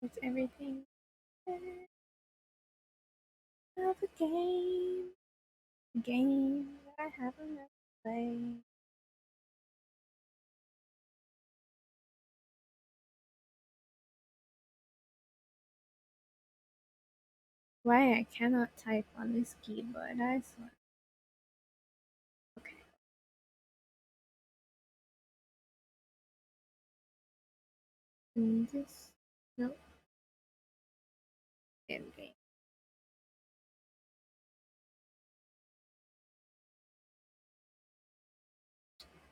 It's everything of a game. A game that I haven't ever played. Why I cannot type on this keyboard, I swear. Okay. And this. Nope. Damn game.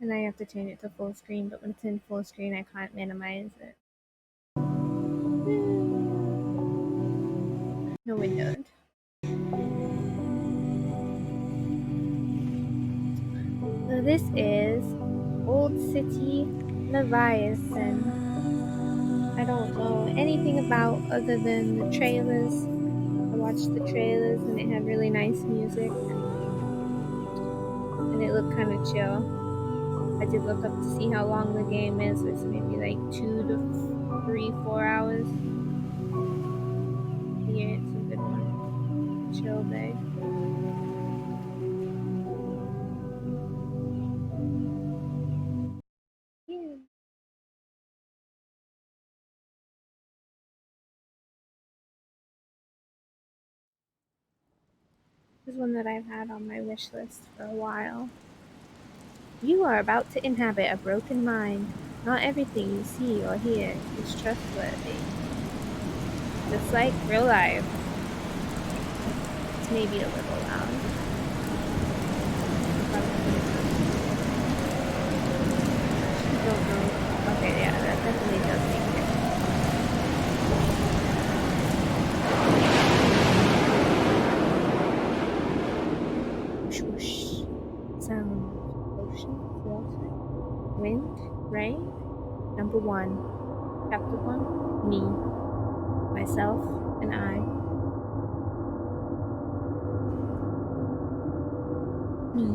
And I have to change it to full screen, but when it's in full screen, I can't minimize it. No windowed. So this is Old City Leviathan. I don't know anything about other than the trailers. I watched the trailers and it had really nice music and it looked kind of chill. I did look up to see how long the game is. It's maybe like 2 to 3, 4 hours. Yeah, it's a good one. Chill day. Yeah. This is one that I've had on my wish list for a while. You are about to inhabit a broken mind. Not everything you see or hear is trustworthy. Just like real life. It's maybe a little loud. I don't know. Okay, yeah, that definitely does make sense. Whoosh whoosh. Sound. Ocean, water, wind, rain. Number 1. Chapter 1. Me. Myself and I. Me.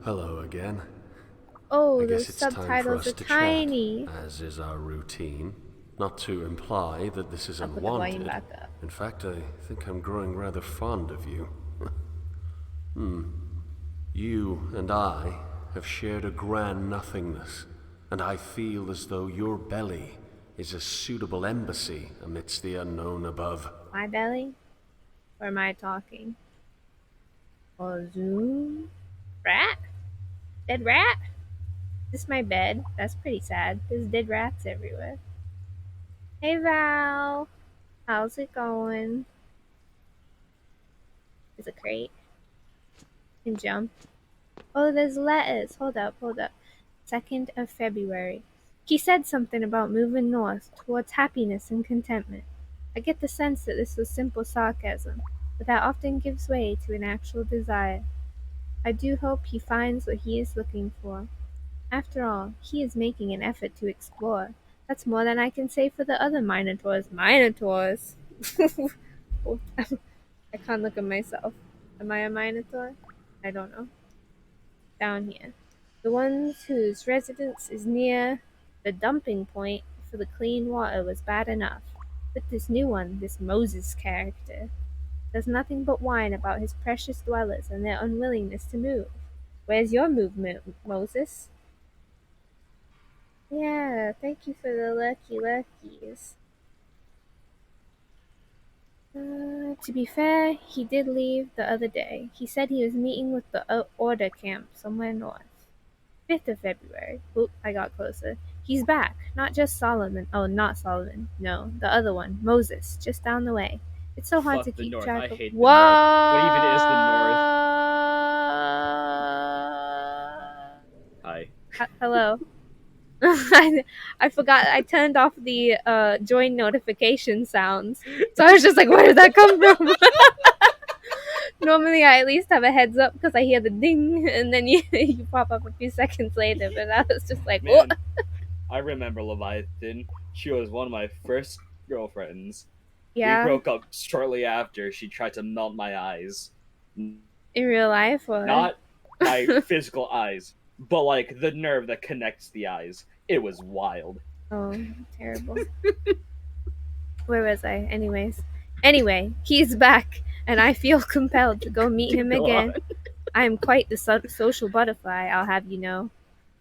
Hello again. Oh, I those guess it's time for subtitles us are to tiny. chat, as is our routine. Not to imply that this is I'll put the volume unwanted. back up. In fact, I think I'm growing rather fond of you. You and I have shared a grand nothingness, and I feel as though your belly is a suitable embassy amidst the unknown above. My belly? Or am I talking? Oh, zoom? Rat? Dead rat? This is my bed. That's pretty sad. There's dead rats everywhere. Hey Val! How's it going? There's a crate. Can jump. Oh, there's letters. Hold up. 2nd of February. He said something about moving north towards happiness and contentment. I get the sense that this was simple sarcasm, but that often gives way to an actual desire. I do hope he finds what he is looking for. After all, he is making an effort to explore. That's more than I can say for the other Minotaurs. Minotaurs? I can't look at myself. Am I a Minotaur? I don't know. Down here. The ones whose residence is near the dumping point for the clean water was bad enough. But this new one, this Moses character, does nothing but whine about his precious dwellers and their unwillingness to move. Where's your movement, Moses? Yeah, thank you for the luckies. To be fair, he did leave the other day. He said he was meeting with the order camp somewhere north. 5th of February. Oop, I got closer. He's back. Not just Solomon. Oh, not Solomon. No, the other one. Moses. Just down the way. It's so hard Fuck to the keep North. track I of. hate the What? North. What even is the North? Hi. Hello. I forgot. I turned off the join notification sounds. So I was just like, where did that come from? Normally, I at least have a heads up because I hear the ding, and then you pop up a few seconds later. But I was just like, Man, what? I remember Leviathan. She was one of my first girlfriends. Yeah. We broke up shortly after she tried to melt my eyes. In real life, or Not my physical eyes, but like the nerve that connects the eyes. It was wild. oh, terrible. Where was I? Anyway, he's back, and I feel compelled to go meet him Go on. again. I am quite the social butterfly, I'll have you know.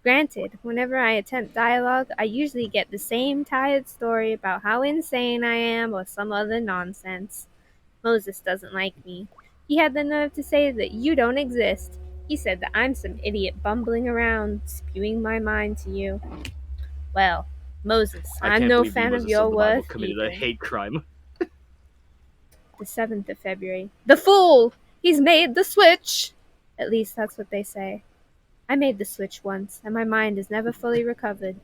Granted, whenever I attempt dialogue, I usually get the same tired story about how insane I am or some other nonsense. Moses doesn't like me. He had the nerve to say that you don't exist. He said that I'm some idiot bumbling around, spewing my mind to you. Well, Moses, I I'm can't no believe fan of Moses your of the Bible worth committed a either. hate crime. The 7th of February. The fool! He's made the switch! At least that's what they say. I made the switch once, and my mind has never fully recovered.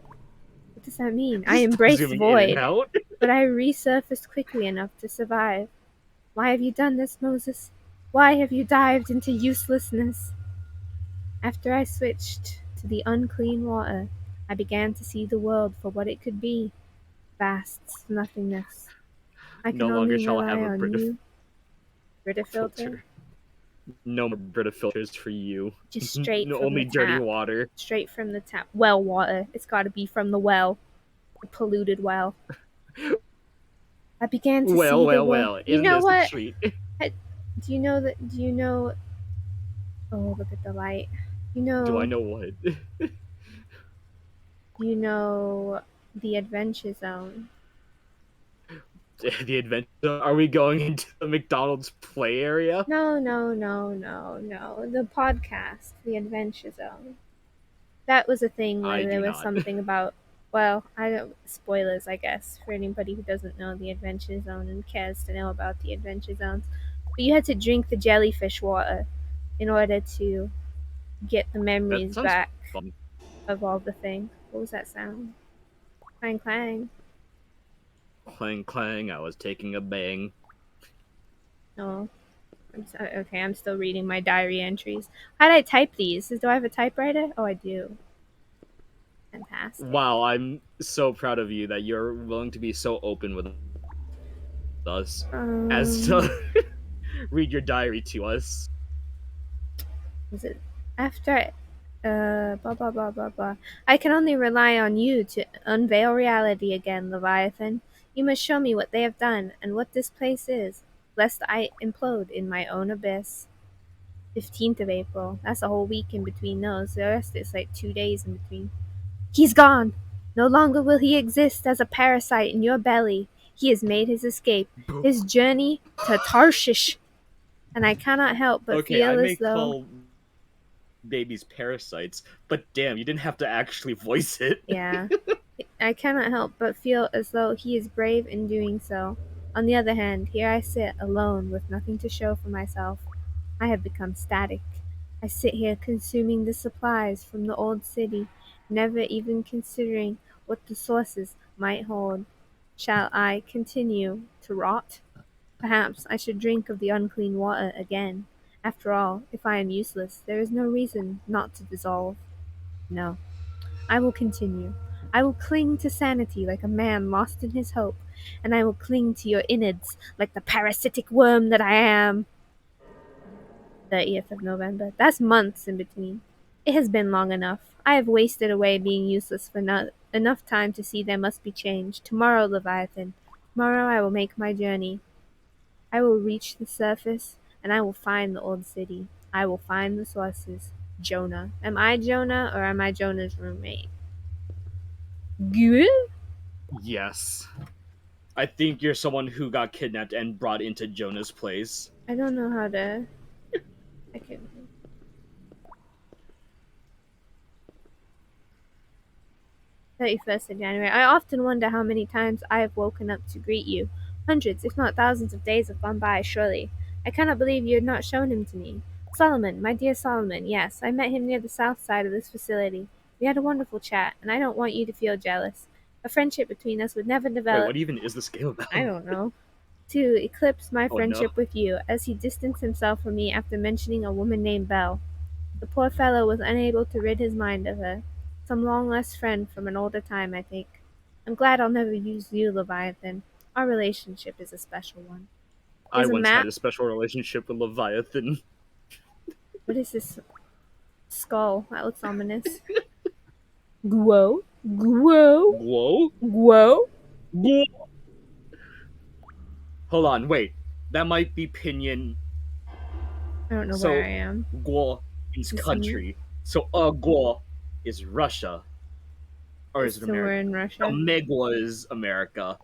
What does that mean? I Just embrace zooming in and void, out. but I resurfaced quickly enough to survive. Why have you done this, Moses? Why have you dived into uselessness? After I switched to the unclean water, I began to see the world for what it could be, vast nothingness. I can No longer only shall I rely have a on Brita you. Brita filter? filter. No more Brita filters for you. Just straight from the Only dirty tap. water. Straight from the tap. Well water. It's gotta be from the well. The polluted well. I began to see Well, the well, world. well. You Isn't know this a what? treat? Do you know that? Do you know? Oh, look at the light. You Do I know? know what? Do you know the Adventure Zone? The adventure. Are we going into the McDonald's play area? No, no, no, no, no. The podcast, the Adventure Zone. That was a thing I where there do was not. something about. Well, I don't. Spoilers, I guess, for anybody who doesn't know the Adventure Zone and cares to know about the Adventure Zones. But you had to drink the jellyfish water in order to get the That memories sounds back fun. of all the things. What was that sound? Clang clang. Clang clang. I was taking a bang. No. Okay, I'm still reading my diary entries. How did I type these? Do I have a typewriter? Oh, I do. Fantastic. Wow, I'm so proud of you that you're willing to be so open with us as Um, to read your diary to us. was it after? Blah blah blah blah blah. I can only rely on you to unveil reality again, Leviathan. You must show me what they have done and what this place is, lest I implode in my own abyss. 15th of April. That's a whole week in between those. The rest is like 2 days in between. He's gone! No longer will he exist as a parasite in your belly. He has made his escape, his journey to Tarshish. And I cannot help but Okay, I feel may as though. call babies parasites, but damn, you didn't have to actually voice it. Yeah. I cannot help but feel as though he is brave in doing so. On the other hand, here I sit alone with nothing to show for myself. I have become static. I sit here consuming the supplies from the old city, never even considering what the sources might hold. Shall I continue to rot? Perhaps I should drink of the unclean water again. After all, if I am useless, there is no reason not to dissolve. No, I will continue. I will cling to sanity like a man lost in his hope, and I will cling to your innards like the parasitic worm that I am. 30th of November. That's months in between. It has been long enough. I have wasted away being useless for not enough time to see there must be change. Tomorrow, Leviathan. Tomorrow I will make my journey. I will reach the surface, and I will find the old city. I will find the sources. Jonah. Am I Jonah, or am I Jonah's roommate? GUO? Yes. I think you're someone who got kidnapped and brought into Jonah's place. I don't know how to. I can. 31st of January. I often wonder how many times I have woken up to greet you. Hundreds, if not thousands of days have gone by, surely. I cannot believe you had not shown him to me. Solomon, my dear Solomon, yes, I met him near the south side of this facility. We had a wonderful chat, and I don't want you to feel jealous. A friendship between us would never Wait, develop. what even is this game I about? don't know. To eclipse my Oh no. friendship with you, as he distanced himself from me after mentioning a woman named Belle. The poor fellow was unable to rid his mind of her. Some long lost friend from an older time, I think. I'm glad I'll never use you, Leviathan. Our relationship is a special one. I There's a once had map. a special relationship with Leviathan. What is this skull? That looks ominous. GUO? GUO? GUO? GUO? GUO? Hold on, wait. That might be pinyin. I don't know where So I am. GUO means Is this in, country. So GUO is Russia. Or is it so we're America? in So Russia? Megwa is America.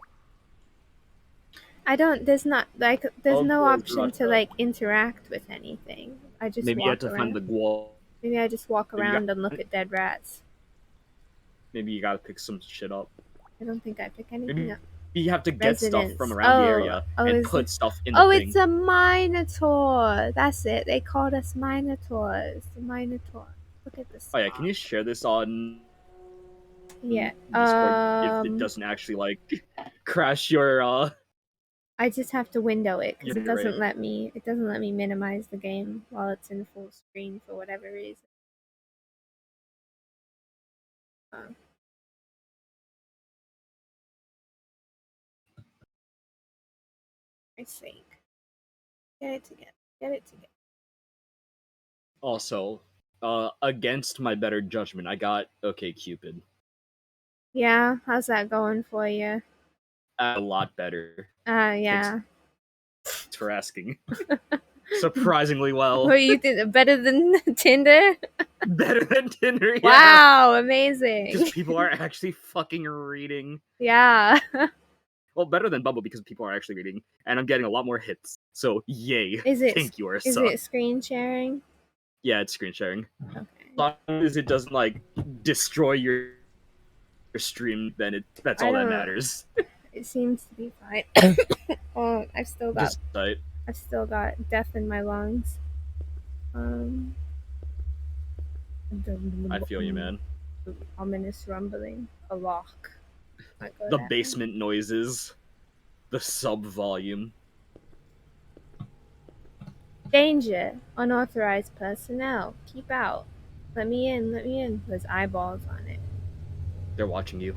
I don't, there's not, like, there's no GUO is option to, Russia. like, interact with anything. I just Maybe you have walk to find the around. GUO. Maybe I just walk Maybe you, around and look at dead rats. maybe you gotta pick some shit up. I don't think I pick anything Maybe up. you have to get stuff from Residents. around the Oh, area oh, and is put it? stuff in the Oh, thing. it's a Minotaur. That's it. They called us Minotaurs. The Minotaur. Look at this. Oh yeah, can you share this on Yeah. Discord if it doesn't actually like crash your I just have to window it because your it rate? doesn't let me. It doesn't let me minimize the game while it's in full screen for whatever reason. Oh, I think. Get it together. Get it together. Also, against my better judgment, I got OK Cupid. Yeah. How's that going for you? A lot better. Yeah. Thanks for asking. Surprisingly well. What you think? Better than Tinder? Better than Tinder, yeah. Wow, amazing. Because people are actually fucking reading. Yeah. Well, better than Bumble because people are actually reading, and I'm getting a lot more hits. So yay! Is it? Thank you, Is Ursa. it screen sharing? Yeah, it's screen sharing. Okay. As long as it doesn't like destroy your stream, then that's all that matters. It seems to be fine. Oh, I've still got death in my lungs. I feel you, man. Ominous rumbling. A lock. The basement noises. The sub volume. Danger! Unauthorized personnel. Keep out. Let me in, let me in. There's eyeballs on it. They're watching you.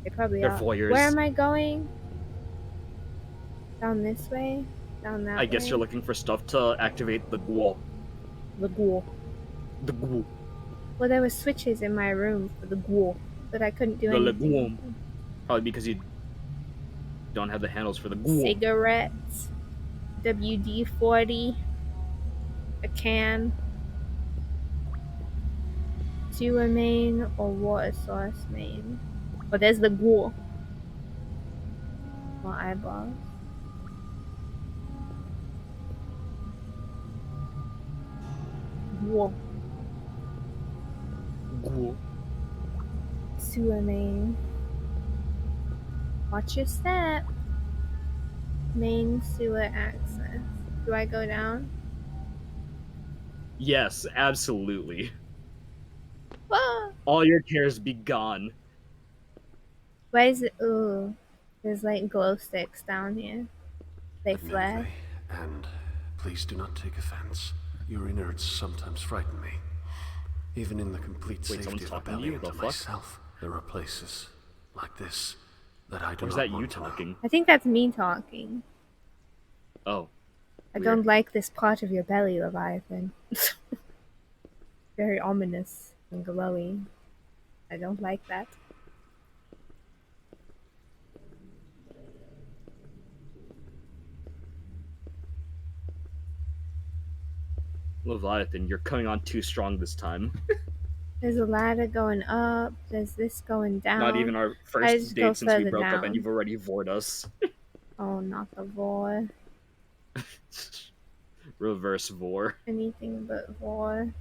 They probably They're are. voyeurs. Where am I going? Down this way? Down that way? I guess you're looking for stuff to activate the GUO. The GUO. The GUO. Well, there were switches in my room for the GUO, but I couldn't do anything. Probably because you don't have the handles for the GUO. Cigarettes. WD-40. A can. Sewer main or water source main. Oh, there's the GUO. More eyeballs. GUO. GUO. Sewer main. Watch your step. Main sewer access. Do I go down? Yes, absolutely. Ah! All your cares be gone. Why is it? Ooh, there's like glow sticks down here. They flare. And please do not take offense. Your innards sometimes frighten me. Even in the complete safety of a belly and to myself, there are places like this that I do not want to know. Or is that you talking? I think that's me talking. Oh. I don't like this part of your belly, Leviathan. Very ominous and glowing. I don't like that. Leviathan, you're coming on too strong this time. There's a ladder going up. There's this going down. Not even our first date since we broke up and you've already vored us. Oh, not the vor. Reverse vor. Anything but vor.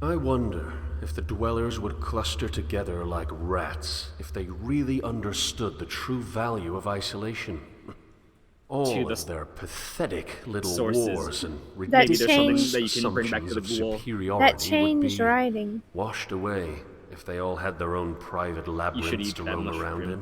I wonder if the dwellers would cluster together like rats if they really understood the true value of isolation. All of their pathetic little wars and ridiculous assumptions of superiority would be washed away if they all had their own private labyrinths to roam around in.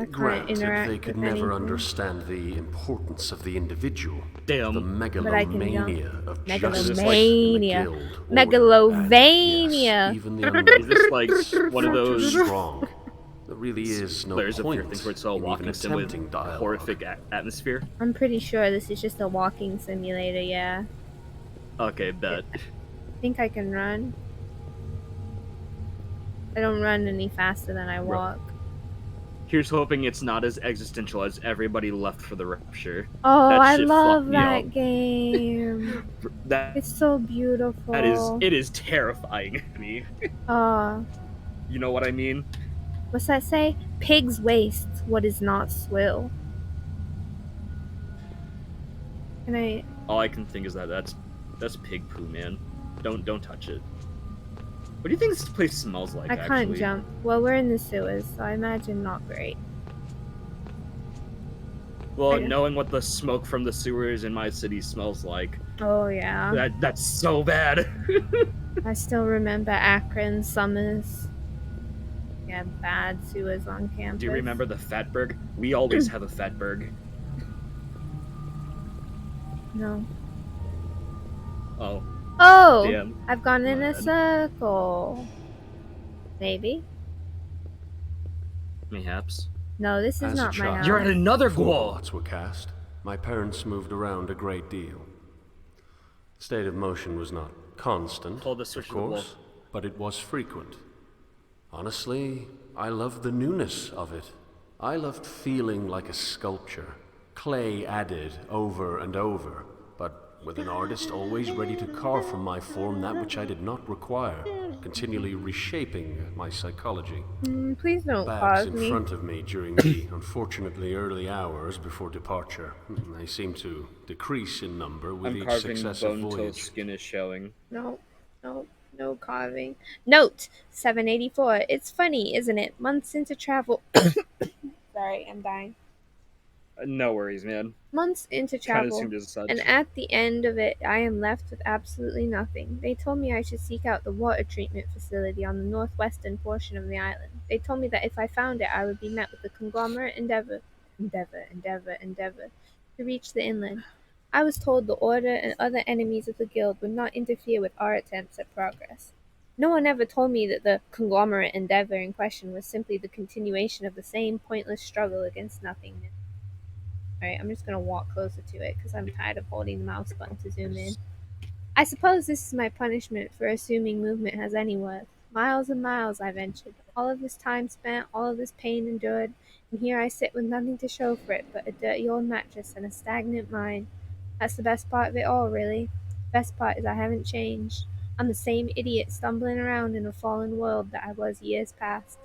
Granted, they could never understand the importance of the individual, the megalomania of justice in the guild, megalovania. Yes, even the Is this like one of those? The really is no layers of fear thing point towards a in even walking sim with attempting dialogue. horrific atmosphere. I'm pretty sure this is just a walking simulator, yeah. Okay, I bet. think I can run. I don't run any faster than I Bro, walk. here's hoping it's not as existential as everybody left for the rapture. Oh, That I shit fucked love me up. that game. That It's so that is beautiful. it is terrifying to me. Oh, You know what I mean? what's that say? Pigs waste what is not swill. Can I? All I can think is that's pig poo, man. Don't touch it. What do you think this place smells I like, can't actually? jump. Well, we're in the sewers, so I imagine not great. Well, I, knowing what the smoke from the sewers in my city smells like, oh yeah. that's so bad. I still remember Akron summers. Yeah, bad sewers on Do you campus. remember the Fatberg? We always have a Fatberg. No. Oh, Oh! damn. I've gone in My a bad. circle. Maybe. Mayhaps. No, this is As a not my You're at house. child, another before the GUO! lots were cast, my parents moved around a great deal. The state of motion was not constant, Hold the of switch to the wall. course, but it was frequent. Honestly, I loved the newness of it. I loved feeling like a sculpture, clay added over and over, but with an artist always ready to carve from my form that which I did not require, continually reshaping my psychology. Please don't Bags pause in me. front of me during the unfortunately early hours before departure. They seem to decrease in number with I'm each carving successive bone till voyage. skin is showing. No, no, no carving. Note 784. It's funny, isn't it? Months into travel. Sorry, I'm dying. No worries, man. Months into Kind of travel, assumed as and such. at the end of it, I am left with absolutely nothing. They told me I should seek out the water treatment facility on the northwestern portion of the island. They told me that if I found it, I would be met with the conglomerate endeavor to reach the inland. I was told the Order and other enemies of the Guild would not interfere with our attempts at progress. No one ever told me that the conglomerate endeavor in question was simply the continuation of the same pointless struggle against nothingness. Alright, I'm just gonna walk closer to it because I'm tired of holding the mouse button to zoom in. I suppose this is my punishment for assuming movement has any worth. Miles and miles I ventured, all of this time spent, all of this pain endured, and here I sit with nothing to show for it but a dirty old mattress and a stagnant mind. That's the best part of it all, really. The best part is I haven't changed. I'm the same idiot stumbling around in a fallen world that I was years past.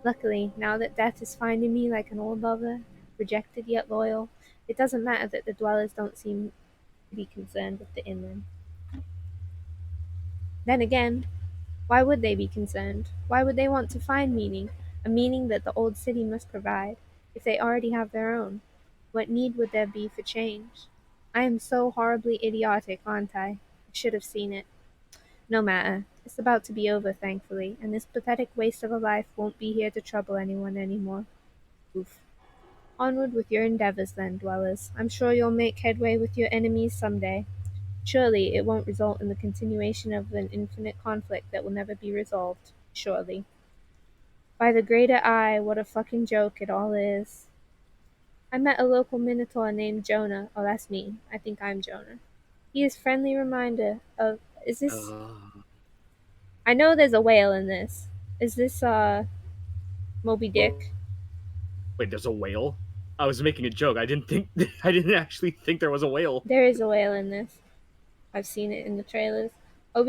Luckily, now that death is finding me like an old lover, rejected yet loyal, it doesn't matter that the dwellers don't seem to be concerned with the inland. Then again, why would they be concerned? Why would they want to find meaning, a meaning that the old city must provide, if they already have their own? What need would there be for change? I am so horribly idiotic, aren't I? I should have seen it. No matter. It's about to be over, thankfully, and this pathetic waste of a life won't be here to trouble anyone anymore. Oof. Onward with your endeavors, then, dwellers. I'm sure you'll make headway with your enemies some day. Surely it won't result in the continuation of an infinite conflict that will never be resolved. Surely. By the greater eye, what a fucking joke it all is. I met a local minotaur named Jonah. Oh, that's me. I think I'm Jonah. He is friendly reminder of. Is this. Uh, I know there's a whale in this. Is this, Moby Dick? wait, there's a whale? I was making a joke. I didn't think. I didn't actually think there was a whale. There is a whale in this. I've seen it in the trailers. Oh Are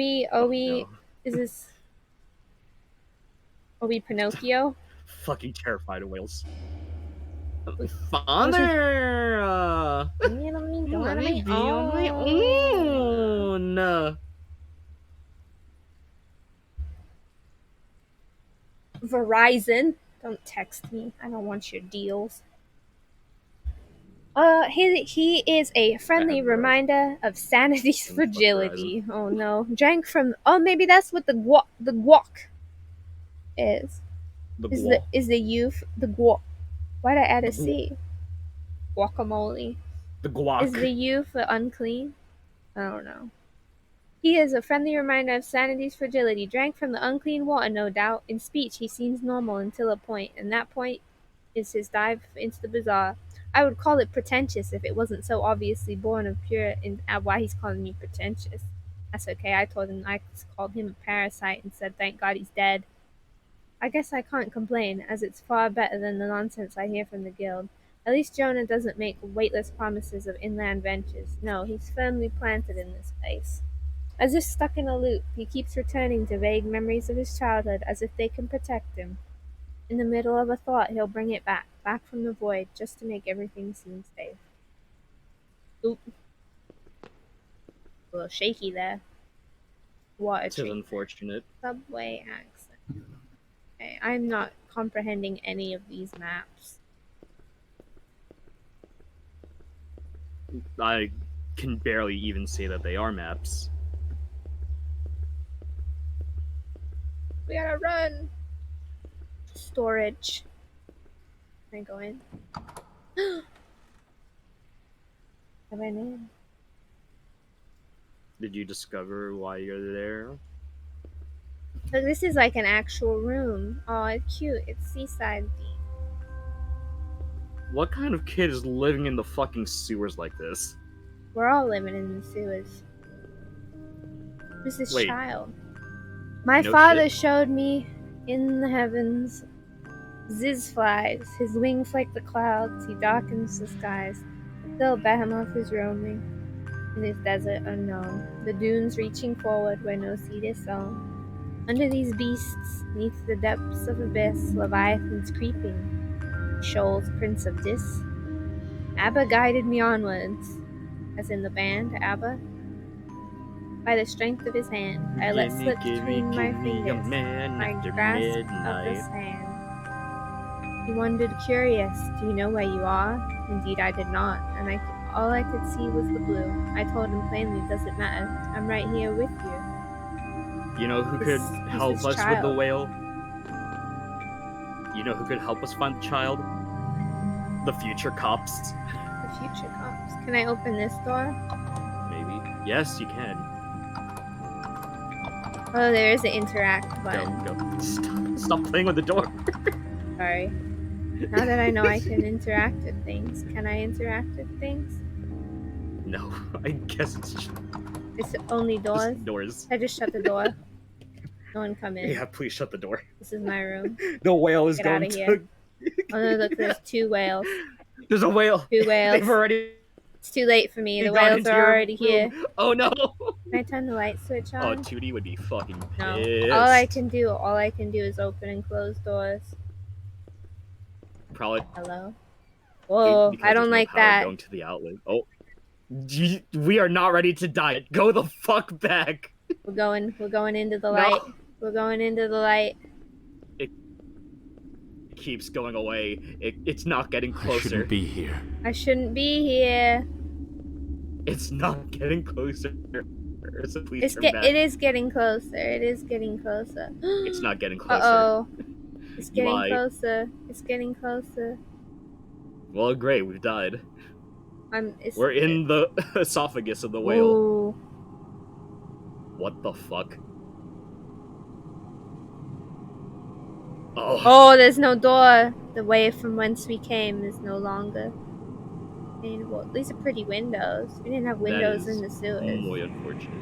we, no. is this, are we Pinocchio? Fucking terrified of whales. Those are, Father! Let me be on my own! Verizon. Don't text me. I don't want your deals. He is a I have friendly Verizon. reminder of sanity's Fuck Verizon. fragility. Oh no, drank from. Oh, maybe that's what the guac is. The Is the gual. is the youth the guac? Why'd I add The a gual. C? Guacamole. The Is the guac. youth unclean? I don't know. He is a friendly reminder of sanity's fragility. Drank from the unclean water, no doubt. In speech, he seems normal until a point, and that point is his dive into the bizarre. I would call it pretentious if it wasn't so obviously born of pure. Why he's calling me pretentious? That's okay. I told him I called him a parasite and said, "Thank God he's dead." I guess I can't complain, as it's far better than the nonsense I hear from the guild. At least Jonah doesn't make weightless promises of inland ventures. No, he's firmly planted in this place. As if stuck in a loop, he keeps returning to vague memories of his childhood as if they can protect him. In the middle of a thought, he'll bring it back from the void, just to make everything seem safe. Oop. A little shaky there. Water Tis treatment. unfortunate. Subway accent. Okay, I'm not comprehending any of these maps. I can barely even say that they are maps. We gotta run! Storage. Can I go in? Have I in? Did you discover why you're there? Look, this is like an actual room. Oh, it's cute. It's seaside themed. What kind of kid is living in the fucking sewers like this? We're all living in the sewers. Who's this Wait. child? My No father shit. showed me in the heavens. Ziz flies, his wings like the clouds, he darkens the skies. Still Behemoth is roaming in his desert unknown, the dunes reaching forward where no seed is sown. Under these beasts, neath the depths of abyss, Leviathan's creeping, Shoal's Prince of Dis. Abba guided me onwards, as in the band, Abba. By the strength of his hand, I let slip between my fingers my grasp of the sand. He wondered, curious, "Do you know where you are?" Indeed, I did not, and all I could see was the blue. I told him plainly, "Does it matter? I'm right here with you." You know who could help us child? with the whale? You know who could help us find the child? The future cops. The future cops. Can I open this door? Maybe. Yes, you can. Oh, there is an interact button. Go. Stop playing with the door. Sorry. Now that I know I can interact with things, can I interact with things? No, I guess it's just only doors? just doors. I just shut the door. No one come in. Yeah, please shut the door. This is my room. The whale is Get going out of here. Oh no, look, there's 2 whales. There's a whale. 2 whales. They've already. It's too late for me. The whales are already here. Oh no! Can I turn the light switch on? Oh, 2D would be fucking pissed. No. All I can do is open and close doors. Probably. Hello? Whoa, I don't like that. Going to the outlet. Oh. We are not ready to die. Go the fuck back. We're going into the light. We're going into the light. It keeps going away. It's not getting closer. I shouldn't be here. I shouldn't be here. It's not getting closer. So please turn back. It is getting closer. It is getting closer. It's not getting closer. Uh-oh. It's getting closer. It's getting closer. Well, great. We've died. We're in the esophagus of the whale. Ooh. What the fuck? Oh, there's no door. The way from whence we came is no longer attainable. These are pretty windows. We didn't have windows in the sewers. Muy unfortunate.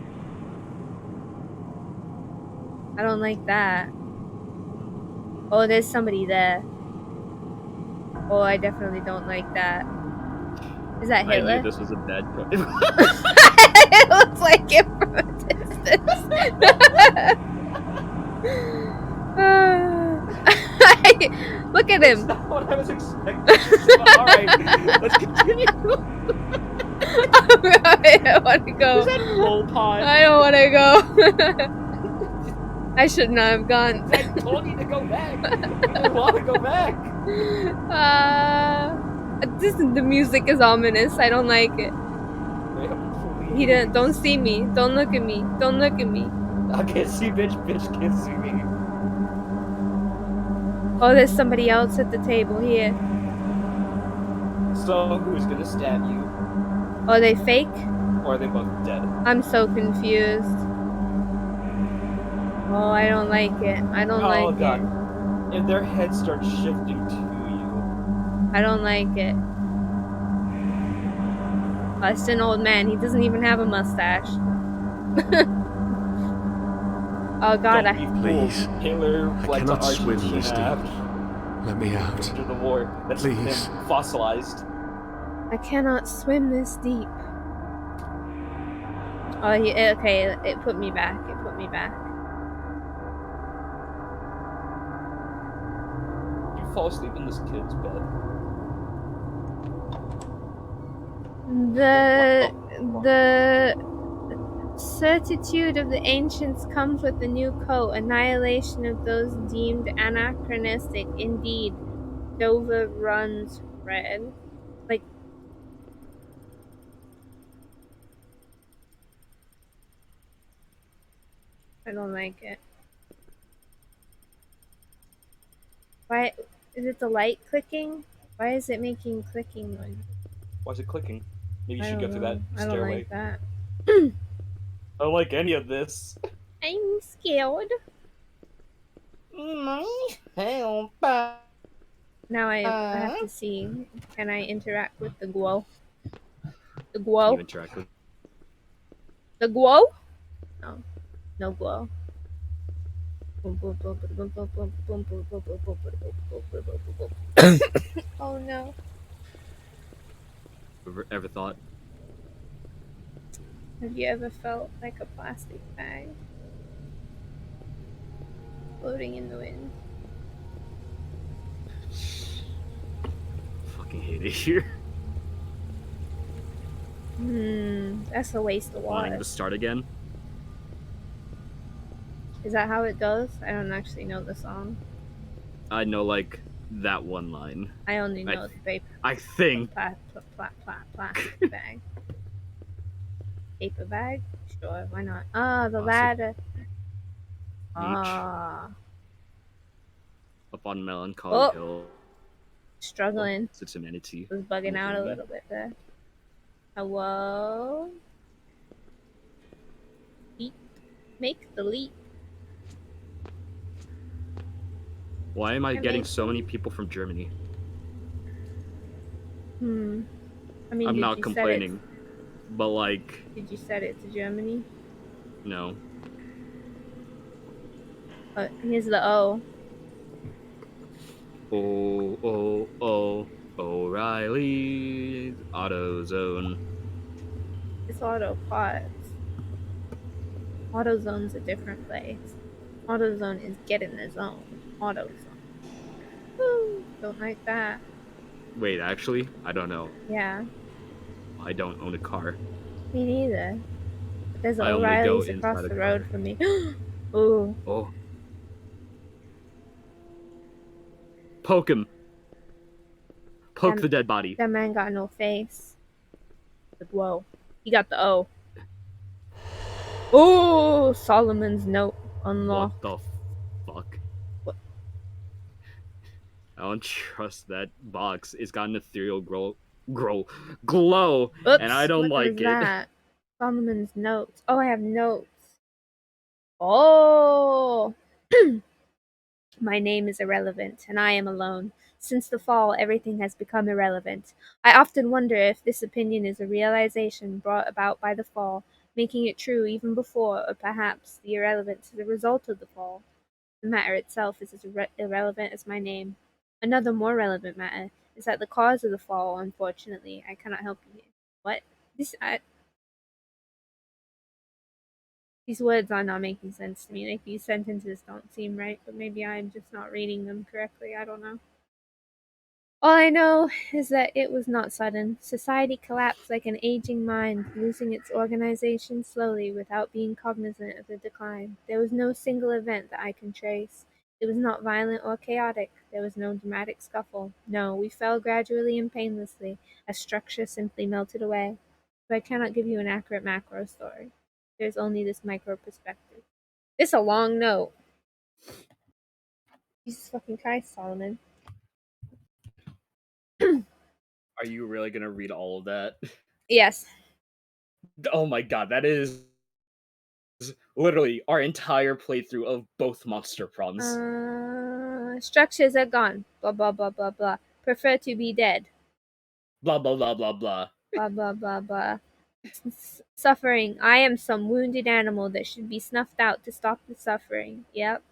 I don't like that. Oh, there's somebody there. Oh, I definitely don't like that. Is that Hitler? I knew this was a bad point. It looks like it from a distance. Look at him. That's not what I was expecting. Alright, let's continue. I don't want to go. Is that full pod? I don't want to go. I should not have gone. I told you to go back. You didn't want to go back. The music is ominous. I don't like it. He don't see me. Don't look at me. Don't look at me. I can't see bitch. Bitch can't see me. Oh, there's somebody else at the table here. So who's gonna stab you? Are they fake? Or are they both dead? I'm so confused. Oh, I don't like it. I don't like God. it. If their heads start shifting to you. I don't like it. Oh, it's an old man. He doesn't even have a mustache. Oh God, Don't be Please. fooled. Hitler I went to cannot swim Argentina this deep. Let me out. after the war. That's Please. him fossilized. I cannot swim this deep. Oh, okay. It put me back. It put me back. You fall asleep in this kid's bed. The certitude of the ancients comes with the new coat, annihilation of those deemed anachronistic. Indeed, Dover runs red. Like, I don't like it. Why is it the light clicking? Why is it making clicking noise? Why is it clicking? Maybe you I should go don't through know. that I don't stairway. like that. I don't like any of this. I'm scared. Now I have to see. Can I interact with the GUO? The Can you GUO? interact with? The GUO? No. No GUO. Oh no. Ever thought? Have you ever felt like a plastic bag floating in the wind? Fucking hate it here. That's a waste of Wanting water. to start again? Is that how it goes? I don't actually know the song. I know like that one line. I only know the paper. I think. Plastic bag. Paper bag? Sure, why not? Ah, the ladder. Ah. Up on Melancholy Oh, Hill. struggling. Sits humanity. Was bugging out a little bit there. Hello? Leap. Make the leap. Why am I getting so many people from Germany? I mean, I'm did not you set it? complaining, but like. Did you set it to Germany? No. Here's the O. O'Reilly's AutoZone. It's auto parts. AutoZone's a different place. AutoZone is get in the zone. AutoZone. Woo! Don't like that. Wait, actually, I don't know. Yeah. I don't own a car. Me neither. But there's I only go O'Reilly's across inside a the road car. from me. Ooh. Oh. Poke him. Poke the dead body. That man got no face. Like, whoa. He got the O. Oh, Solomon's note unlocked. What the fuck? What? I don't trust that box. It's got an ethereal glow, Oops, and I don't what like was it. that? Solomon's notes. Oh, I have notes. Oh. My name is irrelevant, and I am alone. Since the fall, everything has become irrelevant. I often wonder if this opinion is a realization brought about by the fall, making it true even before, or perhaps the irrelevance is a result of the fall. The matter itself is as irrelevant as my name. Another more relevant matter is that the cause of the fall, unfortunately, I cannot help you here. What? These words are not making sense to me. Like, these sentences don't seem right, but maybe I'm just not reading them correctly. I don't know. All I know is that it was not sudden. Society collapsed like an aging mind, losing its organization slowly without being cognizant of the decline. There was no single event that I can trace. It was not violent or chaotic. There was no dramatic scuffle. No, we fell gradually and painlessly, as structure simply melted away. So I cannot give you an accurate macro story. There's only this micro perspective. It's a long note. Jesus fucking Christ, Solomon. Are you really gonna read all of that? Yes. Oh my god, that is Literally, our entire playthrough of both monster proms. Structures are gone. Blah blah blah blah blah. Prefer to be dead. Blah blah blah blah blah. Blah blah blah blah. Suffering. I am some wounded animal that should be snuffed out to stop the suffering. Yep.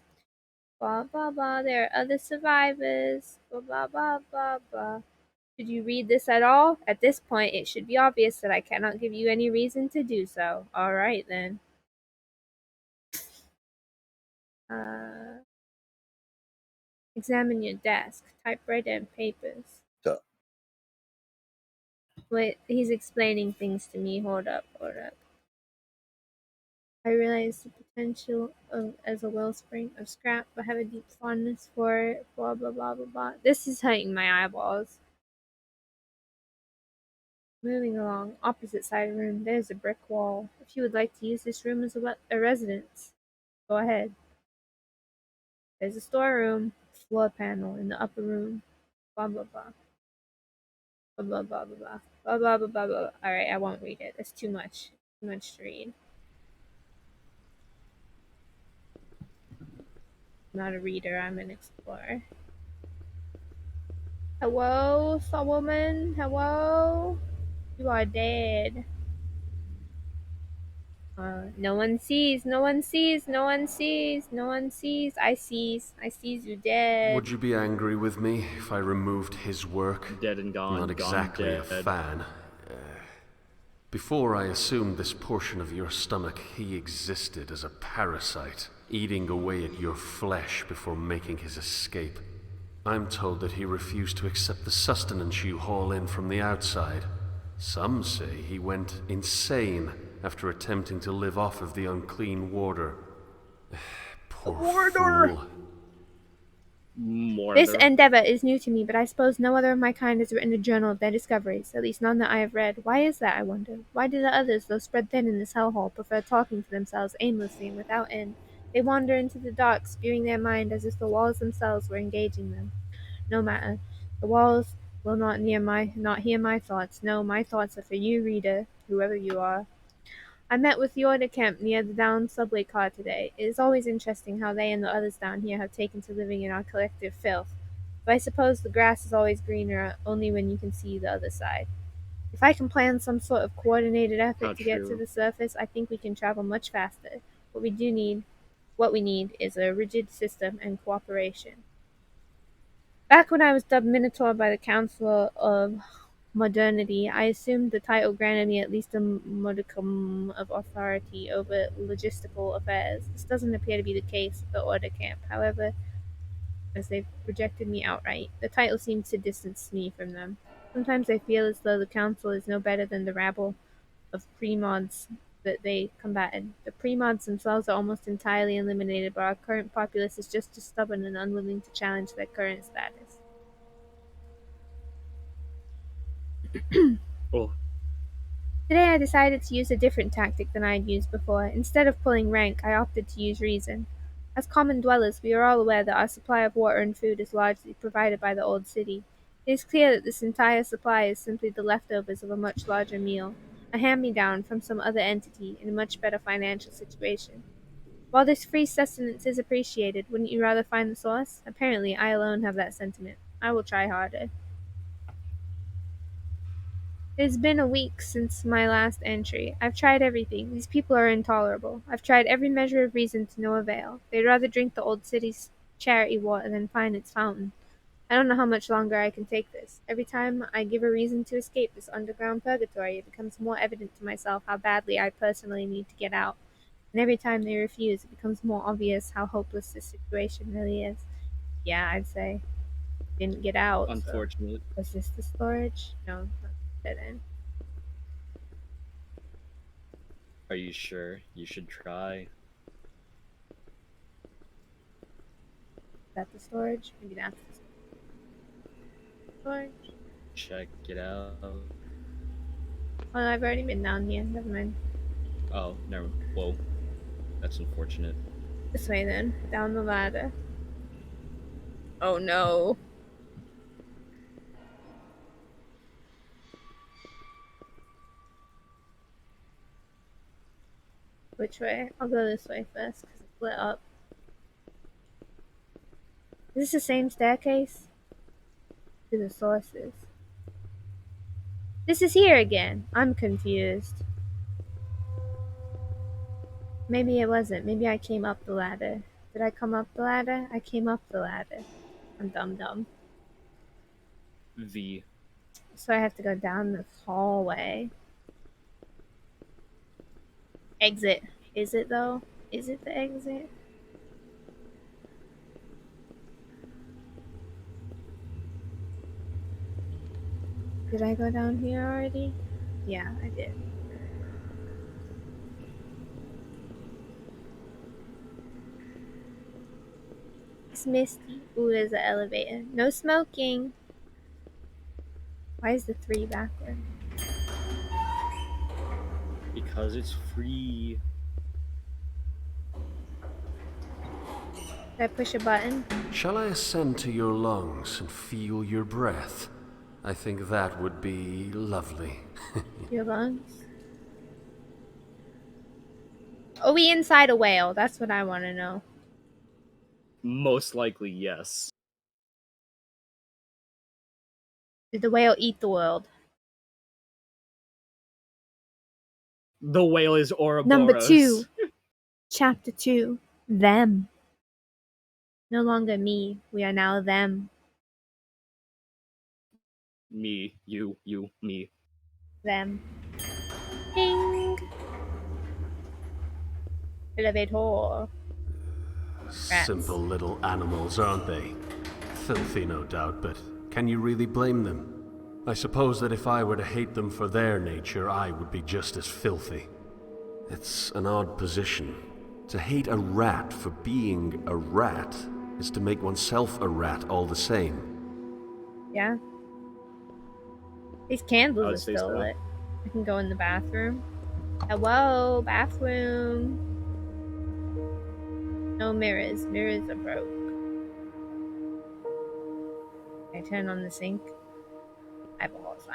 Blah blah blah. There are other survivors. Blah blah blah blah blah. Should you read this at all? At this point, it should be obvious that I cannot give you any reason to do so. Alright then. Examine your desk, typewriter, and papers. Duh. Wait, he's explaining things to me. Hold up, hold up. I realize the potential of as a wellspring of scrap, but have a deep fondness for it. Blah blah blah blah blah. This is hurting my eyeballs. Moving along, opposite side of the room, there's a brick wall. If you would like to use this room as a residence, go ahead. There's a storeroom, floor panel in the upper room. Blah blah blah. Blah blah blah blah blah. Blah blah blah blah blah. Alright, I won't read it. That's too much. Too much to read. I'm not a reader, I'm an explorer. Hello, saw woman? Hello? You are dead. No one sees, no one sees, no one sees, no one sees. I sees you dead. Would you be angry with me if I removed his work? Dead and gone. Not exactly gone a dead. fan. Before I assumed this portion of your stomach, he existed as a parasite, eating away at your flesh before making his escape. I'm told that he refused to accept the sustenance you haul in from the outside. Some say he went insane after attempting to live off of the unclean water. Poor fool. More This there. endeavor is new to me, but I suppose no other of my kind has written a journal of their discoveries, at least none that I have read. Why is that, I wonder? Why do the others, though spread thin in this hellhole, prefer talking to themselves aimlessly and without end? They wander into the dark, spewing their mind as if the walls themselves were engaging them. No matter. The walls will not hear my thoughts. No, my thoughts are for you, reader, whoever you are. I met with the order camp near the downed subway car today. It is always interesting how they and the others down here have taken to living in our collective filth. But I suppose the grass is always greener only when you can see the other side. If I can plan some sort of coordinated How effort to get to true. the surface, I think we can travel much faster. What we need is a rigid system and cooperation. Back when I was dubbed Minotaur by the Council of Modernity, I assumed the title granted me at least a modicum of authority over logistical affairs. This doesn't appear to be the case at the Order camp, however, as they've rejected me outright. The title seems to distance me from them. Sometimes I feel as though the Council is no better than the rabble of pre-mods that they combated. The pre-mods themselves are almost entirely eliminated, but our current populace is just as stubborn and unwilling to challenge their current status. Oh, Today I decided to use a different tactic than I had used before. Instead of pulling rank, I opted to use reason. As common dwellers, we are all aware that our supply of water and food is largely provided by the old city. It is clear that this entire supply is simply the leftovers of a much larger meal, a hand-me-down from some other entity in a much better financial situation. While this free sustenance is appreciated, wouldn't you rather find the source? Apparently, I alone have that sentiment. I will try harder. It has been a week since my last entry. I've tried everything. These people are intolerable. I've tried every measure of reason to no avail. They'd rather drink the old city's charity water than find its fountain. I don't know how much longer I can take this. Every time I give a reason to escape this underground purgatory, it becomes more evident to myself how badly I personally need to get out. And every time they refuse, it becomes more obvious how hopeless this situation really is. Yeah, I'd say. Didn't get out, so. unfortunate. Was this the storage? No, not dead end. Are you sure? You should try. Is that the storage? Maybe that's the storage. Check it out. Oh, I've already been down here. Never mind. Oh, never. Whoa, that's unfortunate. This way then. Down the ladder. Oh no. Which way? I'll go this way first because it's lit up. Is this the same staircase? To the sources. This is here again. I'm confused. Maybe it wasn't. Maybe I came up the ladder. Did I come up the ladder? I came up the ladder. I'm dumb. V. So I have to go down this hallway. Exit. Is it though? Is it the exit? Did I go down here already? Yeah, I did. It's misty. Ooh, there's an elevator. No smoking. Why is the 3 backward? Because it's free. Did I push a button? Shall I ascend to your lungs and feel your breath? I think that would be lovely. Your lungs? Are we inside a whale? That's what I want to know. Most likely, yes. Did the whale eat the world? The whale is Ouroboros. Number 2. Chapter 2. Them. No longer me. We are now them. Me, you, me. Them. Ding! Elevator. Rats. Simple little animals, aren't they? Filthy, no doubt, but can you really blame them? I suppose that if I were to hate them for their nature, I would be just as filthy. It's an odd position. To hate a rat for being a rat is to make oneself a rat all the same. Yeah. These candles I are would say still so. lit. I can go in the bathroom. Hello, bathroom. No mirrors. Mirrors are broke. I turn on the sink. Eyeballs.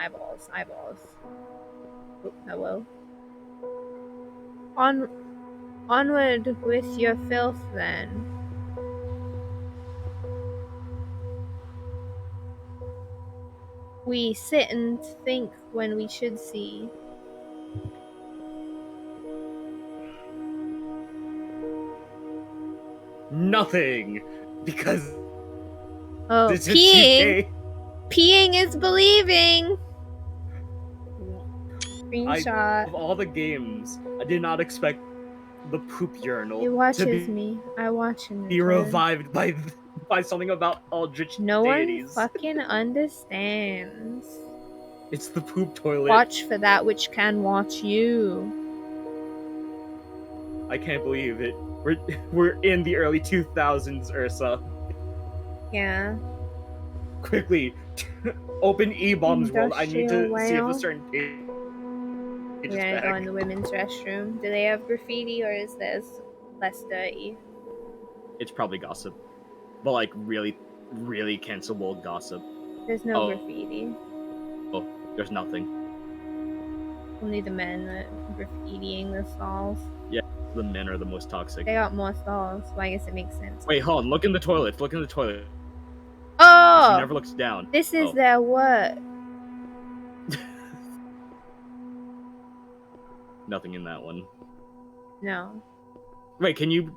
Oh, hello. Onward with your filth, then. We sit and think when we should see. Nothing! Because Oh, this is peeing! CK. Peeing is believing! Screenshot. Of all the games, I did not expect the poop urinal It watches to me. I watch him. be revived by something about eldritch No deities. one fucking understands. It's the poop toilet. Watch for that which can watch you. I can't believe it. We're in the early 2000s, Ursa. Yeah. Quickly, open E-Bomb's world. I need to see if Industrial a certain page is We're gonna back. go in the women's restroom. Do they have graffiti or is this less dirty? It's probably gossip. But like really, really cancelable gossip. There's no graffiti. Oh, there's nothing. Only the men that graffitiing the stalls. Yeah, the men are the most toxic. They got more stalls, so I guess it makes sense. Wait, hold on. Look in the toilet. Look in the toilet. Oh! She never looks down. This is their what? Nothing in that one. No. Wait, can you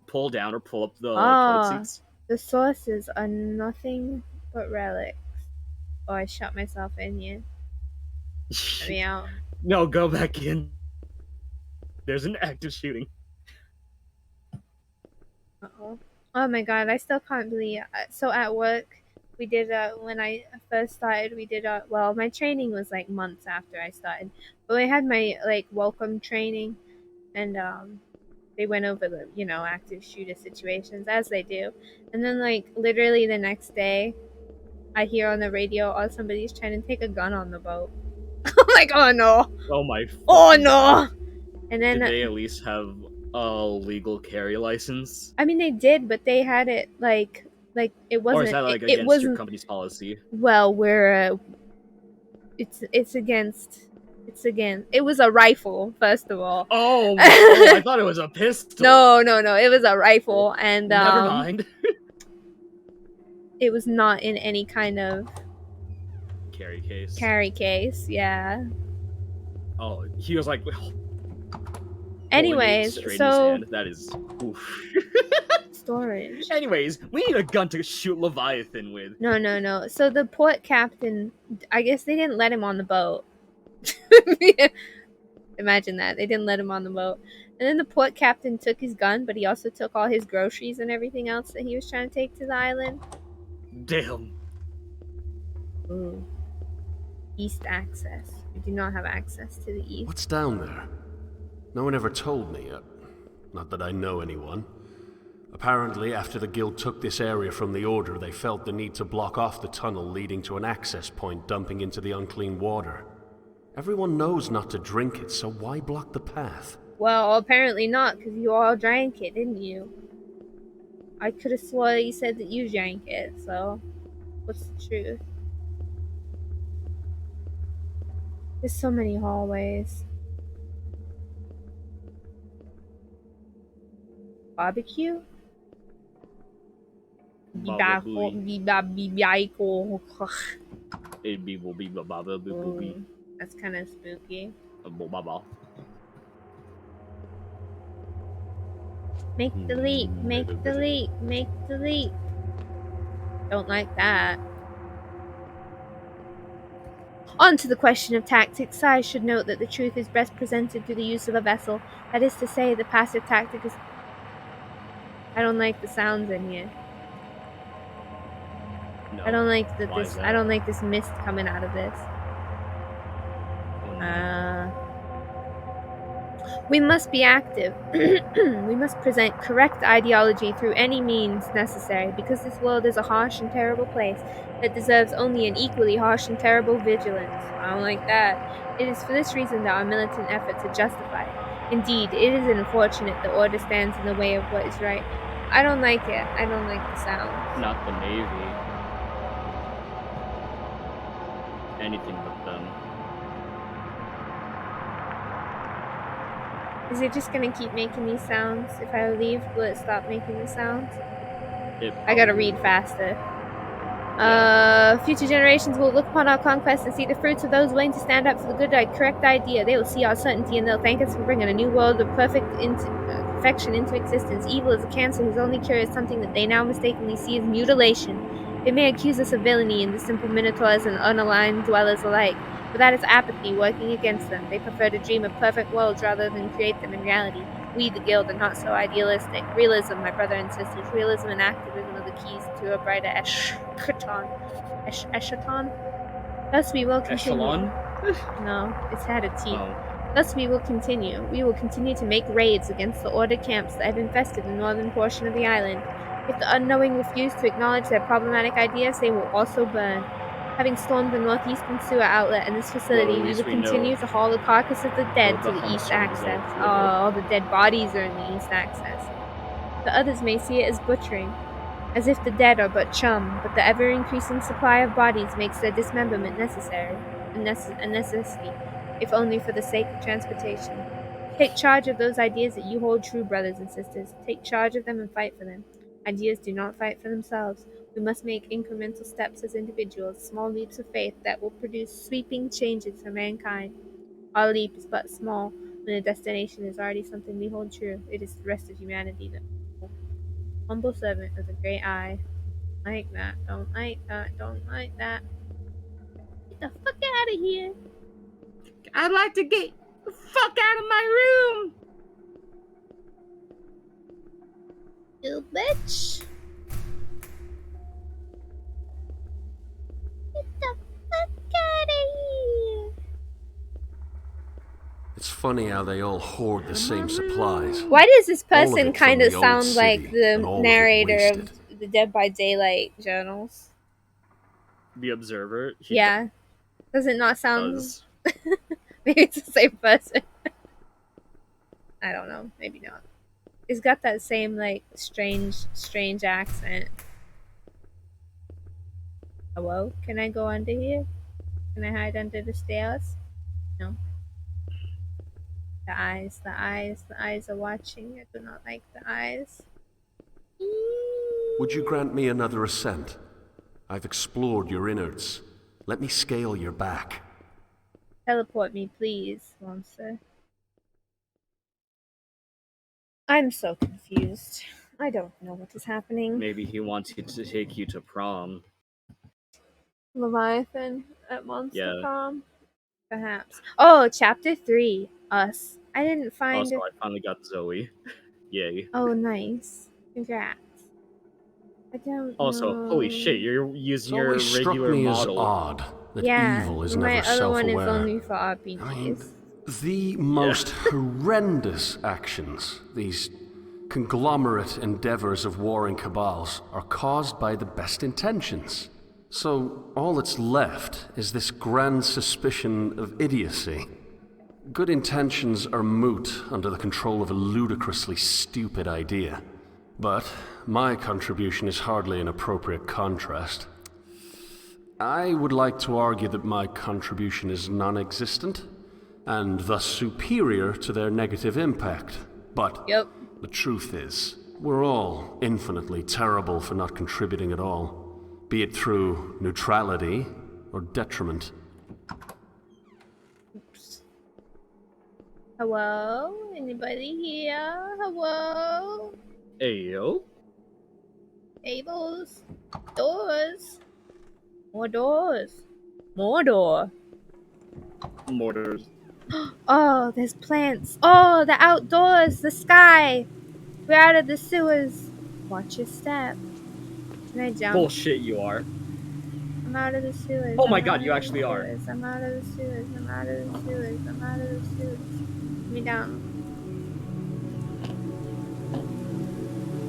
pull down or pull up the toilet seats? The sources are nothing but relics. Oh, I shut myself in here. Let me out. No, go back in. There's an active shooting. Uh-oh. Oh my god, I still can't believe it. So at work, we did, when I first started, we did, well, my training was like months after I started. But I had my, like, welcome training, and, they went over the, you know, active shooter situations, as they do. And then, like, literally the next day, I hear on the radio, oh, somebody's trying to take a gun on the boat. I'm like, oh no! Oh my. Oh no! And then did they at least have a legal carry license? I mean, they did, but they had it like it wasn't. Or is that like it against wasn't your company's policy? well. We're it's against It was a rifle, first of all. Oh, I thought it was a pistol. No, it was a rifle, and never mind. It was not in any kind of carry case, yeah. Oh, he was like anyways, straight so in his hand. That is oof. storage. Anyways, we need a gun to shoot Leviathan with. No. So the port captain, I guess they didn't let him on the boat. Imagine that. They didn't let him on the boat. And then the port captain took his gun, but he also took all his groceries and everything else that he was trying to take to the island. Damn. Ooh. East access. We do not have access to the east. What's down there? No one ever told me. Not that I know anyone. Apparently, after the Guild took this area from the Order, they felt the need to block off the tunnel leading to an access point dumping into the unclean water. Everyone knows not to drink it, so why block the path? Well, apparently not, because you all drank it, didn't you? I could have swore you said that you drank it, so what's the truth? There's so many hallways. Barbecue? That's kind of spooky. Make the leap, make the leap, make the leap. Don't like that. On to the question of tactics, I should note that the truth is best presented through the use of a vessel. That is to say, the passive tactic is... I don't like the sounds in here. No. I don't like that I don't like this mist coming out of this. We must be active. We must present correct ideology through any means necessary, because this world is a harsh and terrible place that deserves only an equally harsh and terrible vigilance. I don't like that. It is for this reason that our militant efforts are justified. Indeed, it is unfortunate the Order stands in the way of what is right. I don't like it. I don't like the sound. Not the Navy. Anything but them. Is it just gonna keep making these sounds? If I leave, will it stop making the sounds? I gotta read faster. Future generations will look upon our conquest and see the fruits of those willing to stand up for the good, correct idea. They will see our certainty and they'll thank us for bringing a new world of perfection into existence. Evil is a cancer whose only cure is something that they now mistakenly see as mutilation. They may accuse us of villainy in the simple minotaurs and unaligned dwellers alike, but that is apathy working against them. They prefer to dream of perfect worlds rather than create them in reality. We, the Guild, are not so idealistic. Realism, my brother and sisters, realism and activism are the keys to a brighter eschaton. Thus we will continue. Echelon? No, it's had a T. Oh. Thus we will continue. We will continue to make raids against the Order camps that have infested the northern portion of the island. If the unknowing refuse to acknowledge their problematic ideas, they will also burn. Having stormed the northeastern sewer outlet and this facility, we will continue to haul the carcass of the dead to the east access. All the dead bodies are in the east access. The others may see it as butchering, as if the dead are but chum, but the ever-increasing supply of bodies makes their dismemberment necessary, a necessity, if only for the sake of transportation. Take charge of those ideas that you hold true, brothers and sisters. Take charge of them and fight for them. Ideas do not fight for themselves. We must make incremental steps as individuals, small leaps of faith that will produce sweeping changes for mankind. Our leap is but small, when the destination is already something we hold true. It is the rest of humanity that humble servant of the great eye. Like that, don't like that, don't like that. Get the fuck out of here. I'd like to get the fuck out of my room. You bitch. Get the fuck out of here. It's funny how they all hoard the same supplies. Why does this person kind of sound like the narrator of the Dead by Daylight journals? The Observer? Yeah. Does it not sound... Maybe it's the same person. I don't know. Maybe not. It's got that same, like, strange accent. Hello? Can I go under here? Can I hide under the stairs? No. The eyes, the eyes, the eyes are watching. I do not like the eyes. Would you grant me another ascent? I've explored your innards. Let me scale your back. Teleport me, please, monster. I'm so confused. I don't know what is happening. Maybe he wants you to take you to prom. Leviathan at Monster Yeah. Prom? Perhaps. Oh, chapter 3. Us. I didn't find Also, it. I finally got Zoe. Yay. Oh, nice. Congrats. I don't Also, holy shit, know. you're It's using your always struck regular me as model. odd that Yeah, evil is my never other one is self-aware. only for I mean, RPGs. the Yeah. most horrendous actions, these conglomerate endeavors of warring cabals, are caused by the best intentions. So all that's left is this grand suspicion of idiocy. Good intentions are moot under the control of a ludicrously stupid idea. But my contribution is hardly an appropriate contrast. I would like to argue that my contribution is non-existent, and thus superior to their negative impact. But Yep. the truth is, we're all infinitely terrible for not contributing at all, be it through neutrality or detriment. Oops. Hello? Anybody here? Hello? Ayo? Tables? Doors? More doors. More door. Mortars. Oh, there's plants. Oh, the outdoors, the sky. We're out of the sewers. Watch your step. Can I jump? Bullshit, you are. I'm out of the sewers. Oh I'm my out god, of you the actually are. sewers. I'm out of the sewers. I'm out of the sewers. I'm out of the sewers. Put me down.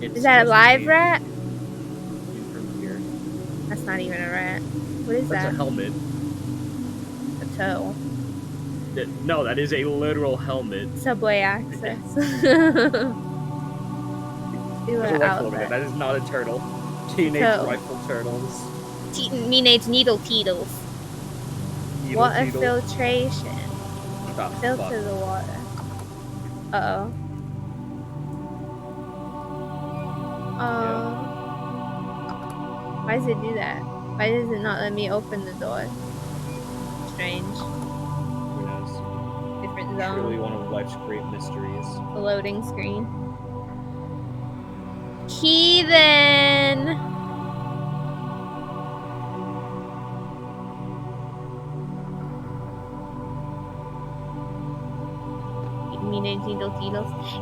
It's Is that a just live rat? from here. That's not even a rat. What is That's that? a helmet. A toe. No, that is a literal helmet. Subway access. There's Sewer a rifle over there. outlet. That is not a turtle. Teenage Toe. rifle turtles. Teenage needle teetles. Needle Water teedle. filtration. Oh, Filter fuck. the water. Uh-oh. Oh. Why does it do that? Why does it not let me open the door? Strange. Who knows? Different Truly zone. one of life's great mysteries. The loading screen. Heathen!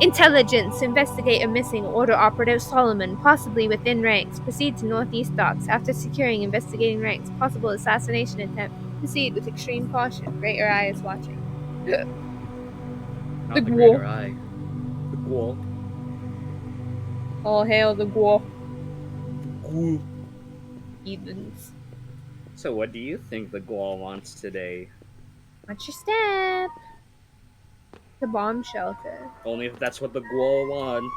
Intelligence. Investigate a missing Order Operative Solomon, possibly within ranks. Proceed to Northeast Docks. After securing investigating ranks, possible assassination attempt. Proceed with extreme caution. Greater Eye is watching. Not The the greater GUO. eye. The GUO. All hail the GUO. GUO. Heathens. So what do you think the GUO wants today? Watch your step. The bomb shelter. Only if that's what the GUO wants.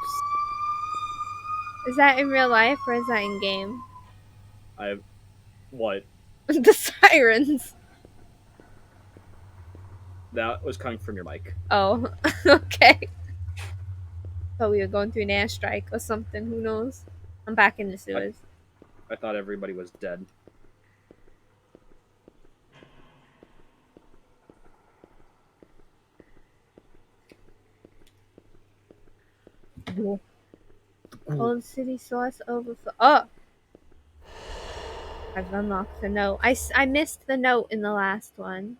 Is that in real life or is that in game? What? The sirens. That was coming from your mic. Oh, okay. Thought we were going through an airstrike or something. Who knows? I'm back in the sewers. I thought everybody was dead. Cool. Old city source overflow. Oh! I've unlocked the note. I missed the note in the last one.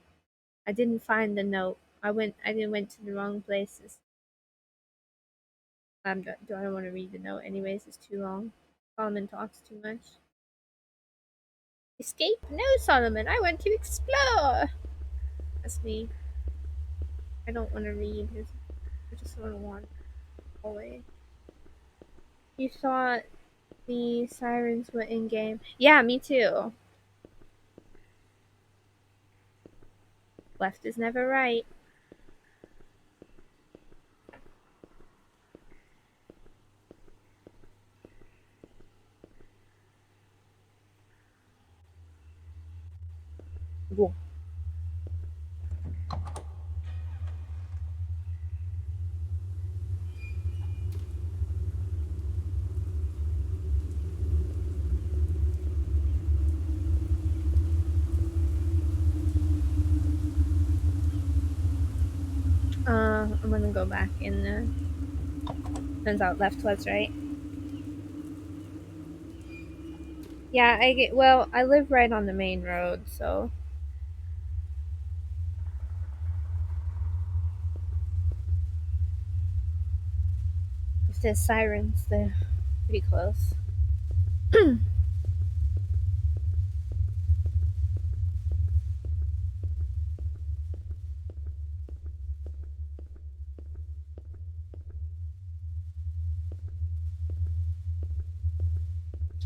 I didn't find the note. I went to the wrong places. I don't want to read the note anyways. It's too long. Solomon talks too much. Escape? No, Solomon. I want to explore. That's me. I don't want to read. I just want to wander away. You thought the sirens were in game? Yeah, me too. Left is never right. Whoa. I'm gonna go back in. Turns out left was right. Yeah, I live right on the main road, so. If there's sirens, they're pretty close.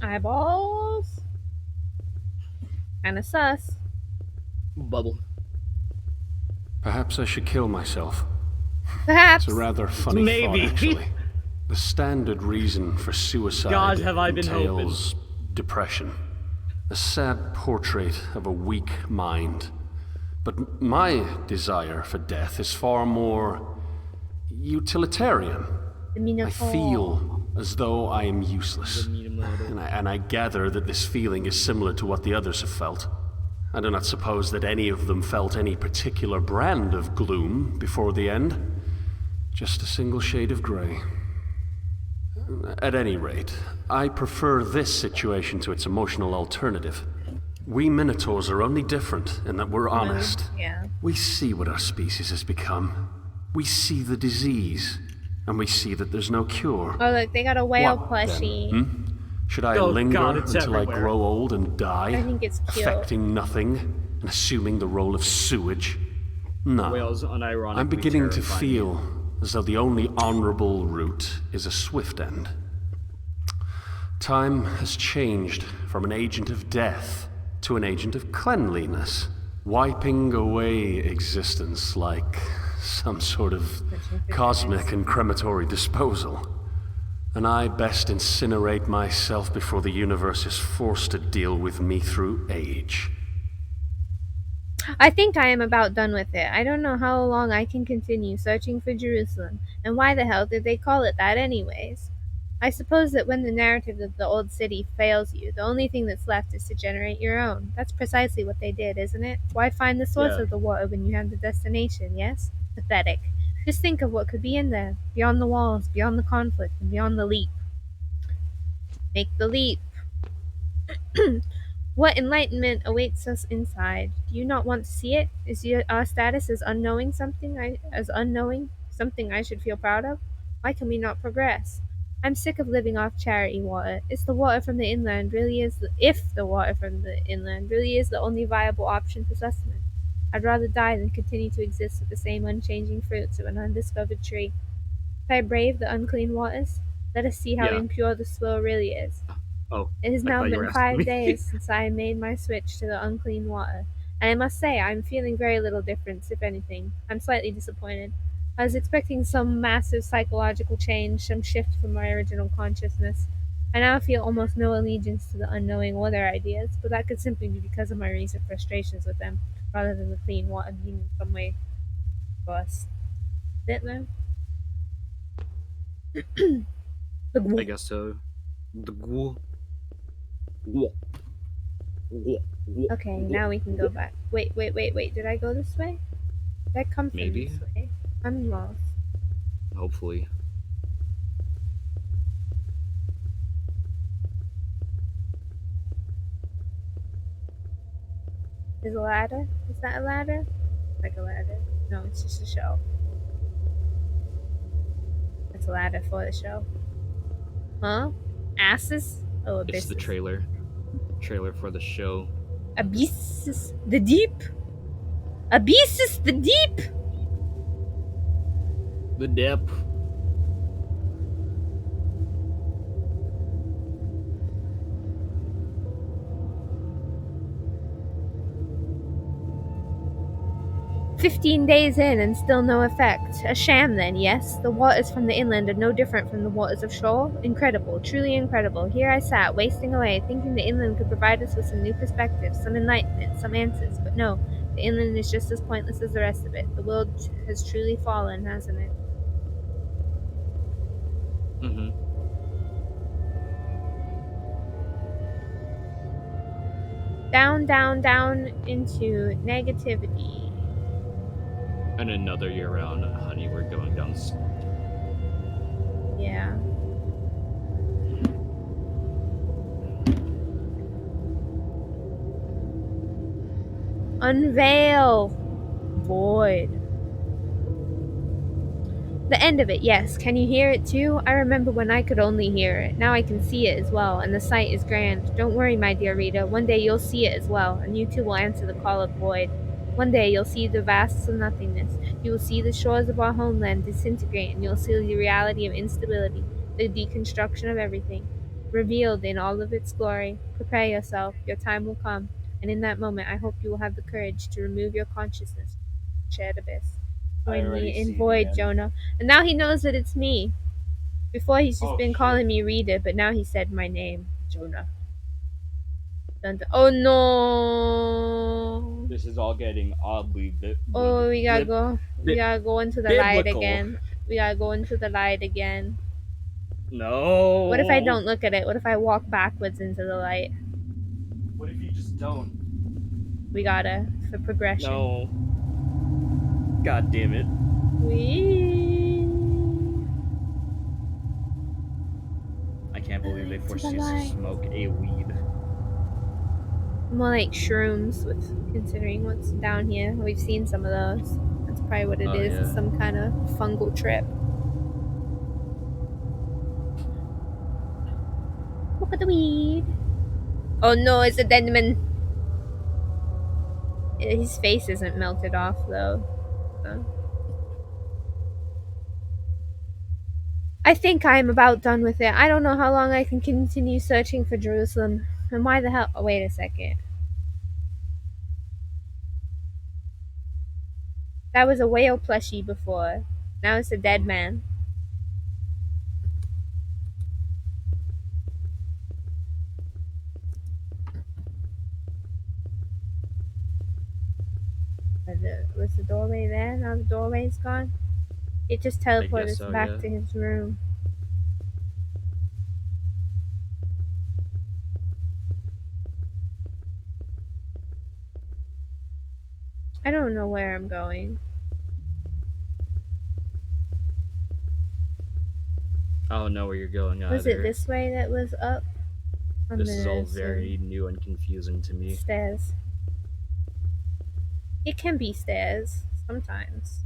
Eyeballs. Kinda sus. Bubble. Perhaps I should kill myself. Perhaps. It's a rather funny thought, actually. The standard reason for suicide God, have I been entails depression. A sad portrait of a weak mind. But my desire for death is far more utilitarian. I feel as though I am useless. And I gather that this feeling is similar to what the others have felt. I do not suppose that any of them felt any particular brand of gloom before the end. Just a single shade of grey. At any rate, I prefer this situation to its emotional alternative. We Minotaurs are only different in that we're honest. Yeah. We see what our species has become. We see the disease, and we see that there's no cure. Oh, look, they got a whale What plushie. then? Should I linger until I grow old and die? I think it's cute. Affecting nothing and assuming the role of sewage? No. Whales unironically I'm beginning to terrifying. feel as though the only honorable route is a swift end. Time has changed from an agent of death to an agent of cleanliness, wiping away existence like some sort of cosmic and crematory disposal. And I best incinerate myself before the universe is forced to deal with me through age. I think I am about done with it. I don't know how long I can continue searching for Jerusalem, and why the hell did they call it that anyways? I suppose that when the narrative of the old city fails you, the only thing that's left is to generate your own. That's precisely what they did, isn't it? Why find the source of the water when you have the destination, yes? Pathetic. Just think of what could be in there, beyond the walls, beyond the conflict, and beyond the leap. Make the leap. What enlightenment awaits us inside? Do you not want to see it? Is our status as unknowing something I should feel proud of? Why can we not progress? I'm sick of living off charity water. If the water from the inland really is the only viable option for sustenance, I'd rather die than continue to exist with the same unchanging fruits of an undiscovered tree. If I brave the unclean waters, let us see how impure the soil really is. Oh, it has now been 5 days since I made my switch to the unclean water, and I must say I'm feeling very little difference, if anything. I'm slightly disappointed. I was expecting some massive psychological change, some shift from my original consciousness. I now feel almost no allegiance to the unknowing or their ideas, but that could simply be because of my recent frustrations with them, rather than the clean water being in some way worse. Is it though? I guess so. The GUO. Okay, now we can go back. Wait. Did I go this way? Did I come from Maybe. this way? I'm lost. Hopefully. There's a ladder? Is that a ladder? Like a ladder. No, it's just a shelf. It's a ladder for the shelf. Huh? Asses? Oh, abysses. It's the trailer. Trailer for the show. Abysses the deep? Abysses the deep? The depth. "15 days in and still no effect. A sham then, yes? The waters from the inland are no different from the waters of shore? Incredible, truly incredible. Here I sat, wasting away, thinking the inland could provide us with some new perspectives, some enlightenment, some answers. But no, the inland is just as pointless as the rest of it. The world has truly fallen, hasn't it?" Mm-hmm. Down into negativity. And another year round, honey, we're going down. Yeah. Unveil. Void. The end of it, yes. Can you hear it too? I remember when I could only hear it. Now I can see it as well, and the sight is grand. Don't worry, my dear reader. One day you'll see it as well, and you too will answer the call of void. One day you'll see the vasts of nothingness. You will see the shores of our homeland disintegrate, and you'll see the reality of instability, the deconstruction of everything, revealed in all of its glory. Prepare yourself. Your time will come, and in that moment I hope you will have the courage to remove your consciousness from the shared abyss. Join me in void, Jonah. And now he knows that it's me. Before he's just been calling me Reader, but now he said my name, Jonah. Dun, dun. Oh no! This is all getting oddly Oh, we gotta go. We gotta go into the light again. We gotta go into the light again. No. What if I don't look at it? What if I walk backwards into the light? What if you just don't? We gotta for progression. No. God damn it. I can't believe they forced you to smoke a weed. More like shrooms, with considering what's down here. We've seen some of those. That's probably what it is. Yeah. It's some kind of fungal trip. Look at the weed. Oh no, it's a deadman. His face isn't melted off though. So. I think I am about done with it. I don't know how long I can continue searching for Jerusalem. And why the hell? Oh, wait a second. That was a whale plushie before. Now it's a dead man. Was the doorway there? Now the doorway's gone? It just teleported us back to his room. I don't know where I'm going. I don't know where you're going either. Was it this way that was up? This is all very new and confusing to me. Stairs. It can be stairs sometimes.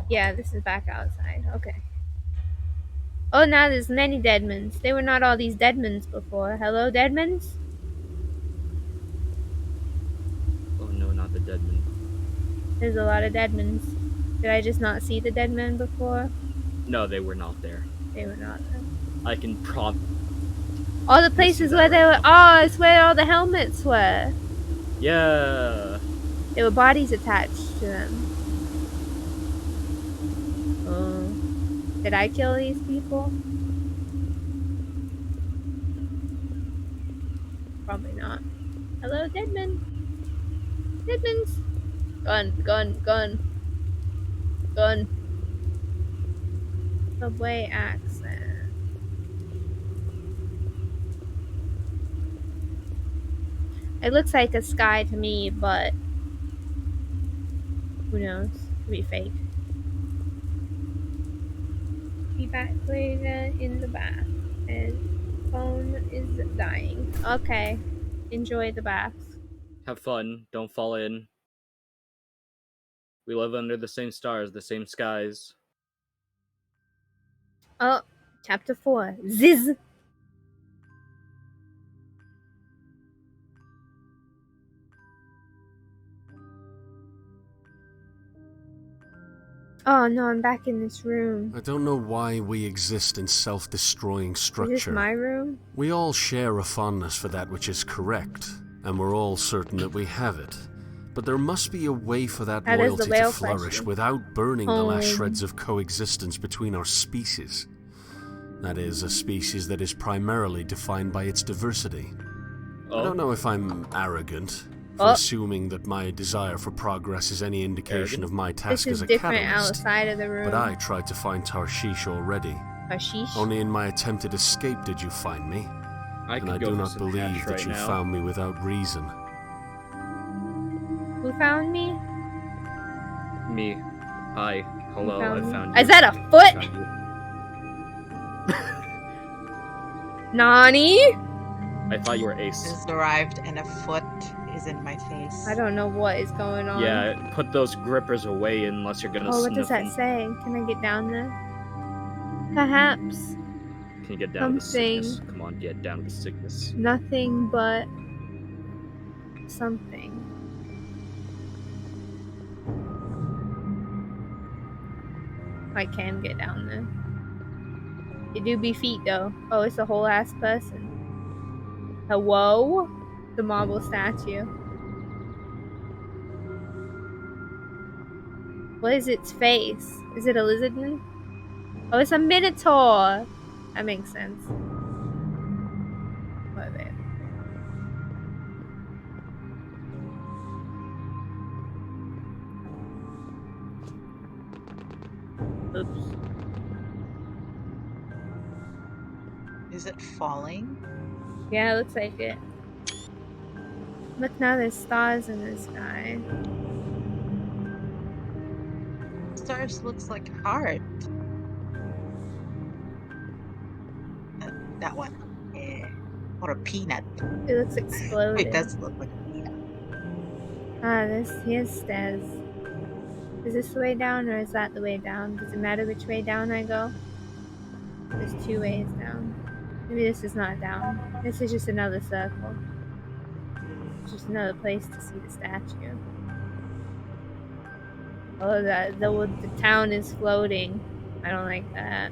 Yeah, this is back outside. Okay. Oh, now there's many deadmans. There were not all these deadmans before. Hello, deadmans? Oh no, not the deadman. There's a lot of deadmans. Did I just not see the deadmen before? No, they were not there. They were not there. I can promise. All the places where they were. Oh, it's where all the helmets were. Yeah. There were bodies attached to them. Oh. Did I kill these people? Probably not. Hello, deadman. Deadmans. Gun, gun, gun. Gun. Subway accent. It looks like a sky to me, but who knows? Could be fake. Be back later in the bath, and phone is dying. Okay, enjoy the bath. Have fun. Don't fall in. We live under the same stars, the same skies. Oh, chapter 4. Ziz. Oh no, I'm back in this room. I don't know why we exist in self-destroying structure. Is this my room? We all share a fondness for that which is correct, and we're all certain that we have it. But there must be a way for that loyalty to flourish without burning the last shreds of coexistence between our species. That is, a species that is primarily defined by its diversity. I don't know if I'm arrogant for assuming that my desire for progress is any indication of my task as a catalyst, outside of the room. But I tried to find Tarshish already. Tarshish? Only in my attempted escape did you find me, and I do not believe that you found me without reason. Who found me? Me. Hi. You Hello, I found me? found you. Is that a I foot? found you. Nani? I thought you were Ace. Has arrived and a foot is in my face. I don't know what is going on. Yeah, put those grippers away unless you're gonna Oh, what sniff does that them. say? Can I get down there? Perhaps. Can you get down to the sickness? Something. Come on, get down to the sickness. Nothing but something. I can get down there. It do be feet though. Oh, it's a whole ass person. Hello? The marble statue. What is its face? Is it a lizard? Oh, it's a minotaur. That makes sense. What is it? Oops. Is it falling? Yeah, it looks like it. Look, now there's stars in the sky. Stars looks like a heart. That one. Yeah. Or a peanut. It looks exploded. It does look like a peanut. Ah, here's stairs. Is this the way down or is that the way down? Does it matter which way down I go? There's two ways down. Maybe this is not down. This is just another circle. It's just another place to see the statue. Oh, the town is floating. I don't like that.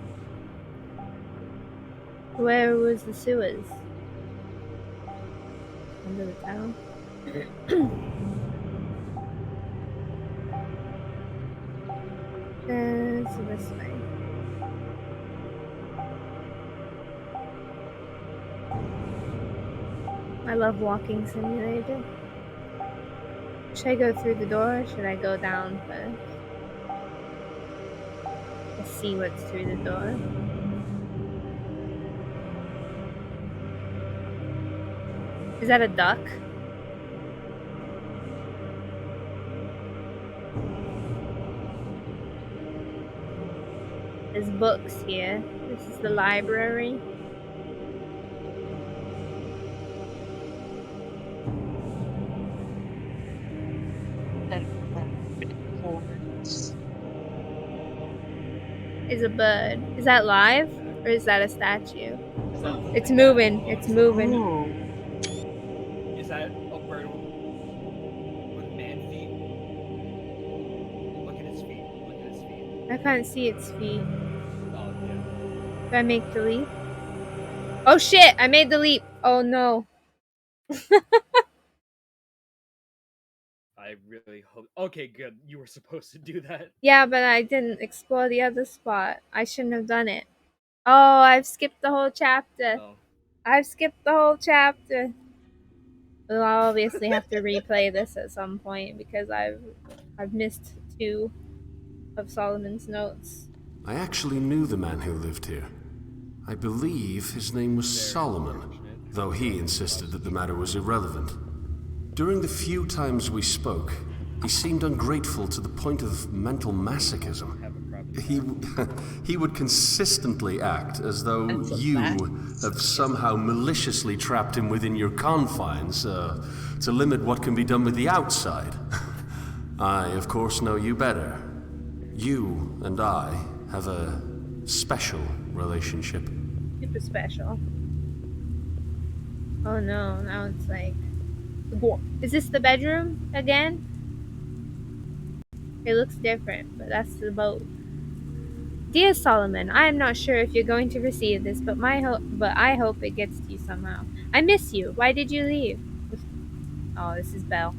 Where was the sewers? Under the town? So this way. I love walking simulator. Should I go through the door or should I go down first? Let's see what's through the door. Is that a duck? There's books here. This is the library. Is a bird. Is that live? Or is that a statue? It's moving. It's moving. Ooh. Is that a bird with man feet? Look at his feet. Look at his feet. I can't see its feet. Oh, yeah. Do I make the leap? Oh shit! I made the leap! Oh no. I really hope. Okay, good. You were supposed to do that. Yeah, but I didn't explore the other spot. I shouldn't have done it. Oh, I've skipped the whole chapter. Oh. I've skipped the whole chapter. Well, I'll obviously have to replay this at some point because I've missed 2 of Solomon's notes. I actually knew the man who lived here. I believe his name was Solomon, though he insisted that the matter was irrelevant. During the few times we spoke, he seemed ungrateful to the point of mental masochism. He would consistently act as though you have somehow maliciously trapped him within your confines to limit what can be done with the outside. I, of course, know you better. You and I have a special relationship. Super special. Oh no, now it's like... Is this the bedroom again? It looks different, but that's the boat. Dear Solomon, I am not sure if you're going to receive this, but I hope it gets to you somehow. I miss you. Why did you leave? Oh, this is Belle.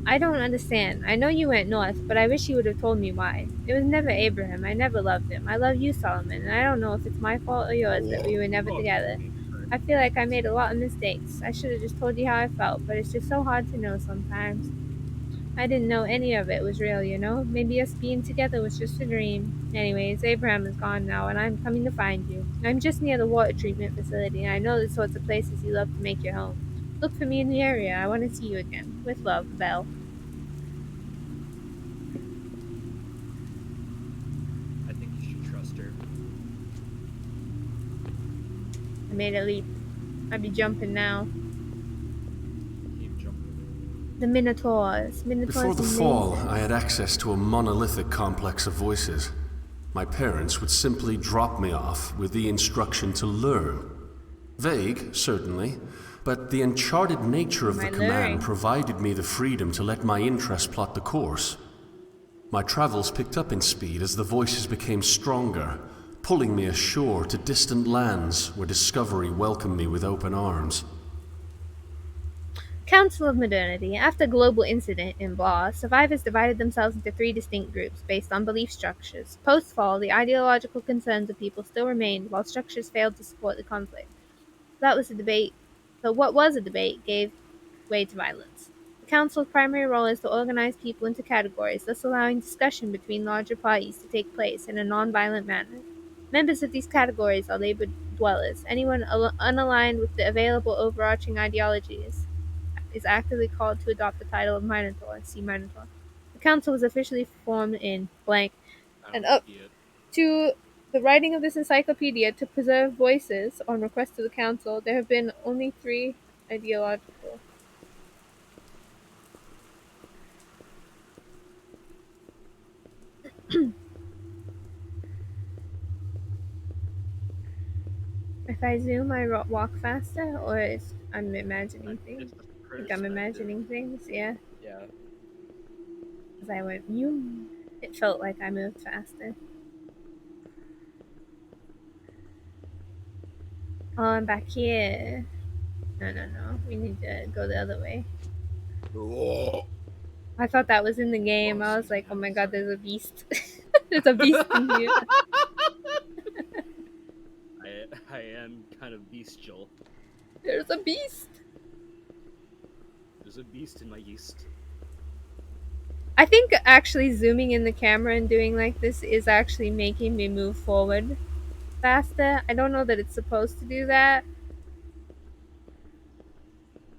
I don't understand. I know you went north, but I wish you would have told me why. It was never Abraham. I never loved him. I love you, Solomon, and I don't know if it's my fault or yours that we were never together. I feel like I made a lot of mistakes. I should have just told you how I felt, but it's just so hard to know sometimes. I didn't know any of it was real, you know? Maybe us being together was just a dream. Anyways, Abraham is gone now, and I'm coming to find you. I'm just near the water treatment facility, and I know the sorts of places you love to make your home. Look for me in the area. I want to see you again. With love, Belle. I made a leap. I'd be jumping now. Keep jumping. The Minotaurs. Before Minotaurs the fall, amazing. I had access to a monolithic complex of voices. My parents would simply drop me off with the instruction to learn. Vague, certainly, but the uncharted nature of Am the I command luring? provided me the freedom to let my interest plot the course. My travels picked up in speed as the voices became stronger, pulling me ashore to distant lands where discovery welcomed me with open arms. Council of Modernity. After global incident in Blah, survivors divided themselves into three distinct groups based on belief structures. Post-fall, the ideological concerns of people still remained, while structures failed to support the conflict. That was a debate. So what was a debate gave way to violence. The council's primary role is to organize people into categories, thus allowing discussion between larger parties to take place in a non-violent manner. Members of these categories are labor dwellers. Anyone unaligned with the available overarching ideologies is actively called to adopt the title of Minotaur. See Minotaur. The council was officially formed in blank, I and don't up see it. to the writing of this encyclopedia to preserve voices on request of the council, there have been only three ideological. If I zoom, I walk faster, or is I'm imagining things? It's just I think I'm perspective. imagining things, yeah. Yeah. As I went, you. It felt like I moved faster. Oh, I'm back here. No, no, no. We need to go the other way. I thought that was in the game. I was Excuse like, me. oh my I'm god, sorry. there's a beast. There's a beast in here. I am kind of bestial. There's a beast. There's a beast in my yeast. I think actually zooming in the camera and doing like this is actually making me move forward faster. I don't know that it's supposed to do that,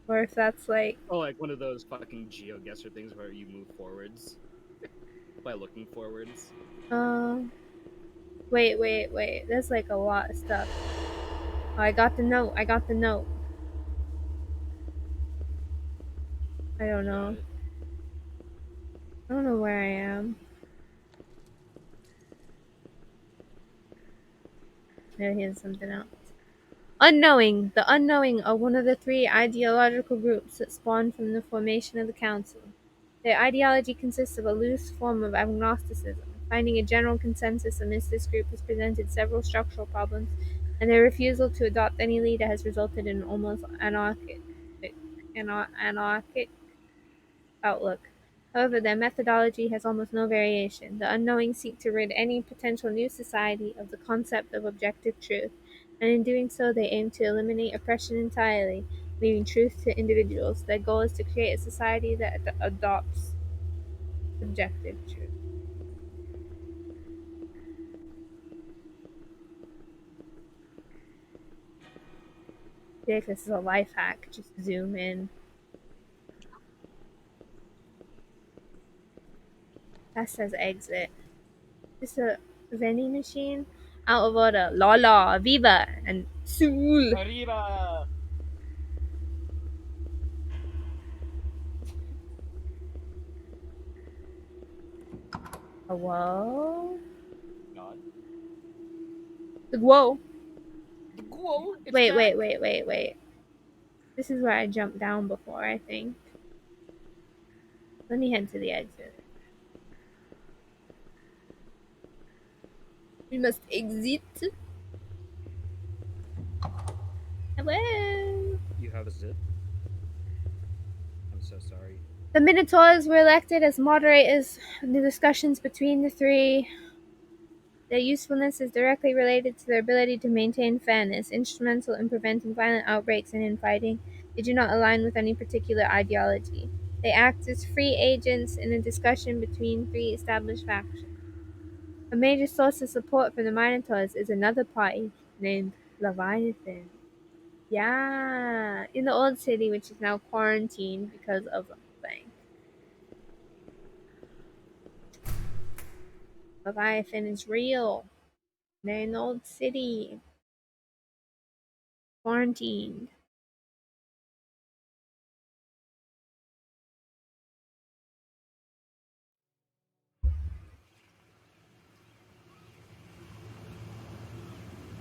or if that's like, Oh, like one of those fucking GeoGuessr things where you move forwards by looking forwards. uh, wait, wait, wait. There's like a lot of stuff. Oh, I got the note. I got the note. I don't You got know. it. I don't know where I am. Here's something else. Unknowing. The unknowing are one of the three ideological groups that spawned from the formation of the council. Their ideology consists of a loose form of agnosticism. Finding a general consensus amidst this group has presented several structural problems, and their refusal to adopt any leader has resulted in an almost anarchic outlook. However, their methodology has almost no variation. The unknowing seek to rid any potential new society of the concept of objective truth, and in doing so, they aim to eliminate oppression entirely, leaving truth to individuals. Their goal is to create a society that adopts subjective truth. Yeah, this is a life hack. Just zoom in. That says exit. This is a vending machine. Out of order. Lala, Viva, and Soul. Arriba! Hello? God. Whoa. The GUO! It's Wait, back! wait, wait, wait, wait. This is where I jumped down before, I think. Let me head to the exit. We must exit. Hello. You have a zit? I'm so sorry. The Minotaurs were elected as moderators of the discussions between the three. Their usefulness is directly related to their ability to maintain fairness, instrumental in preventing violent outbreaks and infighting. They do not align with any particular ideology. They act as free agents in a discussion between three established factions. A major source of support for the Minotaurs is another party named Leviathan. Yeah, in the old city, which is now quarantined because of blank. Leviathan is real. They're in the old city. Quarantined.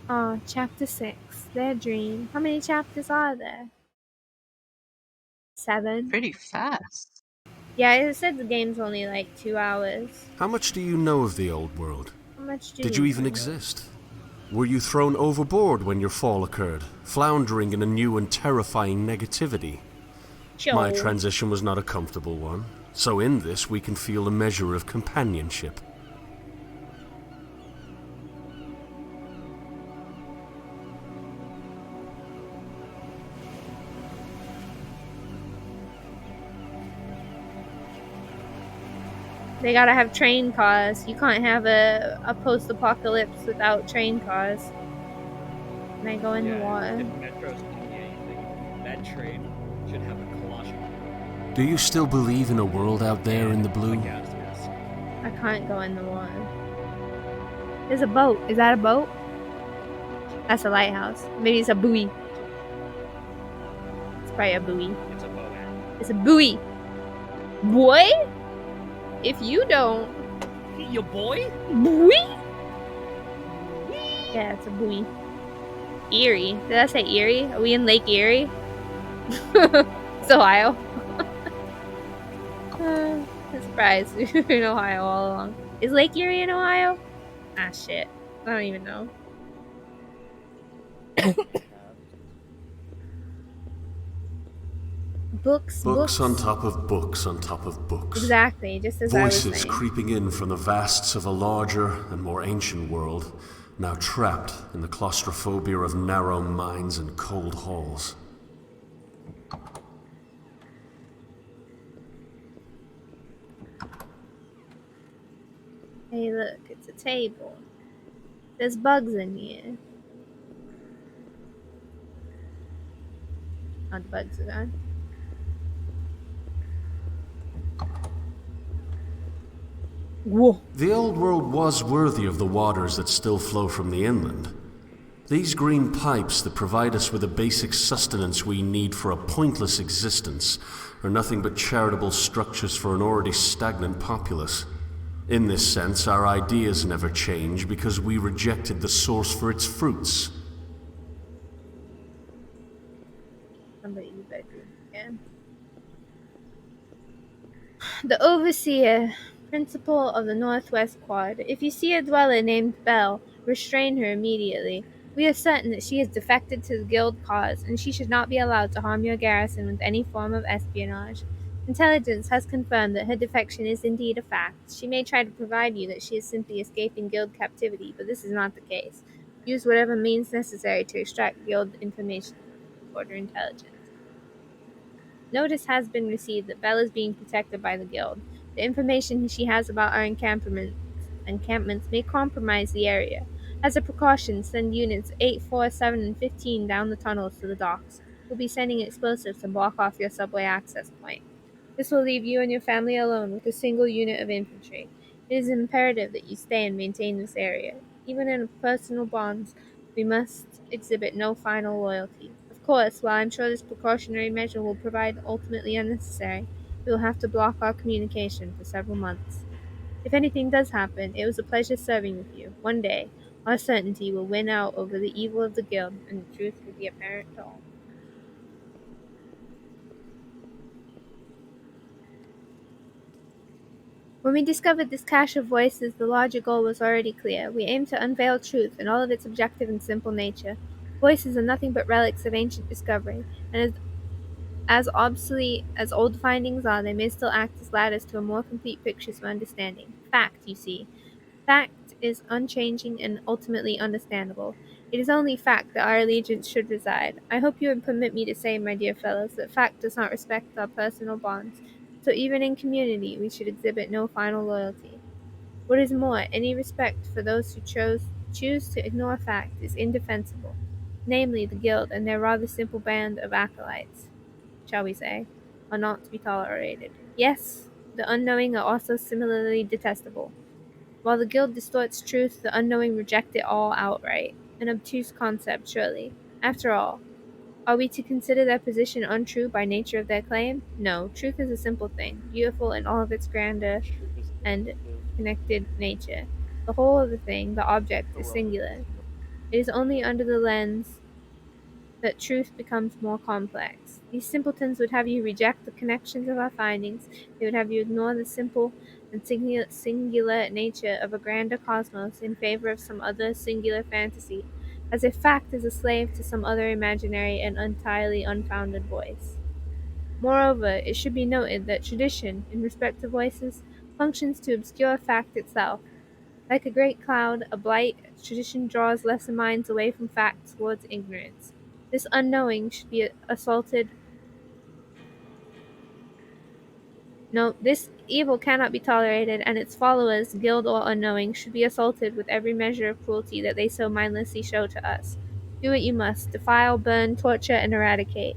Oh, chapter 6. Their dream. How many chapters are there? 7. Pretty fast. Yeah, it said the game's only like 2 hours. How much do you know of the old world? How much do Did you you even know? exist? Were you thrown overboard when your fall occurred, floundering in a new and terrifying negativity? My Sure. transition was not a comfortable one, so in this we can feel a measure of companionship. They gotta have train cars. You can't have a post-apocalypse without train cars. And they go in the water. If Metro's can be anything, that train should have a Kalashnikov. Do you still believe in a world out there in the blue? I can't go in the water. There's a boat. Is that a boat? That's a lighthouse. Maybe it's a buoy. It's probably a buoy. It's a boat. It's a buoy. Boy? If you don't... Your boy? Buoy? Yeah, it's a buoy. Erie. Did I say Erie? Are we in Lake Erie? It's Ohio. I'm surprised. We're in Ohio all along. Is Lake Erie in Ohio? Ah, shit. I don't even know. Books on top of books on top of books. Exactly, just as I was Voices saying. creeping in from the vasts of a larger and more ancient world, now trapped in the claustrophobia of narrow minds and cold halls. Hey, look, it's a table. There's bugs in here. Oh, the bugs are gone. Whoa. The old world was worthy of the waters that still flow from the inland. These green pipes that provide us with the basic sustenance we need for a pointless existence are nothing but charitable structures for an already stagnant populace. In this sense, our ideas never change because we rejected the source for its fruits. Somebody in the bedroom again. The Overseer, Principal of the Northwest Quad. If you see a dweller named Belle, restrain her immediately. We are certain that she has defected to the Guild cause, and she should not be allowed to harm your garrison with any form of espionage. Intelligence has confirmed that her defection is indeed a fact. She may try to provide you that she is simply escaping Guild captivity, but this is not the case. Use whatever means necessary to extract Guild information. Order intelligence. Notice has been received that Belle is being protected by the Guild. The information she has about our encampments may compromise the area. As a precaution, send units 8, 4, 7, and 15 down the tunnels to the docks. We'll be sending explosives to block off your subway access point. This will leave you and your family alone with a single unit of infantry. It is imperative that you stay and maintain this area. Even in personal bonds, we must exhibit no final loyalty. Of course, while I'm sure this precautionary measure will prove ultimately unnecessary, we will have to block our communication for several months. If anything does happen, it was a pleasure serving with you. One day, our certainty will win out over the evil of the Guild, and the truth will be apparent to all. When we discovered this cache of voices, the larger goal was already clear. We aimed to unveil truth in all of its objective and simple nature. Voices are nothing but relics of ancient discovery, and as obsolete as old findings are, they may still act as ladders to a more complete picture of understanding. Fact, you see. Fact is unchanging and ultimately understandable. It is only fact that our allegiance should reside. I hope you would permit me to say, my dear fellows, that fact does not respect our personal bonds. So even in community, we should exhibit no final loyalty. What is more, any respect for those who choose to ignore fact is indefensible, namely the Guild and their rather simple band of acolytes, shall we say, are not to be tolerated. Yes, the unknowing are also similarly detestable. While the Guild distorts truth, the unknowing reject it all outright. An obtuse concept, surely. After all, Are we to consider their position untrue by nature of their claim? No, truth is a simple thing, beautiful in all of its grandeur Truth is and relative. connected nature. The whole of the thing, the object, is singular. It is only under the lens that truth becomes more complex. These simpletons would have you reject the connections of our findings. They would have you ignore the simple and singular nature of a grander cosmos in favor of some other singular fantasy, as if fact is a slave to some other imaginary and entirely unfounded voice. Moreover, it should be noted that tradition, in respect to voices, functions to obscure fact itself. Like a great cloud, a blight, tradition draws lesser minds away from fact towards ignorance. This unknowing should be assaulted. No, this evil cannot be tolerated, and its followers, guild or unknowing, should be assaulted with every measure of cruelty that they so mindlessly show to us. Do what you must, defile, burn, torture, and eradicate.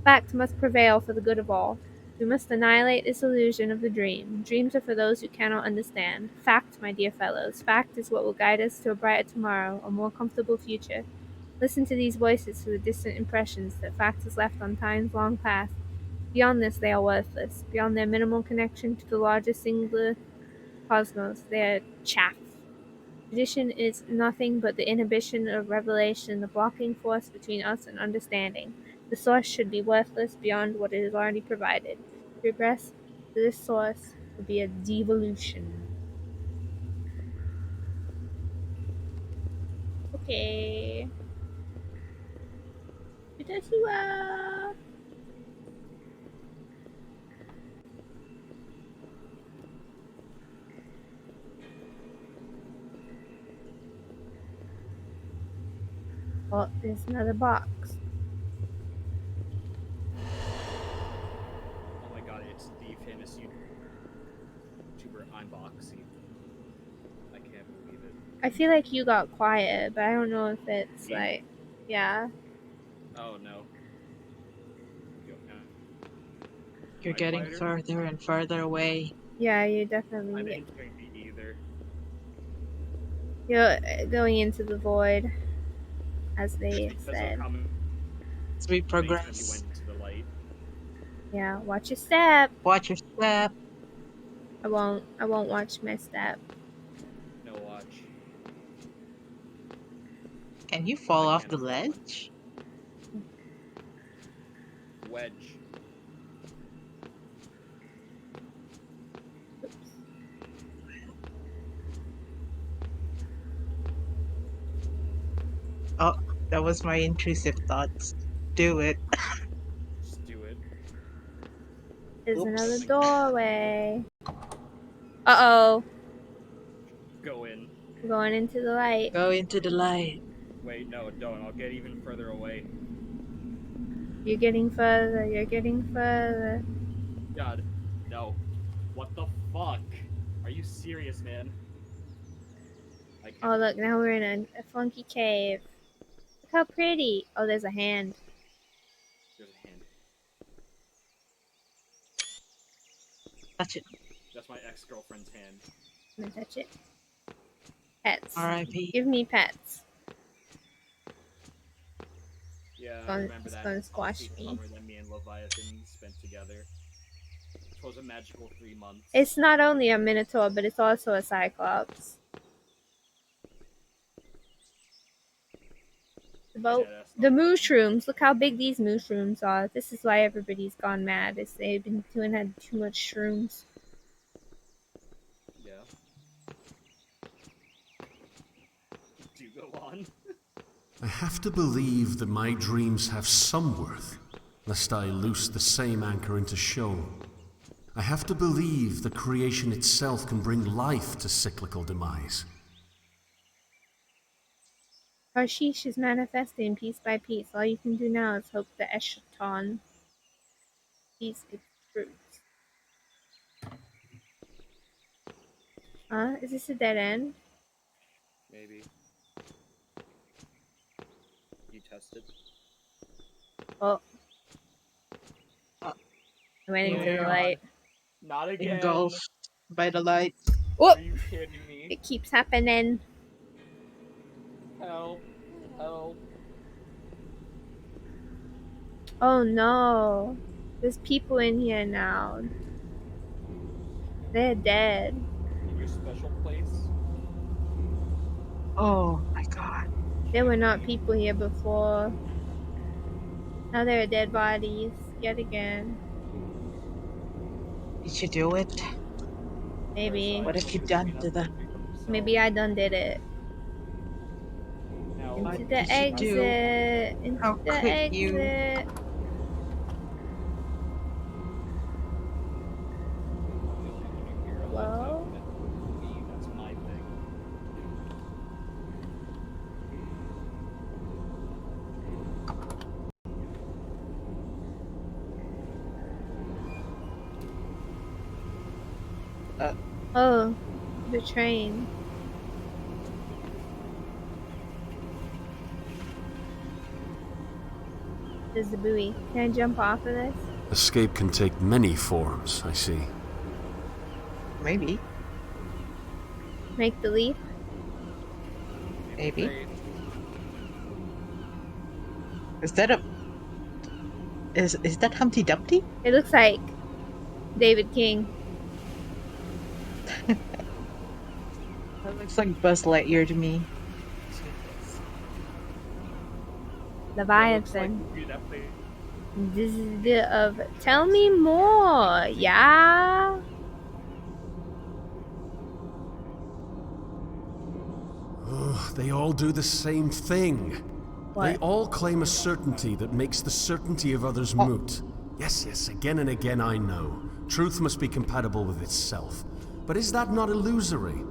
Fact must prevail for the good of all. We must annihilate this illusion of the dream. Dreams are for those who cannot understand. Fact, my dear fellows, fact is what will guide us to a brighter tomorrow, a more comfortable future. Listen to these voices for the distant impressions that fact has left on times long past. Beyond this, they are worthless. Beyond their minimal connection to the larger singular cosmos, they are chaff. Tradition is nothing but the inhibition of revelation, the blocking force between us and understanding. The source should be worthless beyond what it has already provided. To regress to this source would be a devolution. Okay. Oh, there's another box. Oh my god, it's the famous YouTuber Unboxing. I can't believe it. I feel like you got quiet, but I don't know if it's Me? like, yeah. Oh no. You're Am I getting quieter? further and further away. Yeah, you're I definitely didn't hear me either. you're going into the void, as It's they because of said. how As we many times you progress, went into the light. Yeah, watch your step. watch your step. I won't watch my step. No watch. Can you fall I off can't the afford one. ledge? Wedge. Oh, that was my intrusive thoughts. Do it. Just do it. There's another Oops. doorway. Uh-oh. Go in. I'm going into the light. Go into the light. Wait, no, don't. I'll get even further away. You're getting further. You're getting further. God, no. What the fuck? Are you serious, man? I can't. Oh, look, now we're in a funky cave. Look how pretty. Oh, there's a hand. There's a hand. Touch it. That's my ex-girlfriend's hand. I'm gonna touch it. Pets. R.I.P. Give me pets. Yeah, It's I gonna, remember it's that gonna squash awesome me. summer that me and Leviathan spent together. It was a magical 3 months. It's not only a minotaur, but it's also a cyclops. About the mushrooms. Look how big these mushrooms are. This is why everybody's gone mad. Is they've been had too much shrooms. Yeah. Do go on. I have to believe that my dreams have some worth, lest I loose the same anchor into show. I have to believe that creation itself can bring life to cyclical demise. Harshish is manifesting piece by piece. All you can do now is hope the Eschaton sees its fruits. Is this a dead end? Maybe. You tested. Oh. Uh, I went into yeah. the light. Not again. Engulfed by the light. Whoop! Are you kidding me? It keeps happening. Help. Help. Oh no. There's people in here now. They're dead. In your special place. Oh my god. There were not people here before. Now there are dead bodies yet again. Did you do it? Maybe. What have you done to them? Maybe I done did it. Now, What Into the did you do? exit. Into How the could you? exit. Hello? That's my thing. Oh, the train. There's the buoy. Can I jump off of this? Escape can take many forms, I see. Maybe. Make the leap? Maybe. Is that a... Is that Humpty Dumpty? It looks like David King. That looks like Buzz Lightyear to me. Leviathan. This is the of tell me more, yeah. They all do the same thing. What? They all claim a certainty that makes the certainty of others moot. Yes, again and again I know. Truth must be compatible with itself. But is that not illusory?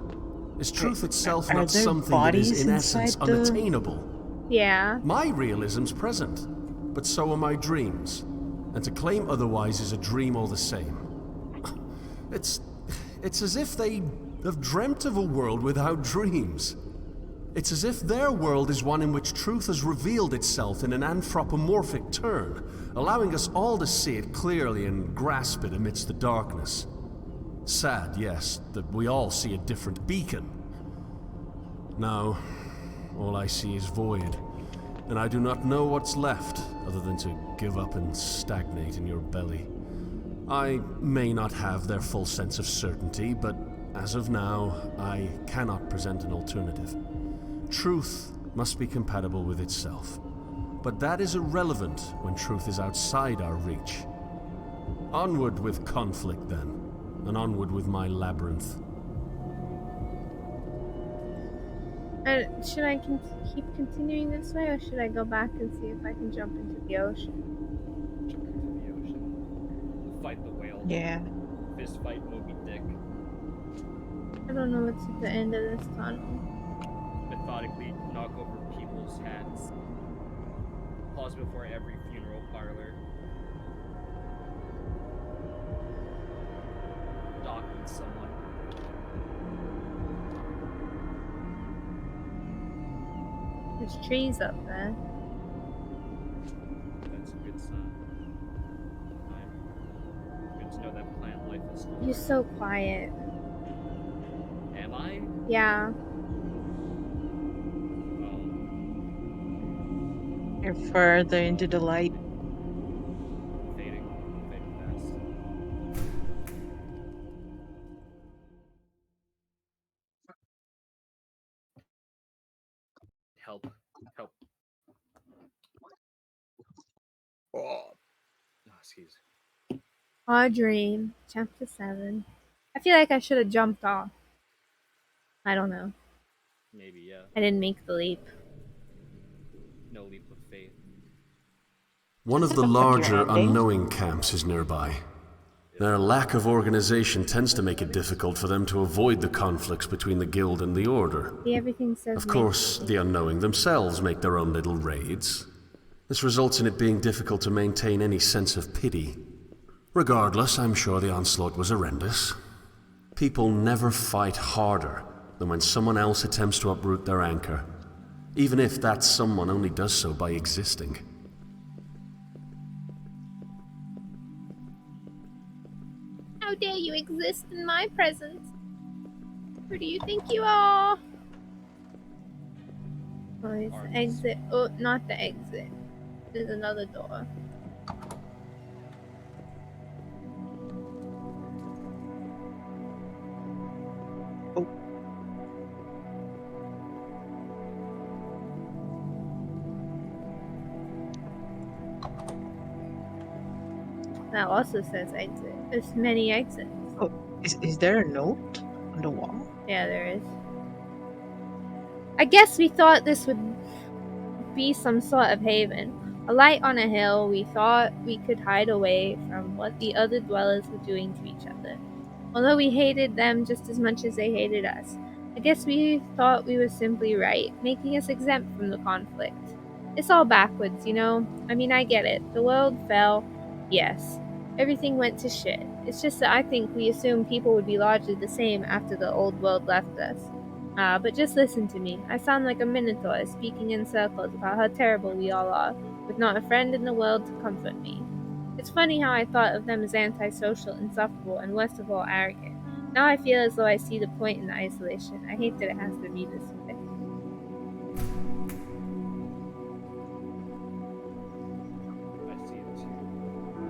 Is truth itself not there something that is in bodies essence inside the- unattainable? Yeah. My realism's present, but so are my dreams. And to claim otherwise is a dream all the same. It's as if they have dreamt of a world without dreams. It's as if their world is one in which truth has revealed itself in an anthropomorphic turn, allowing us all to see it clearly and grasp it amidst the darkness. Sad, yes, that we all see a different beacon. Now, all I see is void, and I do not know what's left other than to give up and stagnate in your belly. I may not have their full sense of certainty, but as of now, I cannot present an alternative. Truth must be compatible with itself, but that is irrelevant when truth is outside our reach. Onward with conflict, then, and onward with my labyrinth. Should I keep continuing this way, or should I go back and see if I can jump into the ocean? Jump into the ocean. Fight the whale. Yeah. Fist fight Moby Dick. I don't know what's at the end of this tunnel. Methodically knock over people's hats. Pause before every funeral parlor. Dock with someone. There's trees up there. That's a good sign. Good to know that plant life is still You're so quiet. Am I? Yeah. You're further into the light. Fading fast. Help. Oh, excuse. Our Dream, Chapter 7. I feel like I should have jumped off. I don't know. Maybe, yeah. I didn't make the leap. No leap of faith. One of the larger unknowing camps is nearby. Their lack of organization tends to make it difficult for them to avoid the conflicts between the guild and the order. See, everything says Of course, the unknowing themselves make their own little raids. This results in it being difficult to maintain any sense of pity. Regardless, I'm sure the onslaught was horrendous. People never fight harder than when someone else attempts to uproot their anchor, even if that someone only does so by existing. How dare you exist in my presence? Who do you think you are? Oh, it's the exit. Oh, not the exit. There's another door. That also says exit. There's many exits. Oh, is there a note on the wall? Yeah, there is. I guess we thought this would be some sort of haven. A light on a hill, we thought we could hide away from what the other dwellers were doing to each other. Although we hated them just as much as they hated us. I guess we thought we were simply right, making us exempt from the conflict. It's all backwards, you know? I mean, I get it. The world fell. Yes. Everything went to shit. It's just that I think we assumed people would be largely the same after the old world left us. But just listen to me. I sound like a minotaur speaking in circles about how terrible we all are, with not a friend in the world to comfort me. It's funny how I thought of them as antisocial, insufferable, and worst of all, arrogant. Now I feel as though I see the point in the isolation. I hate that it has to be this way. I see it too.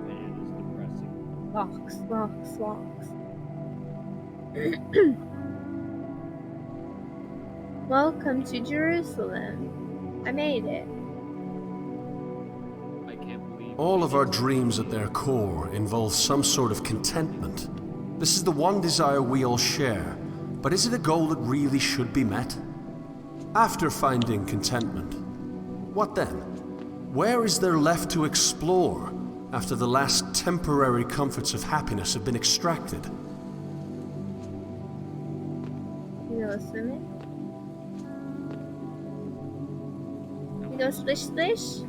Man, it's depressing. Locks. Welcome to Jerusalem. I made it. I can't believe All of our dreams at their core involve some sort of contentment. This is the one desire we all share, but is it a goal that really should be met? After finding contentment, what then? Where is there left to explore after the last temporary comforts of happiness have been extracted? You go swimming? You go splish splish?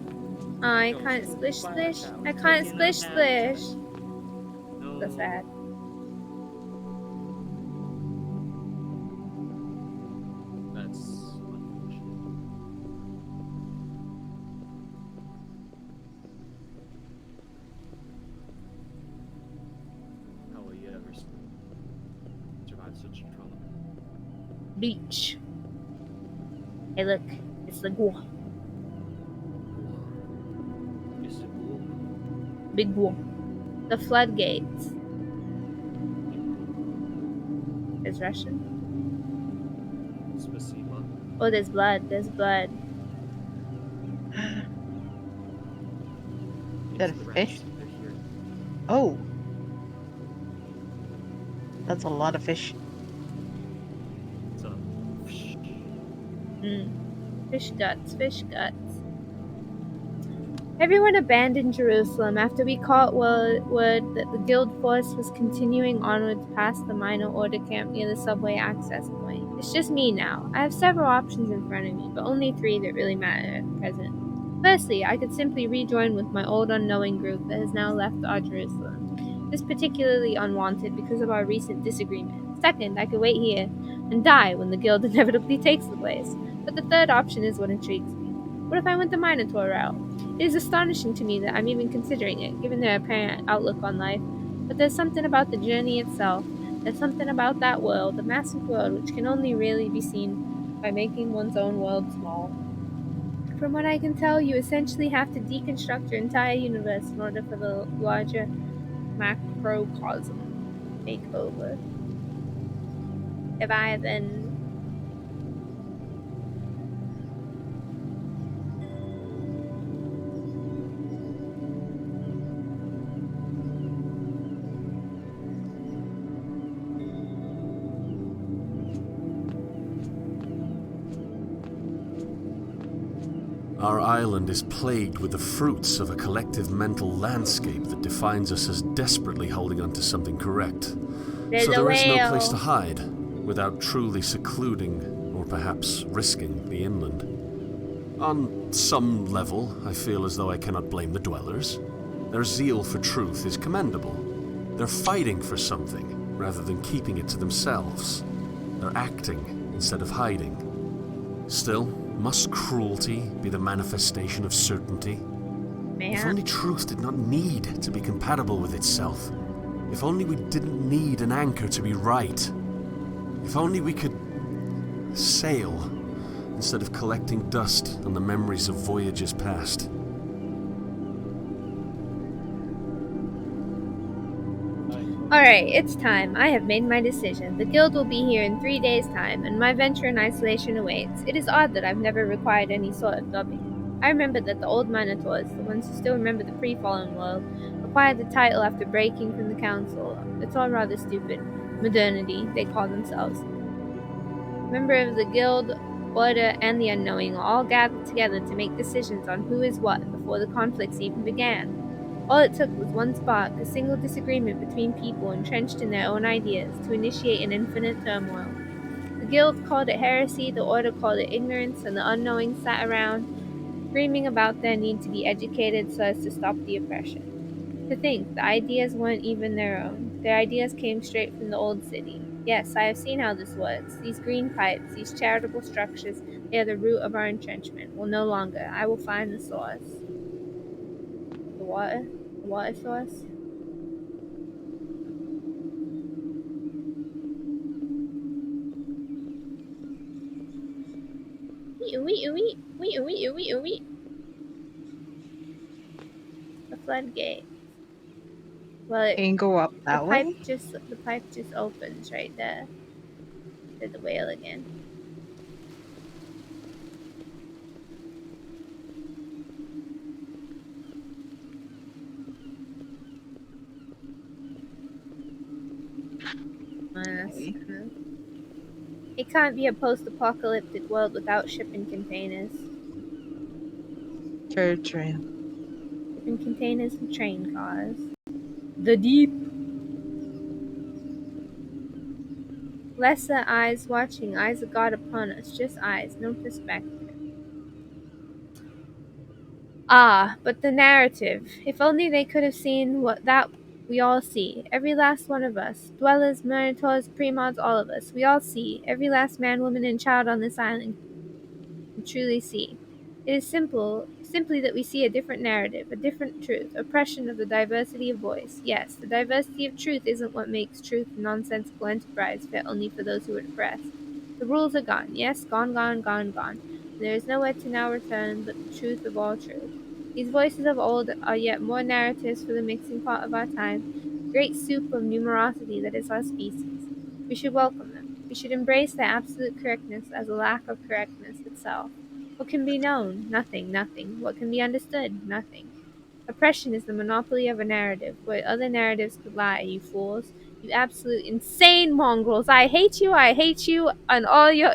Oh, I can't splish splish. I can't splish splish. No. So sad. That's unfortunate. How will you ever survive such trauma? Beach. Hey look, it's the GUO. Is it cool? Big GUO. The floodgates. There's Russian. Spasiba. Oh, there's blood. There's blood. That a It's the fish? rats. They're here. Oh. That's a lot of fish. It's a Fish guts. Fish guts. Everyone abandoned Jerusalem after we caught word that the guild force was continuing onwards past the minor order camp near the subway access point. It's just me now. I have several options in front of me, but only 3 that really matter at present. Firstly, I could simply rejoin with my old unknowing group that has now left our Jerusalem. This is particularly unwanted because of our recent disagreement. Second, I could wait here and die when the guild inevitably takes the place. But the third option is what intrigues me. What if I went the Minotaur route? It is astonishing to me that I'm even considering it, given their apparent outlook on life. But there's something about the journey itself. There's something about that world, the massive world, which can only really be seen by making one's own world small. From what I can tell, you essentially have to deconstruct your entire universe in order for the larger macrocosm to take over. Leviathan. Our island is plagued with the fruits of a collective mental landscape that defines us as desperately holding on to something correct. There's So a there is no whale. place to hide, without truly secluding, or perhaps risking, the inland. On some level, I feel as though I cannot blame the dwellers. Their zeal for truth is commendable. They're fighting for something, rather than keeping it to themselves. They're acting, instead of hiding. Still, must cruelty be the manifestation of certainty? If only truth did not need to be compatible with itself. If only we didn't need an anchor to be right. If only we could sail instead of collecting dust on the memories of voyages past. Alright, it's time. I have made my decision. The guild will be here in 3 days' time, and my venture in isolation awaits. It is odd that I've never required any sort of dubbing. I remember that the old Minotaurs, the ones who still remember the pre-fallen world, acquired the title after breaking from the council. It's all rather stupid. Modernity, they call themselves. Members of the guild, order, and the unknowing all gathered together to make decisions on who is what before the conflicts even began. All it took was one spark, a single disagreement between people entrenched in their own ideas, to initiate an infinite turmoil. The guild called it heresy, the order called it ignorance, and the unknowing sat around screaming about their need to be educated so as to stop the oppression. To think, the ideas weren't even their own. Their ideas came straight from the old city. Yes, I have seen how this works. These green pipes, these charitable structures, they are the root of our entrenchment. Well, no longer. I will find the source. The water? The water source? Wee. The floodgate. Well, Can go up the that pipe way? just opens right there. Did the whale again. Okay. It can't be a post-apocalyptic world without shipping containers. Train. Shipping containers and train cars. The deep. Lesser eyes watching, eyes of God upon us, just eyes, no perspective. Ah, but the narrative. If only they could have seen what that we all see. Every last one of us. Dwellers, Minotaurs, Premods, all of us. We all see. Every last man, woman, and child on this island can truly see. It is simply that we see a different narrative, a different truth, oppression of the diversity of voice. Yes, the diversity of truth isn't what makes truth a nonsensical enterprise fit only for those who are oppressed. The rules are gone. Yes, gone. And there is nowhere to now return but the truth of all truth. These voices of old are yet more narratives for the mixing pot of our time, the great soup of numerosity that is our species. We should welcome them. We should embrace their absolute correctness as a lack of correctness itself. What can be known? Nothing. What can be understood? Nothing. Oppression is the monopoly of a narrative, where other narratives could lie, you fools. You absolute insane mongrels. I hate you, and all your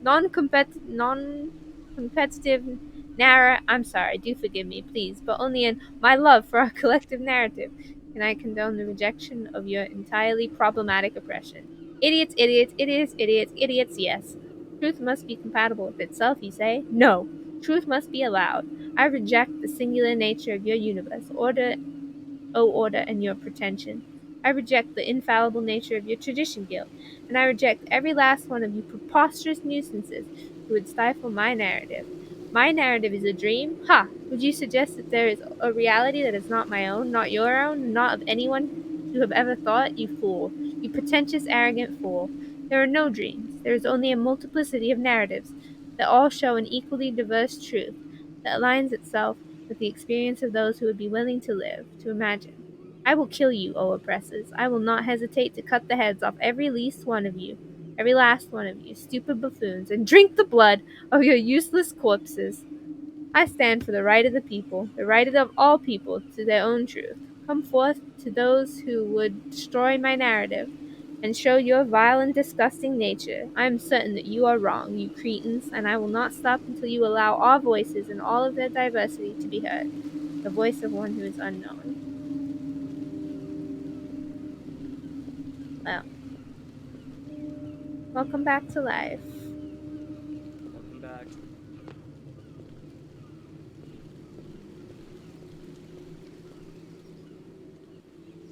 non-competitive, narrow. I'm sorry, do forgive me, please, but only in my love for our collective narrative can I condone the rejection of your entirely problematic oppression. Idiots, yes. Truth must be compatible with itself, you say? No. Truth must be allowed. I reject the singular nature of your universe, order, and your pretension. I reject the infallible nature of your tradition guild, and I reject every last one of you preposterous nuisances who would stifle my narrative. My narrative is a dream? Ha! Would you suggest that there is a reality that is not my own, not your own, not of anyone you have ever thought? You fool. You pretentious, arrogant fool. There are no dreams. There is only a multiplicity of narratives that all show an equally diverse truth that aligns itself with the experience of those who would be willing to live, to imagine. I will kill you, O oppressors. I will not hesitate to cut the heads off every least one of you, every last one of you, stupid buffoons, and drink the blood of your useless corpses. I stand for the right of the people, the right of all people to their own truth. Come forth to those who would destroy my narrative and show your vile and disgusting nature. I am certain that you are wrong, you cretins, and I will not stop until you allow our voices in all of their diversity to be heard. The voice of one who is unknown. Well, welcome back to life. Welcome back.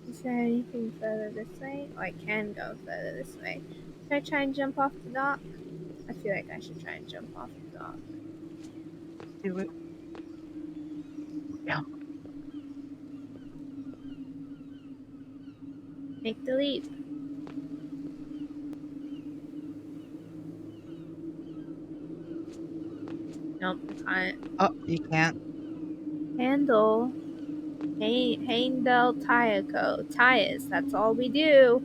Is there anything further this way? Oh, I can go further this way. Should I try and jump off the dock? I feel like I should try and jump off the dock. Do it. Yeah. Make the leap. Nope, I can't. Oh, you can't. Handle. Handle Tire Co. Tires, that's all we do.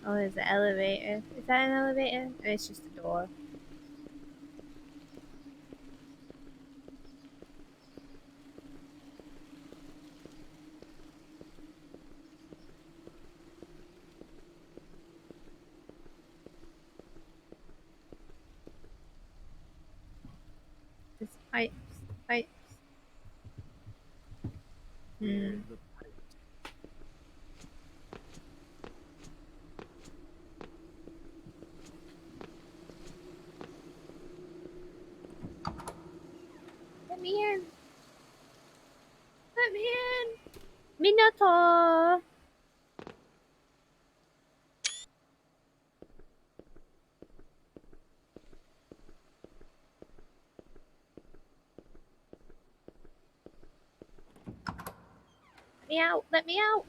Oh, there's an elevator. Is that an elevator? Or it's just a door. There's pipes. Pipes. Hmm. Let me in. Let me in. Minato. Let me out. Let me out.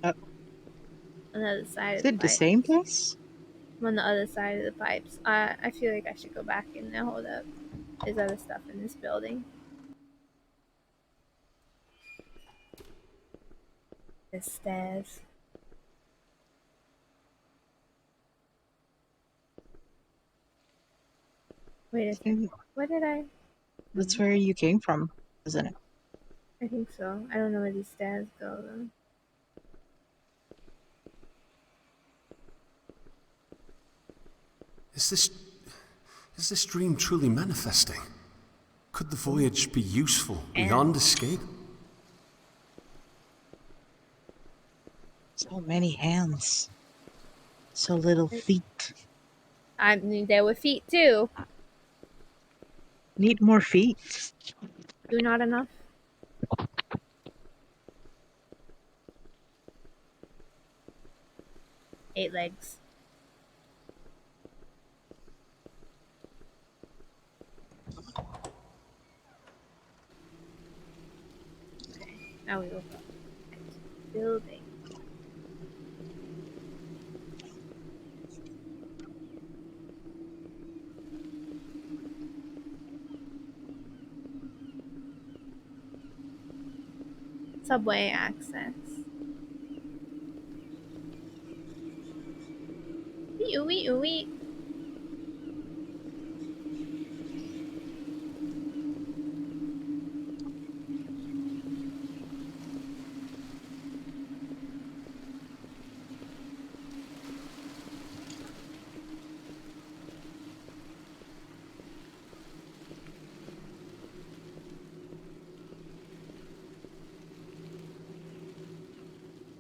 Uh, On the other side is of the it the pipe. same place? I'm on the other side of the pipes. I feel like I should go back in there. Hold up. There's other stuff in this building. There's stairs. Wait a second. And What did I? that's where you came from, isn't it? I think so. I don't know where these stairs go though. Is this dream truly manifesting? Could the voyage be useful beyond escape? So many hands. So little feet. I mean, there were feet too. Need more feet. Do not enough. 8 legs. Okay. Now we will go. Building. Subway access. Wee wee wee.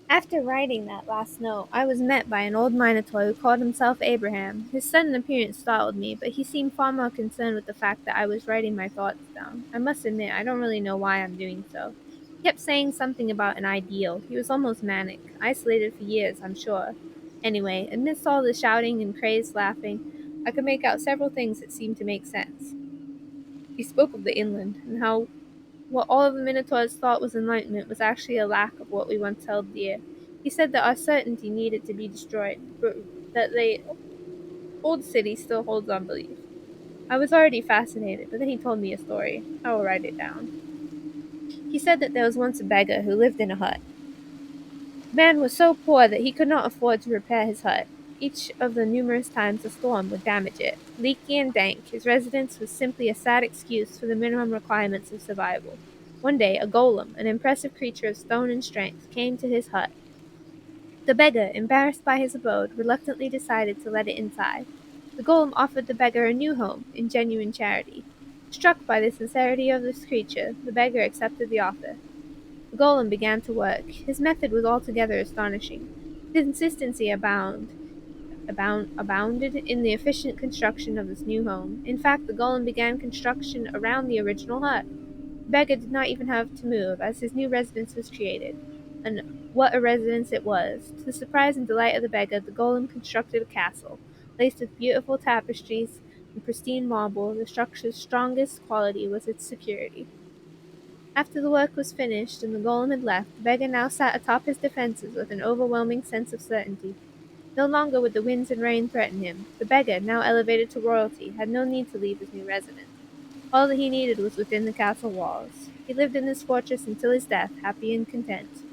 After writing that last note, I was met by an old Minotaur who called himself Abraham. His sudden appearance startled me, but he seemed far more concerned with the fact that I was writing my thoughts down. I must admit, I don't really know why I'm doing so. He kept saying something about an ideal. He was almost manic, isolated for years, I'm sure. Anyway, amidst all the shouting and crazed laughing, I could make out several things that seemed to make sense. He spoke of the inland, and how what all of the Minotaurs thought was enlightenment was actually a lack of what we once held dear. He said that our certainty needed to be destroyed, but that the old city still holds on belief. I was already fascinated, but then he told me a story. I will write it down. He said that there was once a beggar who lived in a hut. The man was so poor that he could not afford to repair his hut. Each of the numerous times a storm would damage it. Leaky and dank, his residence was simply a sad excuse for the minimum requirements of survival. One day, a golem, an impressive creature of stone and strength, came to his hut. The beggar, embarrassed by his abode, reluctantly decided to let it inside. The golem offered the beggar a new home, in genuine charity. Struck by the sincerity of this creature, the beggar accepted the offer. The golem began to work. His method was altogether astonishing. His consistency abounded in the efficient construction of this new home. In fact, the golem began construction around the original hut. The beggar did not even have to move, as his new residence was created. And what a residence it was! To the surprise and delight of the beggar, the golem constructed a castle, laced with beautiful tapestries and pristine marble. The structure's strongest quality was its security. After the work was finished and the golem had left, the beggar now sat atop his defenses with an overwhelming sense of certainty. No longer would the winds and rain threaten him. The beggar, now elevated to royalty, had no need to leave his new residence. All that he needed was within the castle walls. He lived in this fortress until his death, happy and content.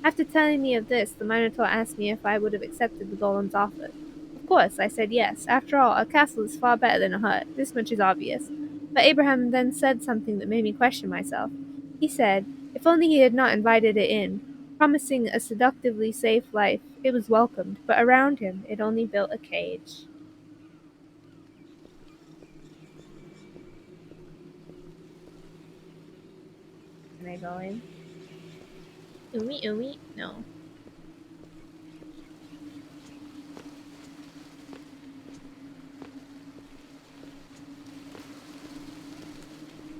After telling me of this, the Minotaur asked me if I would have accepted the golem's offer. Of course, I said yes. After all, a castle is far better than a hut. This much is obvious. But Abraham then said something that made me question myself. He said, if only he had not invited it in, promising a seductively safe life, it was welcomed, but around him it only built a cage. Can I go in? Umi? No.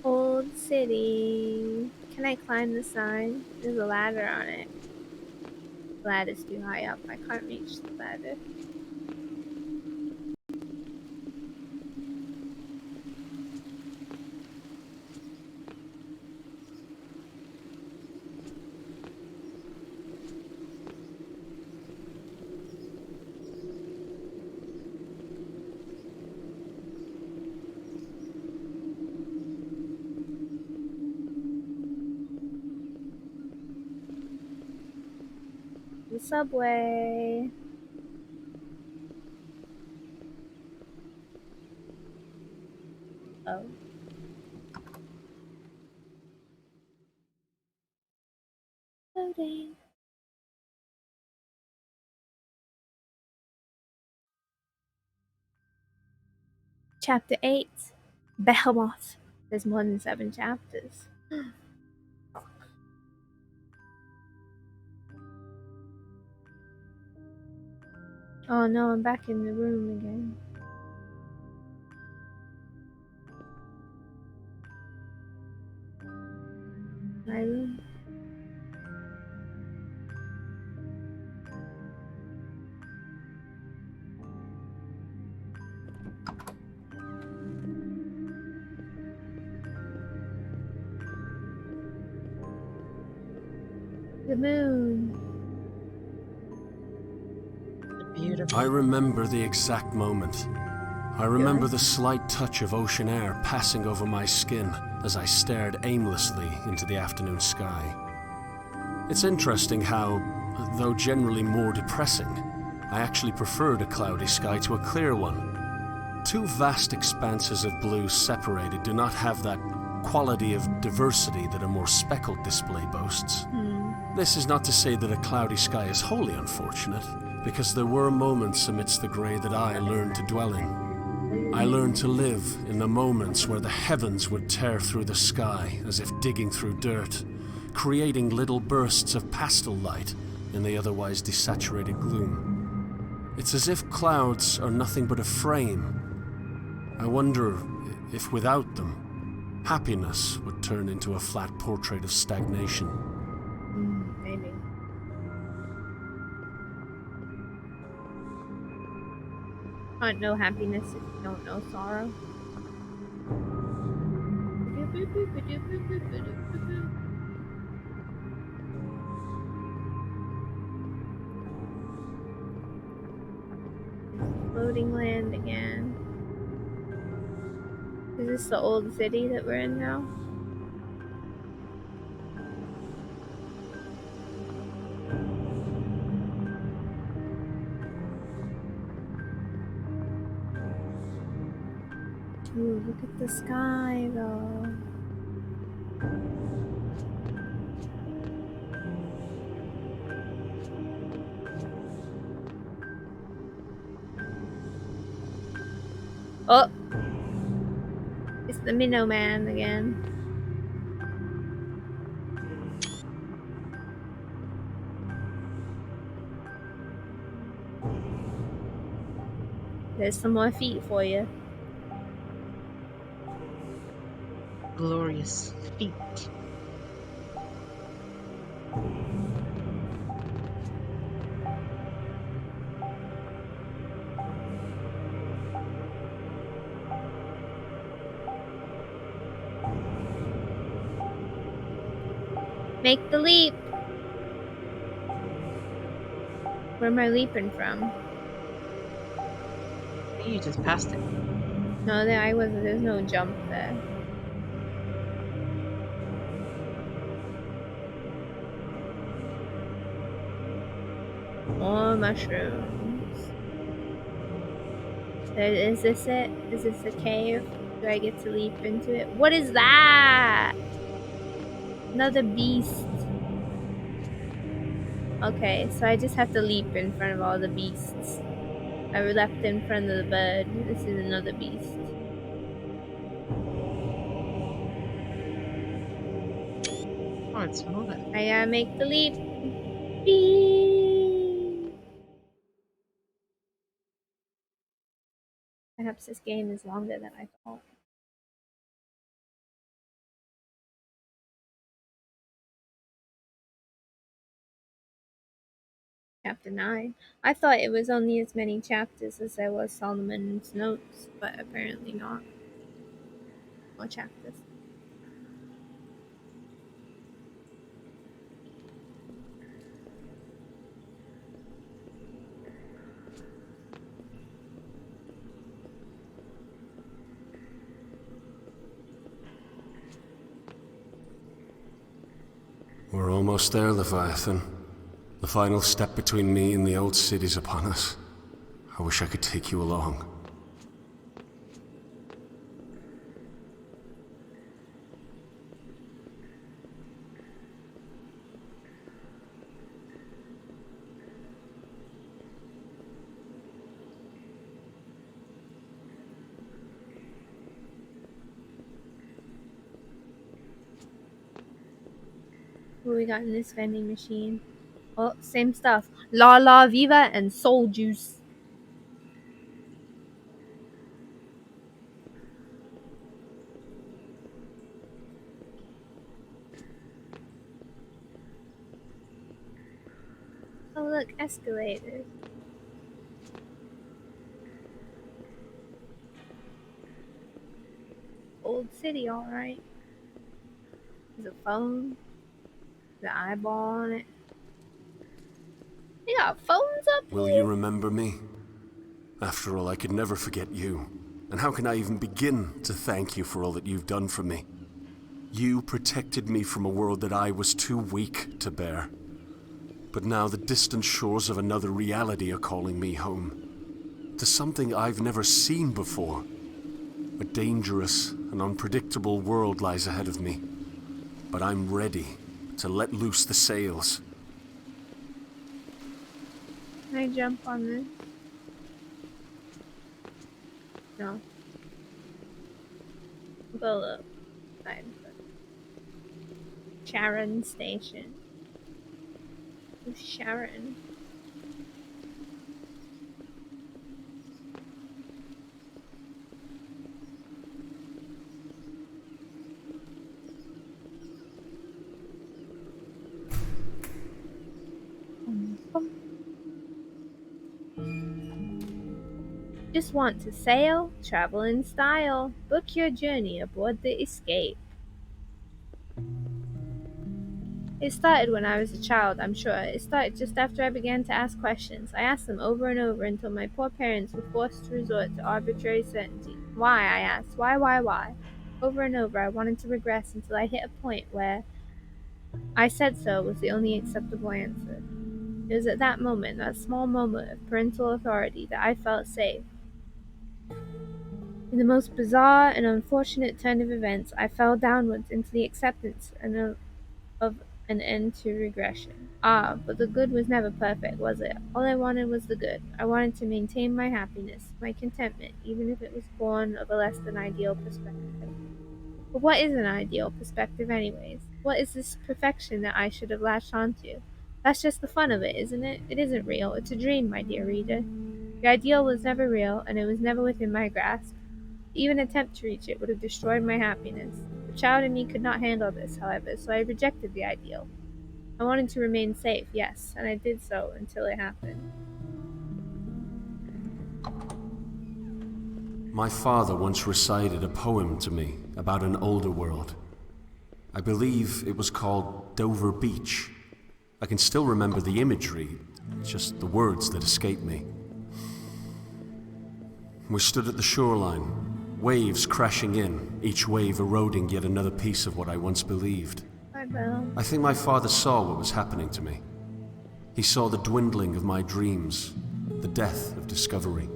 Old city. Can I climb the sign? There's a ladder on it. The ladder's too high up. I can't reach the ladder. The subway. Oh. Loading. Chapter 8. Behemoth. There's more than 7 chapters. Oh no, I'm back in the room again. My room. The moon. Beautiful. I remember the exact moment. I remember the slight touch of ocean air passing over my skin as I stared aimlessly into the afternoon sky. It's interesting how, though generally more depressing, I actually preferred a cloudy sky to a clear one. Two vast expanses of blue separated do not have that quality of diversity that a more speckled display boasts. This is not to say that a cloudy sky is wholly unfortunate, because there were moments amidst the grey that I learned to dwell in. I learned to live in the moments where the heavens would tear through the sky as if digging through dirt, creating little bursts of pastel light in the otherwise desaturated gloom. It's as if clouds are nothing but a frame. I wonder if without them, happiness would turn into a flat portrait of stagnation. Maybe. Can't know happiness if you don't know sorrow. Floating land again. Is this the old city that we're in now? Ooh, look at the sky though. Oh! It's the Minnow Man again. There's some more feet for you. Glorious feet. Make the leap! Where am I leaping from? You just passed it. No, there I wasn't. There's no jump there. More mushrooms. Is this it? Is this a cave? Do I get to leap into it? What is that? Another beast. Okay, so I just have to leap in front of all the beasts. I leapt in front of the bird. This is another beast. Oh, it's moving. I gotta make the leap. Beep. Perhaps this game is longer than I thought. Chapter 9. I thought it was only as many chapters as there was Solomon's notes, but apparently not. More chapters. We're almost there, Leviathan. The final step between me and the old city's upon us. I wish I could take you along. What we got in this vending machine? Oh, same stuff. La La Viva and Soul Juice. Oh look, escalators. Old city, alright. There's a phone. The eyeball on it. They got phones up Will here? you remember me? After all, I could never forget you. And how can I even begin to thank you for all that you've done for me? You protected me from a world that I was too weak to bear. But now the distant shores of another reality are calling me home. To something I've never seen before. A dangerous and unpredictable world lies ahead of me. But I'm ready to let loose the sails. Can I jump on this? No. Go look. Fine. Sharon Station. Who's Sharon? Just want to sail, travel in style, book your journey aboard the Escape. It started when I was a child, I'm sure. It started just after I began to ask questions. I asked them over and over until my poor parents were forced to resort to arbitrary certainty. Why, I asked. Why? Over and over, I wanted to regress until I hit a point where I said so was the only acceptable answer. It was at that moment, that small moment of parental authority, that I felt safe. In the most bizarre and unfortunate turn of events, I fell downwards into the acceptance of an end to regression. Ah, but the good was never perfect, was it? All I wanted was the good. I wanted to maintain my happiness, my contentment, even if it was born of a less than ideal perspective. But what is an ideal perspective, anyways? What is this perfection that I should have latched onto? That's just the fun of it, isn't it? It isn't real. It's a dream, my dear reader. The ideal was never real, and it was never within my grasp. To even attempt to reach it would have destroyed my happiness. The child in me could not handle this, however, so I rejected the ideal. I wanted to remain safe, yes, and I did so until it happened. My father once recited a poem to me about an older world. I believe it was called Dover Beach. I can still remember the imagery, just the words that escape me. We stood at the shoreline, waves crashing in, each wave eroding yet another piece of what I once believed. Bye, Bill. I think my father saw what was happening to me. He saw the dwindling of my dreams, the death of discovery.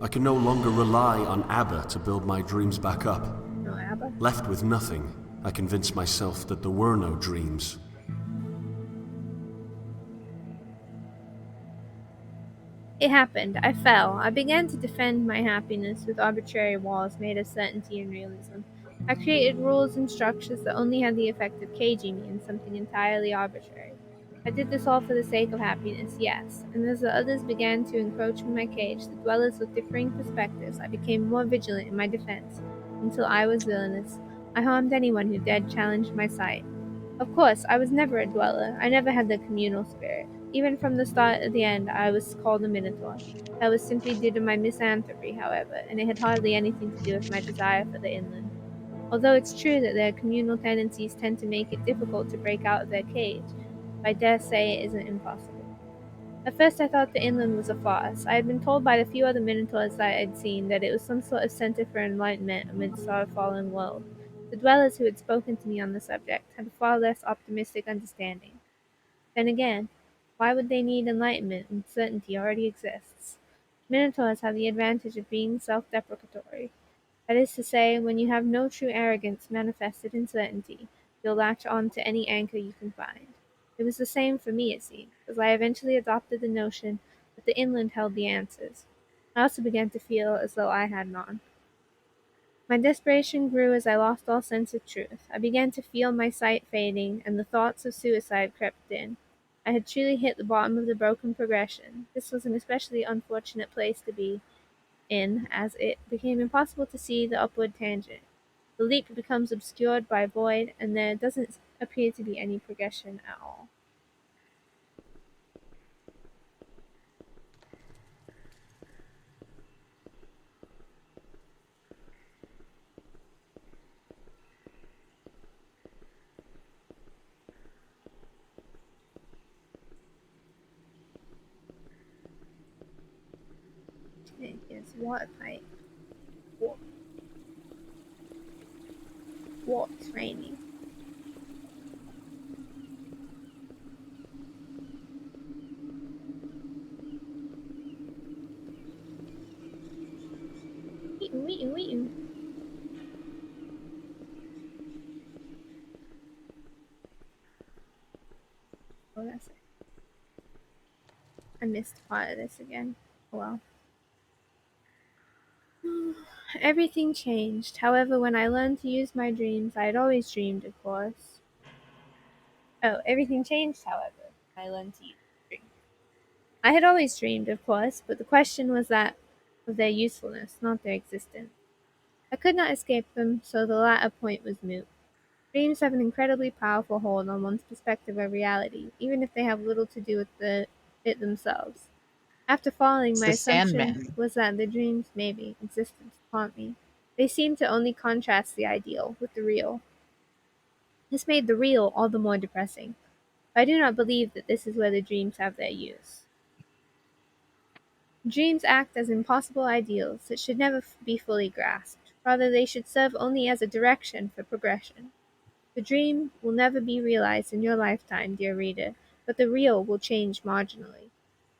I can no longer rely on ABBA to build my dreams back up. No ABBA. Left with nothing, I convinced myself that there were no dreams. It happened. I fell. I began to defend my happiness with arbitrary walls made of certainty and realism. I created rules and structures that only had the effect of caging me in something entirely arbitrary. I did this all for the sake of happiness, yes, and as the others began to encroach on my cage, the dwellers with differing perspectives, I became more vigilant in my defense, until I was villainous. I harmed anyone who dared challenge my sight. Of course, I was never a dweller. I never had the communal spirit. Even from the start to the end, I was called a minotaur. That was simply due to my misanthropy, however, and it had hardly anything to do with my desire for the inland. Although it's true that their communal tendencies tend to make it difficult to break out of their cage, I dare say it isn't impossible. At first I thought the inland was a farce. I had been told by the few other minotaurs that I had seen that it was some sort of center for enlightenment amidst our fallen world. The dwellers who had spoken to me on the subject had a far less optimistic understanding. Then again, why would they need enlightenment when certainty already exists? Minotaurs have the advantage of being self-deprecatory. That is to say, when you have no true arrogance manifested in certainty, you'll latch on to any anchor you can find. It was the same for me, it seemed, as I eventually adopted the notion that the inland held the answers. I also began to feel as though I had none. My desperation grew as I lost all sense of truth. I began to feel my sight fading, and the thoughts of suicide crept in. I had truly hit the bottom of the broken progression. This was an especially unfortunate place to be in, as it became impossible to see the upward tangent. The leap becomes obscured by void, and there doesn't appear to be any progression at all. Okay, here's water pipe. What? What's raining? Wee. Oh, that's it. I missed part of this again. Oh well. Everything changed. However, when I learned to use my dreams, I had always dreamed, of course. Oh, everything changed, however, when I learned to use my dreams. I had always dreamed, of course, but the question was that of their usefulness, not their existence. I could not escape them, so the latter point was moot. Dreams have an incredibly powerful hold on one's perspective of reality, even if they have little to do with it themselves. After falling, It's my the assumption Sandman. was that the dreams, maybe, existed to haunt me. They seemed to only contrast the ideal with the real. This made the real all the more depressing. But I do not believe that this is where the dreams have their use. Dreams act as impossible ideals that should never be fully grasped. Rather, they should serve only as a direction for progression. The dream will never be realized in your lifetime, dear reader, but the real will change marginally.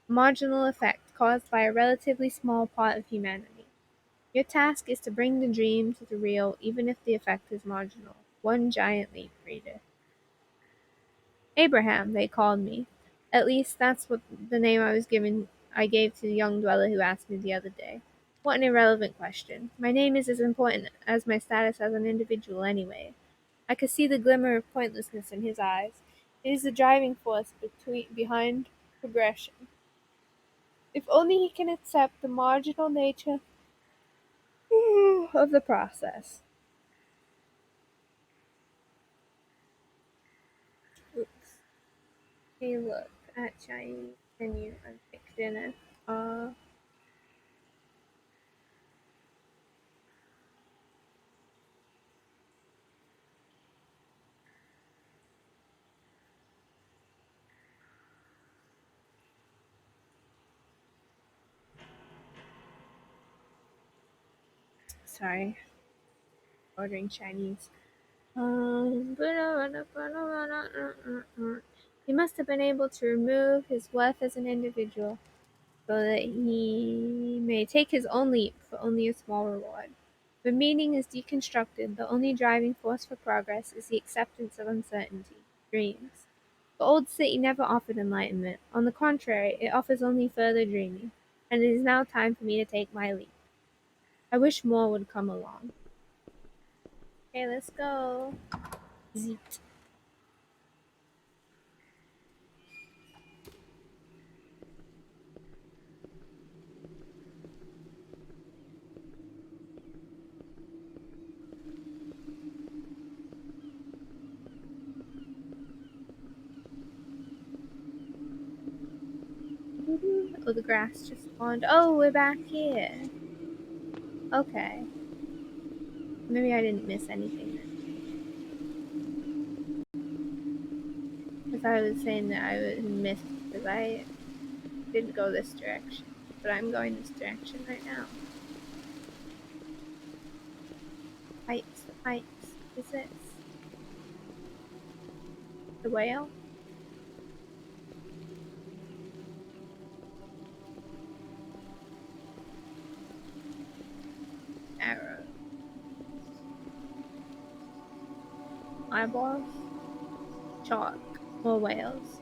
A marginal effect caused by a relatively small part of humanity. Your task is to bring the dream to the real, even if the effect is marginal. One giant leap, reader. Abraham, they called me. At least that's what the name I gave to the young dweller who asked me the other day. What an irrelevant question. My name is as important as my status as an individual anyway. I could see the glimmer of pointlessness in his eyes. It is the driving force behind progression. If only he can accept the marginal nature of the process. Oops. Hey, look at Chinese menu and pick dinner. Uh, sorry, ordering Chinese. He must have been able to remove his worth as an individual, so that he may take his own leap for only a small reward. When meaning is deconstructed, the only driving force for progress is the acceptance of uncertainty, dreams. The old city never offered enlightenment. On the contrary, it offers only further dreaming, and it is now time for me to take my leap. I wish more would come along. Okay, let's go. Zeet. Oh, the grass just spawned. Oh, we're back here. Okay. Maybe I didn't miss anything then. Because I was saying that I was missed because I didn't go this direction. But I'm going this direction right now. Heights, heights. Is this the whale? Arrow. Eyeballs. Chalk. More whales.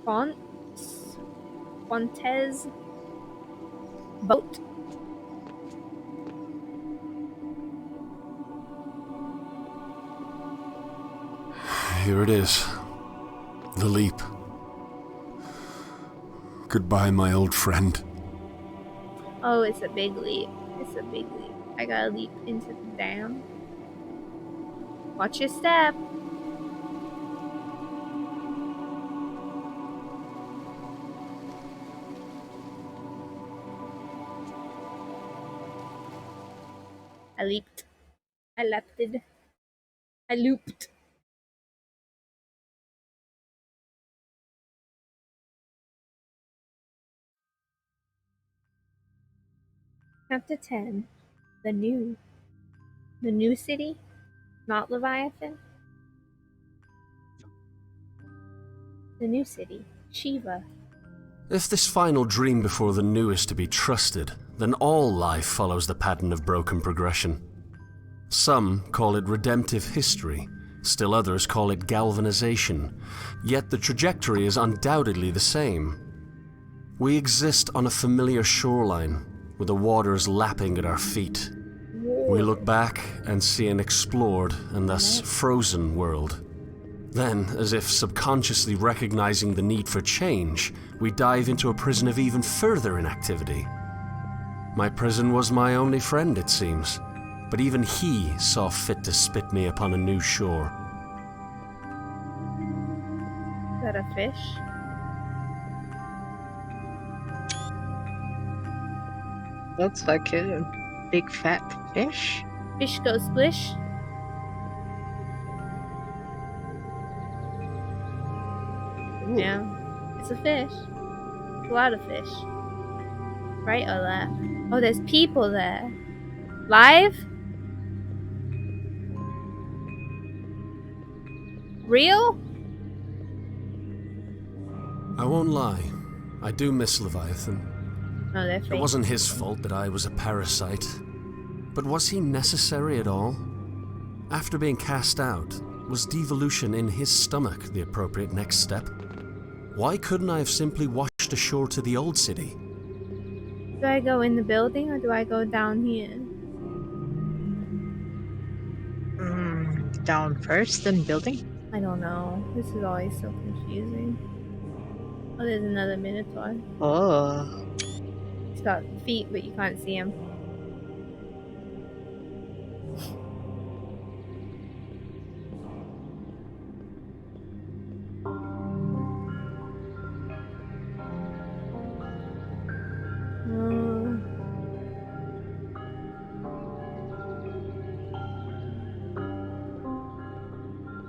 Fonts. Fontes. Boat. Here it is. The leap. Goodbye, my old friend. Oh, it's a big leap. It's a big leap. I gotta leap into the dam. Watch your step. I leaped. I leapted. I looped. Chapter 10. The New. The New City? Not Leviathan? The New City. Shiva. If this final dream before the new is to be trusted, then all life follows the pattern of broken progression. Some call it redemptive history, still others call it galvanization, yet the trajectory is undoubtedly the same. We exist on a familiar shoreline, with the waters lapping at our feet. We look back and see an explored and thus frozen world. Then, as if subconsciously recognizing the need for change, we dive into a prison of even further inactivity. My prison was my only friend, it seems, but even he saw fit to spit me upon a new shore. Is that a fish? Looks like a big fat fish. Fish go splish. Ooh. Yeah, it's a fish. It's a lot of fish. Right or left? Oh, there's people there. Live? Real? I won't lie, I do miss Leviathan. No, they're fake. It wasn't his fault that I was a parasite. But was he necessary at all? After being cast out, was devolution in his stomach the appropriate next step? Why couldn't I have simply washed ashore to the old city? Do I go in the building or do I go down here? Down first, then building? I don't know. This is always so confusing. Oh, there's another Minotaur. Oh. He's got feet, but you can't see him.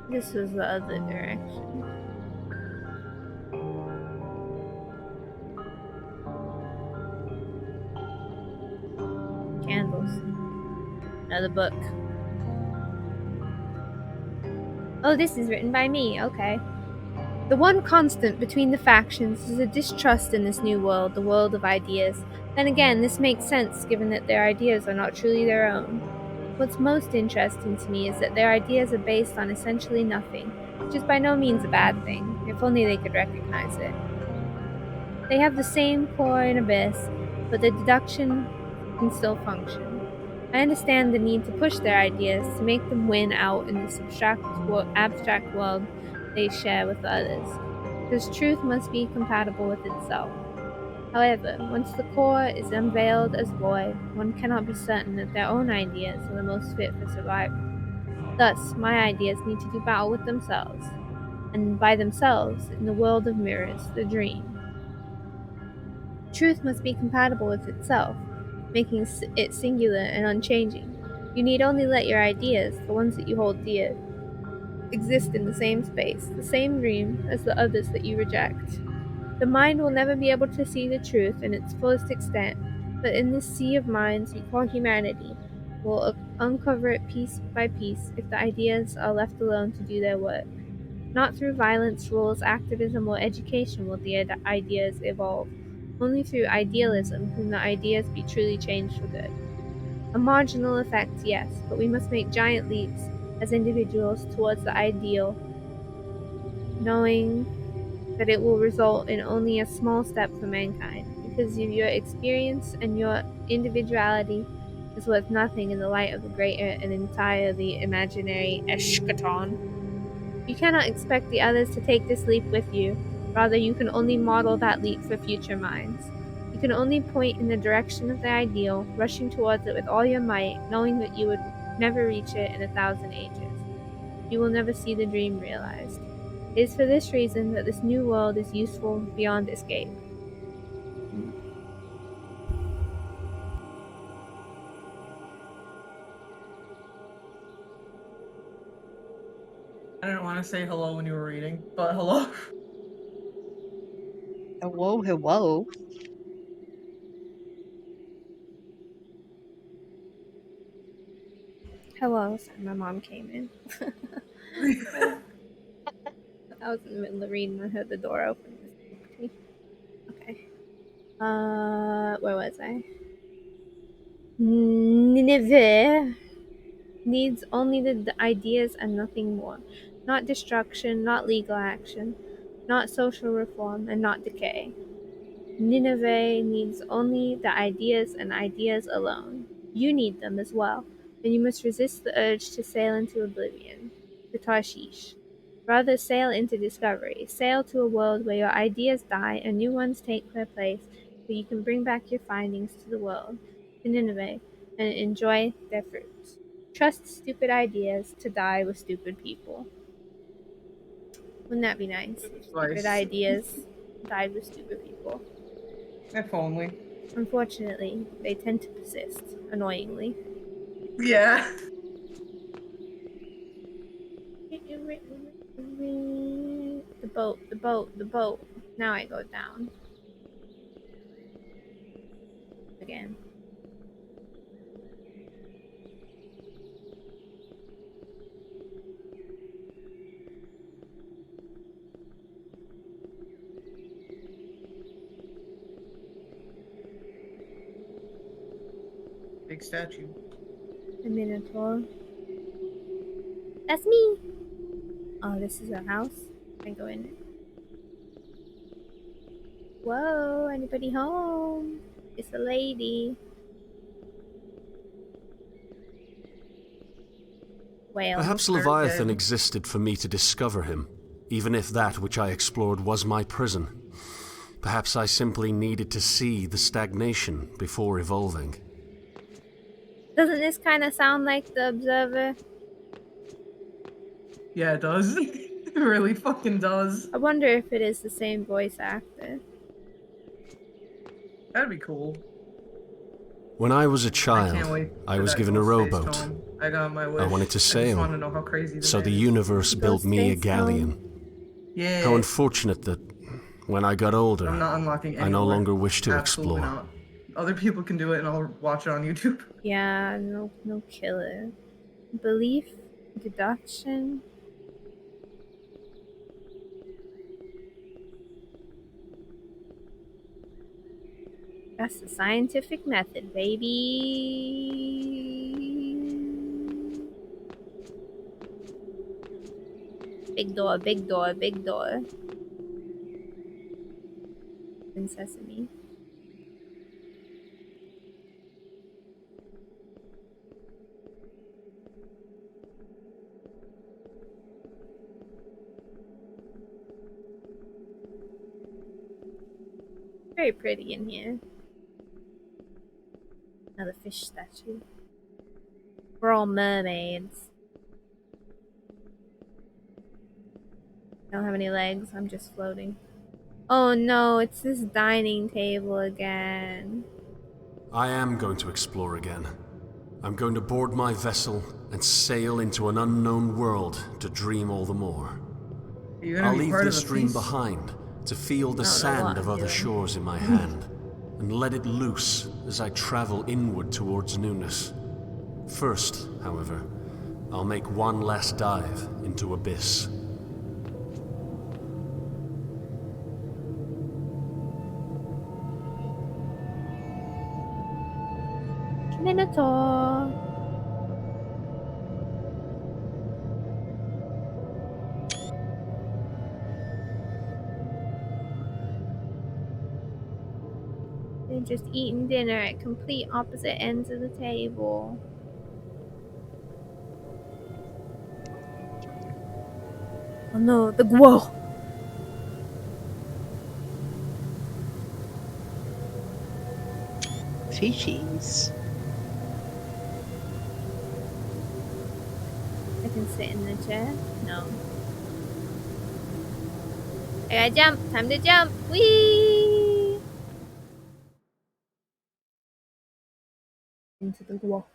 This was the other direction. Candles. Another book. Oh, this is written by me. Okay. The one constant between the factions is a distrust in this new world, the world of ideas. Then again, this makes sense given that their ideas are not truly their own. What's most interesting to me is that their ideas are based on essentially nothing, which is by no means a bad thing, if only they could recognize it. They have the same core and abyss, but the deduction can still function. I understand the need to push their ideas to make them win out in this abstract world they share with others, because truth must be compatible with itself. However, once the core is unveiled as void, one cannot be certain that their own ideas are the most fit for survival. Thus, my ideas need to do battle with themselves, and by themselves, in the world of mirrors, the dream. Truth must be compatible with itself, making it singular and unchanging. You need only let your ideas, the ones that you hold dear, exist in the same space, the same dream as the others that you reject. The mind will never be able to see the truth in its fullest extent, but in this sea of minds we call humanity, will uncover it piece by piece if the ideas are left alone to do their work. Not through violence, rules, activism, or education will the ideas evolve. Only through idealism can the ideas be truly changed for good. A marginal effect, yes, but we must make giant leaps as individuals towards the ideal, knowing that it will result in only a small step for mankind, because of your experience and your individuality is worth nothing in the light of the greater and entirely imaginary eschaton. You cannot expect the others to take this leap with you. Rather, you can only model that leap for future minds. You can only point in the direction of the ideal, rushing towards it with all your might, knowing that you would never reach it in 1,000 ages. You will never see the dream realized. It is for this reason that this new world is useful beyond escape. I didn't want to say hello when you were reading, but hello. Hello, hello. Hello, sorry, my mom came in. I was in the middle of reading and I heard the door open. Okay. Where was I? Nineveh needs only the ideas and nothing more. Not destruction, not legal action, not social reform, and not decay. Nineveh needs only the ideas and ideas alone. You need them as well, and you must resist the urge to sail into oblivion, to Tarshish. Rather, sail into discovery. Sail to a world where your ideas die and new ones take their place, where you can bring back your findings to the world, to Nineveh, and enjoy their fruits. Trust stupid ideas to die with stupid people. Wouldn't that be nice? If stupid Advice. ideas died with stupid people. If only. Unfortunately, they tend to persist, annoyingly. Yeah. The boat, the boat, the boat. Now I go down. Again. Big statue. The Minotaur. That's me! Oh, this is a house. Can I go in it? Whoa, anybody home? It's a lady. Whale. Perhaps They're Leviathan dead. existed for me to discover him, even if that which I explored was my prison. Perhaps I simply needed to see the stagnation before evolving. Doesn't this kind of sound like The Observer? Yeah, it does. It really fucking does. I wonder if it is the same voice actor. That'd be cool. When I was a I child, can't wait I for was that given a ghost face rowboat. tone. I got my wish. I wanted to I just sail, want to know how crazy the so man the is. universe built me a Ghostface galleon. tone? Yeah. How unfortunate that, when I got older, I'm not unlocking I any no lore. longer wish to Absolutely explore. not. Other people can do it and I'll watch it on YouTube. Yeah, no killer. Belief, deduction. That's the scientific method, baby. Big door, big door, big door. In Sesame. Very pretty in here. Another fish statue. We're all mermaids. I don't have any legs, I'm just floating. Oh no, it's this dining table again. I am going to explore again. I'm going to board my vessel and sail into an unknown world to dream all the more. I'll leave this dream behind to feel the sand of other shores in my hand and let it loose as I travel inward towards newness. First, however, I'll make one last dive into abyss. Minotaur. They're just eating dinner at complete opposite ends of the table. Oh no, the GUO! Fishies. I can sit in the chair? No. I gotta jump! Time to jump! Whee! Into the GUO.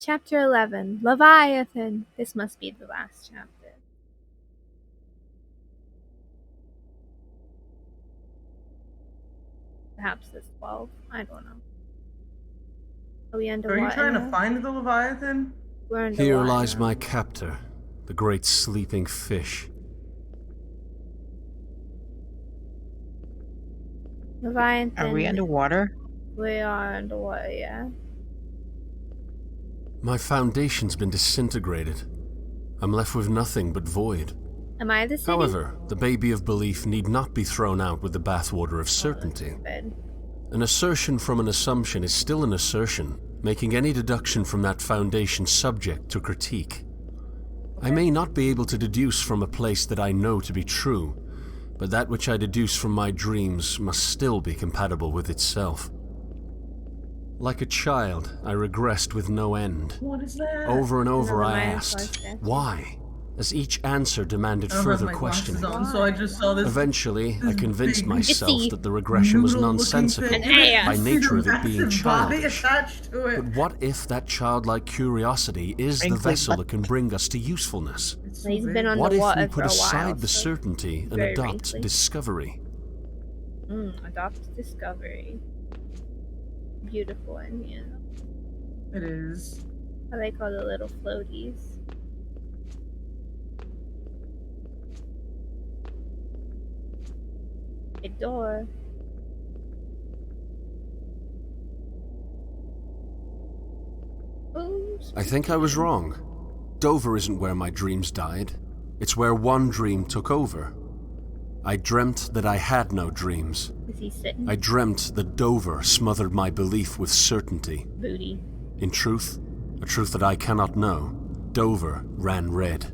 Chapter 11, Leviathan. This must be the last chapter. Perhaps it's 12. I don't know. Are we underwater? Are you trying now? to find the Leviathan? We're underwater. Here lies my captor, the great sleeping fish. Leviathan. Are we underwater? We are underwater, yeah. My foundation's been disintegrated. I'm left with nothing but void. Am I the city? However, the baby of belief need not be thrown out with the bathwater of certainty. An assertion from an assumption is still an assertion, making any deduction from that foundation subject to critique. I may not be able to deduce from a place that I know to be true, but that which I deduce from my dreams must still be compatible with itself. Like a child, I regressed with no end. What is that? Over and over Another I Minus asked, Five why? As each answer demanded I don't further have my glasses questioning. on, so I just saw this. Eventually, I convinced big, myself big that the regression was noodle-looking nonsensical thing. An ass. by nature of it being Massive body childish. attached to it. But what if that childlike curiosity is the Frankly, vessel what- that can bring us to usefulness? It's so He's big. been What if underwater we for put a while. aside the so- certainty and very adopt wrinkly. discovery? Adopt discovery. Beautiful in here. It is. I like all the little floaties. Big door. Ooh, I think I was wrong. Dover isn't where my dreams died. It's where one dream took over. I dreamt that I had no dreams. is he sitting? I dreamt that Dover smothered my belief with certainty. Booty. In truth, a truth that I cannot know, Dover ran red.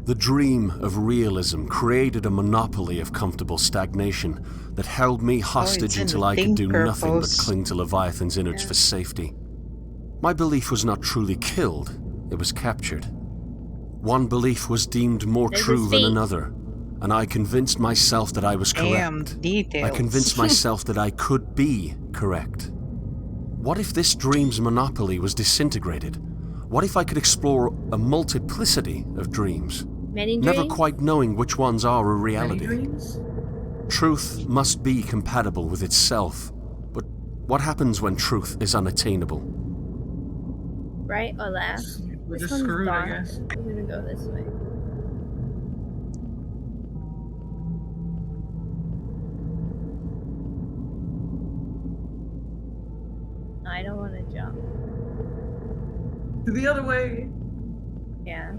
The dream of realism created a monopoly of comfortable stagnation that held me hostage in until the I could do thing nothing but purpose. cling to Leviathan's innards for safety. My belief was not truly killed, it was captured. One belief was deemed more There's true his than feet. another, and I convinced myself that I was Damn correct. details. I convinced myself that I could be correct. What if this dream's monopoly was disintegrated? What if I could explore a multiplicity of dreams, Many never dreams? quite knowing which ones are a Many reality? dreams? Truth must be compatible with itself, but what happens when truth is unattainable? Right or left? We're This just one's screwed, I dark. guess. We're gonna go this way. No, I don't want to jump. The other way. Yeah.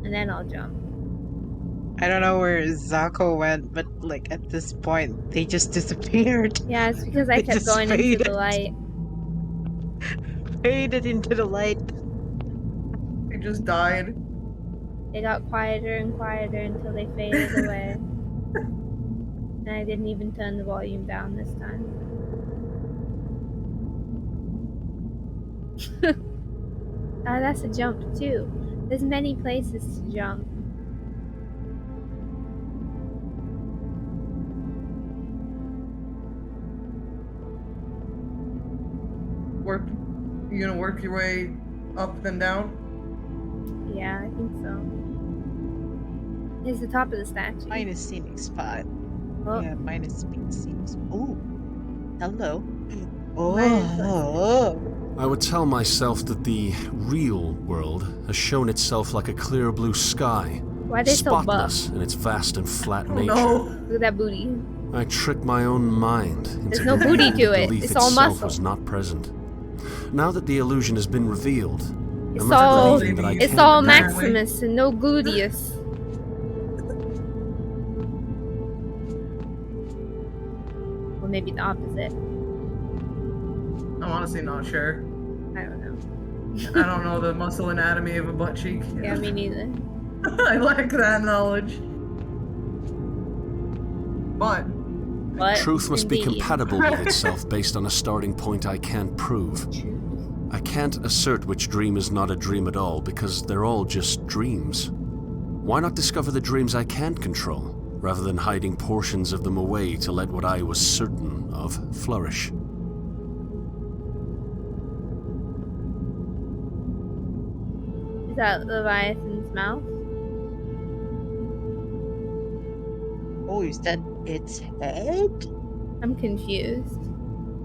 And then I'll jump. I don't know where Zako went, but like at this point, they just disappeared. Yeah, it's because I They kept just going into faded. the light. Faded into the light. It just died. They got quieter and quieter until they faded away. And I didn't even turn the volume down this time. Oh, that's a jump too. There's many places to jump. You gonna work your way up then down? Yeah, I think so. Here's the top of the statue. Mine is scenic spot. Oh, Yeah, mine is scenic spot. Oh, hello. Mine is Oh. I would tell myself that the real world has shown itself like a clear blue sky, why are they so buff? spotless in its vast and flat Oh nature. no. Look at that booty. I tricked my own mind into There's no booty believing to that it. belief It's all itself muscle. was not present. Now that the illusion has been revealed, It's I'm left all believing that I it's can't all deny it. Maximus and no gluteus. Or maybe the opposite. I'm honestly not sure. I don't know. I don't know the muscle anatomy of a butt cheek. Yeah, me neither. I lack that knowledge. But But Truth must be indeed. compatible with itself based on a starting point I can't prove. I can't assert which dream is not a dream at all because they're all just dreams. Why not discover the dreams I can't control, rather than hiding portions of them away to let what I was certain of flourish? Is that Leviathan's mouth? Oh, is that its head? I'm confused.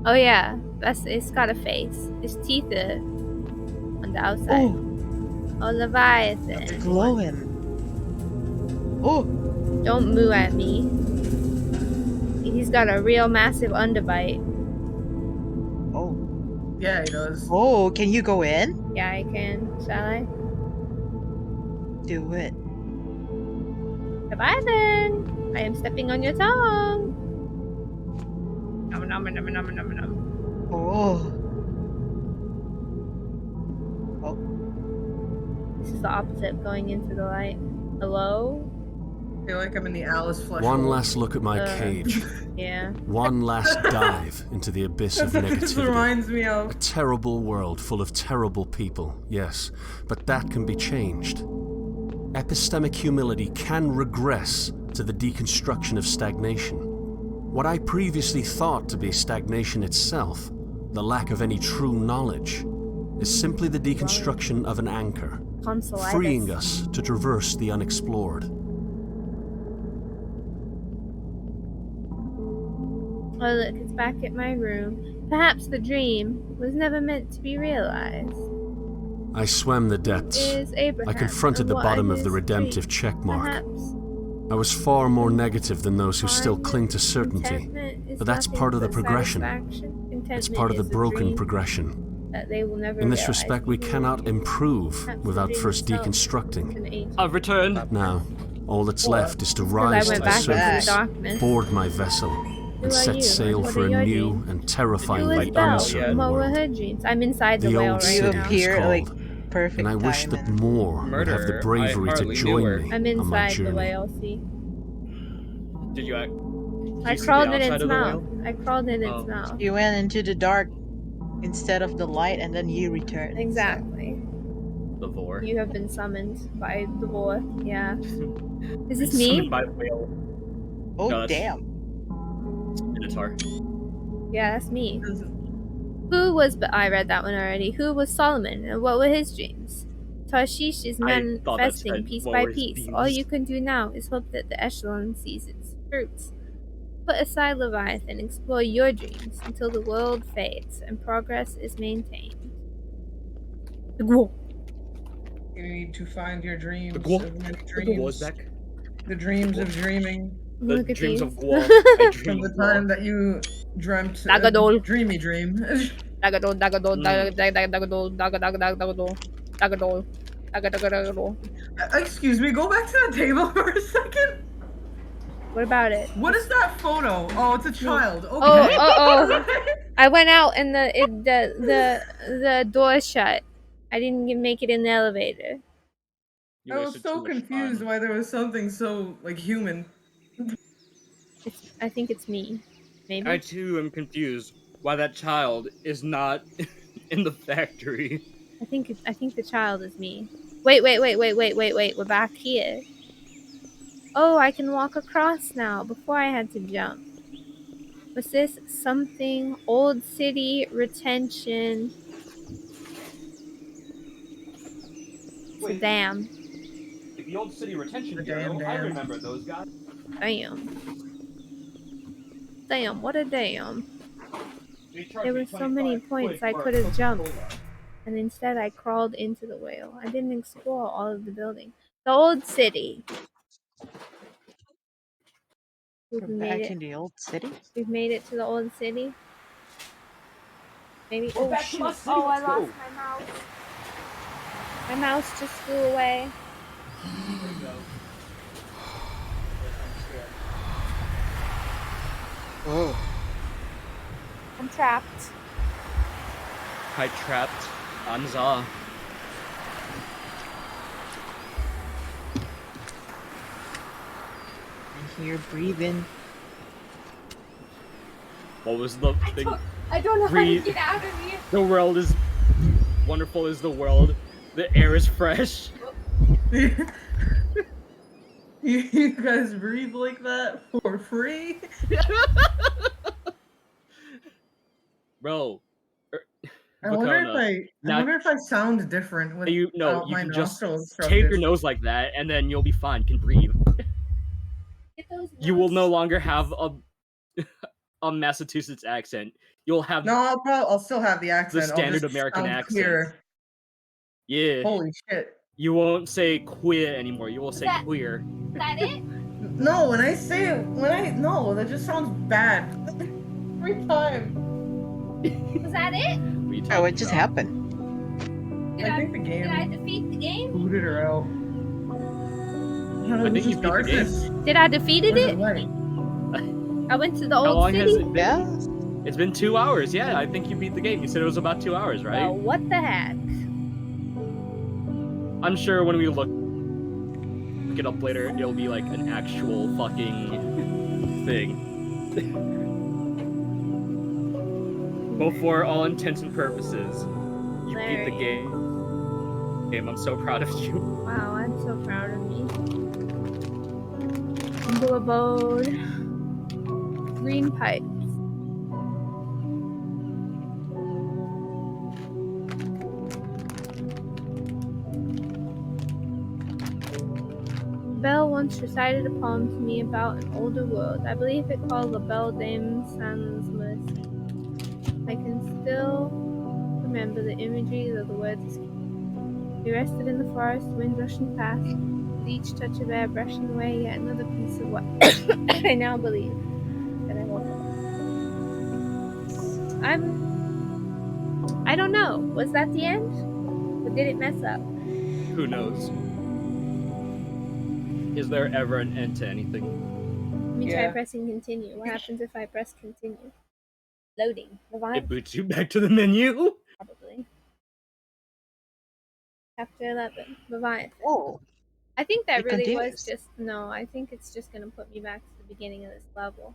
Oh yeah, it's got a face. Its teeth are on the outside. Oh, Leviathan. It's glowing. Oh, Don't moo at me. He's got a real massive underbite. oh, yeah, he does. oh! Can you go in? Yeah, I can. Shall I? Do it. Leviathan! I am stepping on your tongue. Nom nom nom nom nom nom. Oh. This is the opposite of going into the light. Hello? I feel like I'm in the Alice flesh. One hole. last look at my cage. Yeah. One last dive into the abyss of That's what this negativity. reminds me A of. terrible world full of terrible people, yes, but that can be changed. Epistemic humility can regress to the deconstruction of stagnation. What I previously thought to be stagnation itself, the lack of any true knowledge, is simply the deconstruction of an anchor, Tonsillitis. freeing us to traverse the unexplored. Oh look, it's back at my room. Perhaps the dream was never meant to be realized. I swam the depths. Is Abraham, I confronted and the what bottom are of the his redemptive dreams? check mark. Perhaps I was far more negative than those who still cling to certainty, contentment is but that's nothing part of the but progression. satisfaction. It's Contentment part of the is a broken dream progression. that they will never In this realize. respect, we cannot improve Perhaps without the dream first itself deconstructing. is an ancient I've returned. Now, all that's left is to Because rise I to went the back into the surface, darkness. board my vessel, Who and are set you? sail What for are a your new dreams? and Who terrifyingly is Belle? uncertain What were world. her dreams? I'm inside the The whale old right You city now. appear is like called, perfect and I wish timing. that more would have the Murder. bravery I to hardly knew join her. me I'm on my inside the journey. whale, see? Did you? I you see crawled the in outside its of the mouth. whale? I crawled in its Oh. mouth. You went into the dark instead of the light, and then you returned. Exactly. The vor. You have been summoned by the boar. Yeah. Is this Summoned me? by whale. Oh, No, that's- damn. Minotaur. Yeah, that's me. Who was? But I read that one already. Who was Solomon, and what were his dreams? Tarshish is I thought that manifesting said, piece what by were his piece. All dreams? you can do now is hope that the echelon sees its fruits. Put aside Leviathan, explore your dreams until the world fades and progress is maintained. The GUO. You need to find your dreams The GUO. of many The GUO is dreams. back. The dreams of dreaming. The Look at dreams these. of GUO. I From dream the of time GUO. that you dreamt a Dagadol. dreamy dream. Dagadol, dagadol, Mm. dagadol, dagadol, dagadol, dagadol. Excuse me, go back to the table for a second. What about it? What is that photo? Oh, it's a Me. child. Okay. Oh. I went out and the door shut. I didn't make it in the elevator. You I was wasted so too much confused time. why there was something so like human. I think it's me. Maybe. I too am confused why that child is not in the factory. I think the child is me. Wait. We're back here. Oh, I can walk across now. Before I had to jump. Was this something? Old city retention. It's a dam. The old city retention The damn bureau. I dam. remember those guys. Damn. Damn, what a damn. They charged There me were so many 25 points quid I for could a have jumped, Coca-Cola. and instead I crawled into the whale. I didn't explore all of the building. The old city. We've We're made back it. in the old city. We've made it to the old city. Maybe. We're Oh back to my shoot! city, Oh, I let's lost go. my mouse. My mouse just flew away. Oh. I'm trapped. I trapped Anza. I hear breathing. What was the thing? I don't know Breathe. how to get out of here. The world is wonderful is the world. The air is fresh. You guys breathe like that for free? Bro. I wonder Vakona, if I sound different you without my can just nostrils tape your obstructed. nose like that, and then you'll be fine. Can breathe. Get those You will no mouse- longer have a Massachusetts accent. You'll have No, I'll still have the the accent. I'll standard just American sound accent. clear. Yeah. Holy shit. You won't say queer anymore. You will say that- queer. Is that it? No, when I say it, no, that just sounds bad. Every time. Was that it? What are you Oh, talking what just about? happened? I think the Did I game defeat the game? booted her out. I think you beat the game. Did I defeated Was it? it light? I went to the How old long has city. it been? Yeah. It's been 2 hours. Yeah, I think you beat the game. You said it was about 2 hours, right? Well, what the heck? I'm sure when we look it up later, it'll be like an actual fucking thing. But for all intents and purposes, you beat the game. I'm so proud of you. Wow, I'm so proud of me. Humble abode. Green pipes. Belle once recited a poem to me about an older world. I believe it called La Belle Dame Sans Mercy. I can still remember the imagery of the words. We rested in the forest, wind rushing past, with each touch of air brushing away yet another piece of what I now believe that I woke up. I don't know. Was that the end? Or did it mess up? Who knows? Is there ever an end to anything? Let me try Yeah. pressing continue. What happens if I press continue? Loading. Revive? It boots you back to the menu? Probably. Chapter 11. Revive. Oh. I think that It really was continues. just... No, I think it's just going to put me back to the beginning of this level.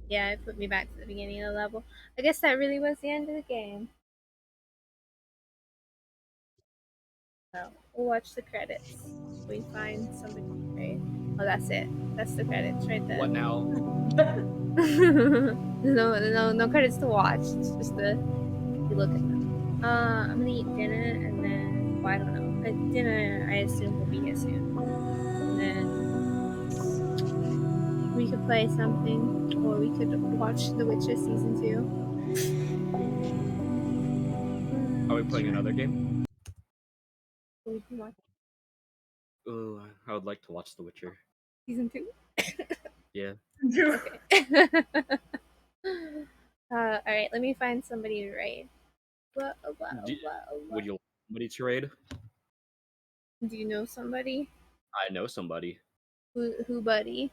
Yeah, it put me back to the beginning of the level. I guess that really was the end of the game. So, we'll watch the credits. We find somebody to trade. Oh, that's it. That's the credits right there. What now? no credits to watch. It's just you look at them. I'm gonna eat dinner and then, well, I don't know. Dinner, I assume, will be here soon. And then we could play something, or we could watch The Witcher season 2. Are we playing another game? We can watch Ooh, I would like to watch The Witcher. season 2. Yeah. Okay. All right. Let me find somebody to raid. Would you like somebody to raid? Do you know somebody? I know somebody. Who, buddy?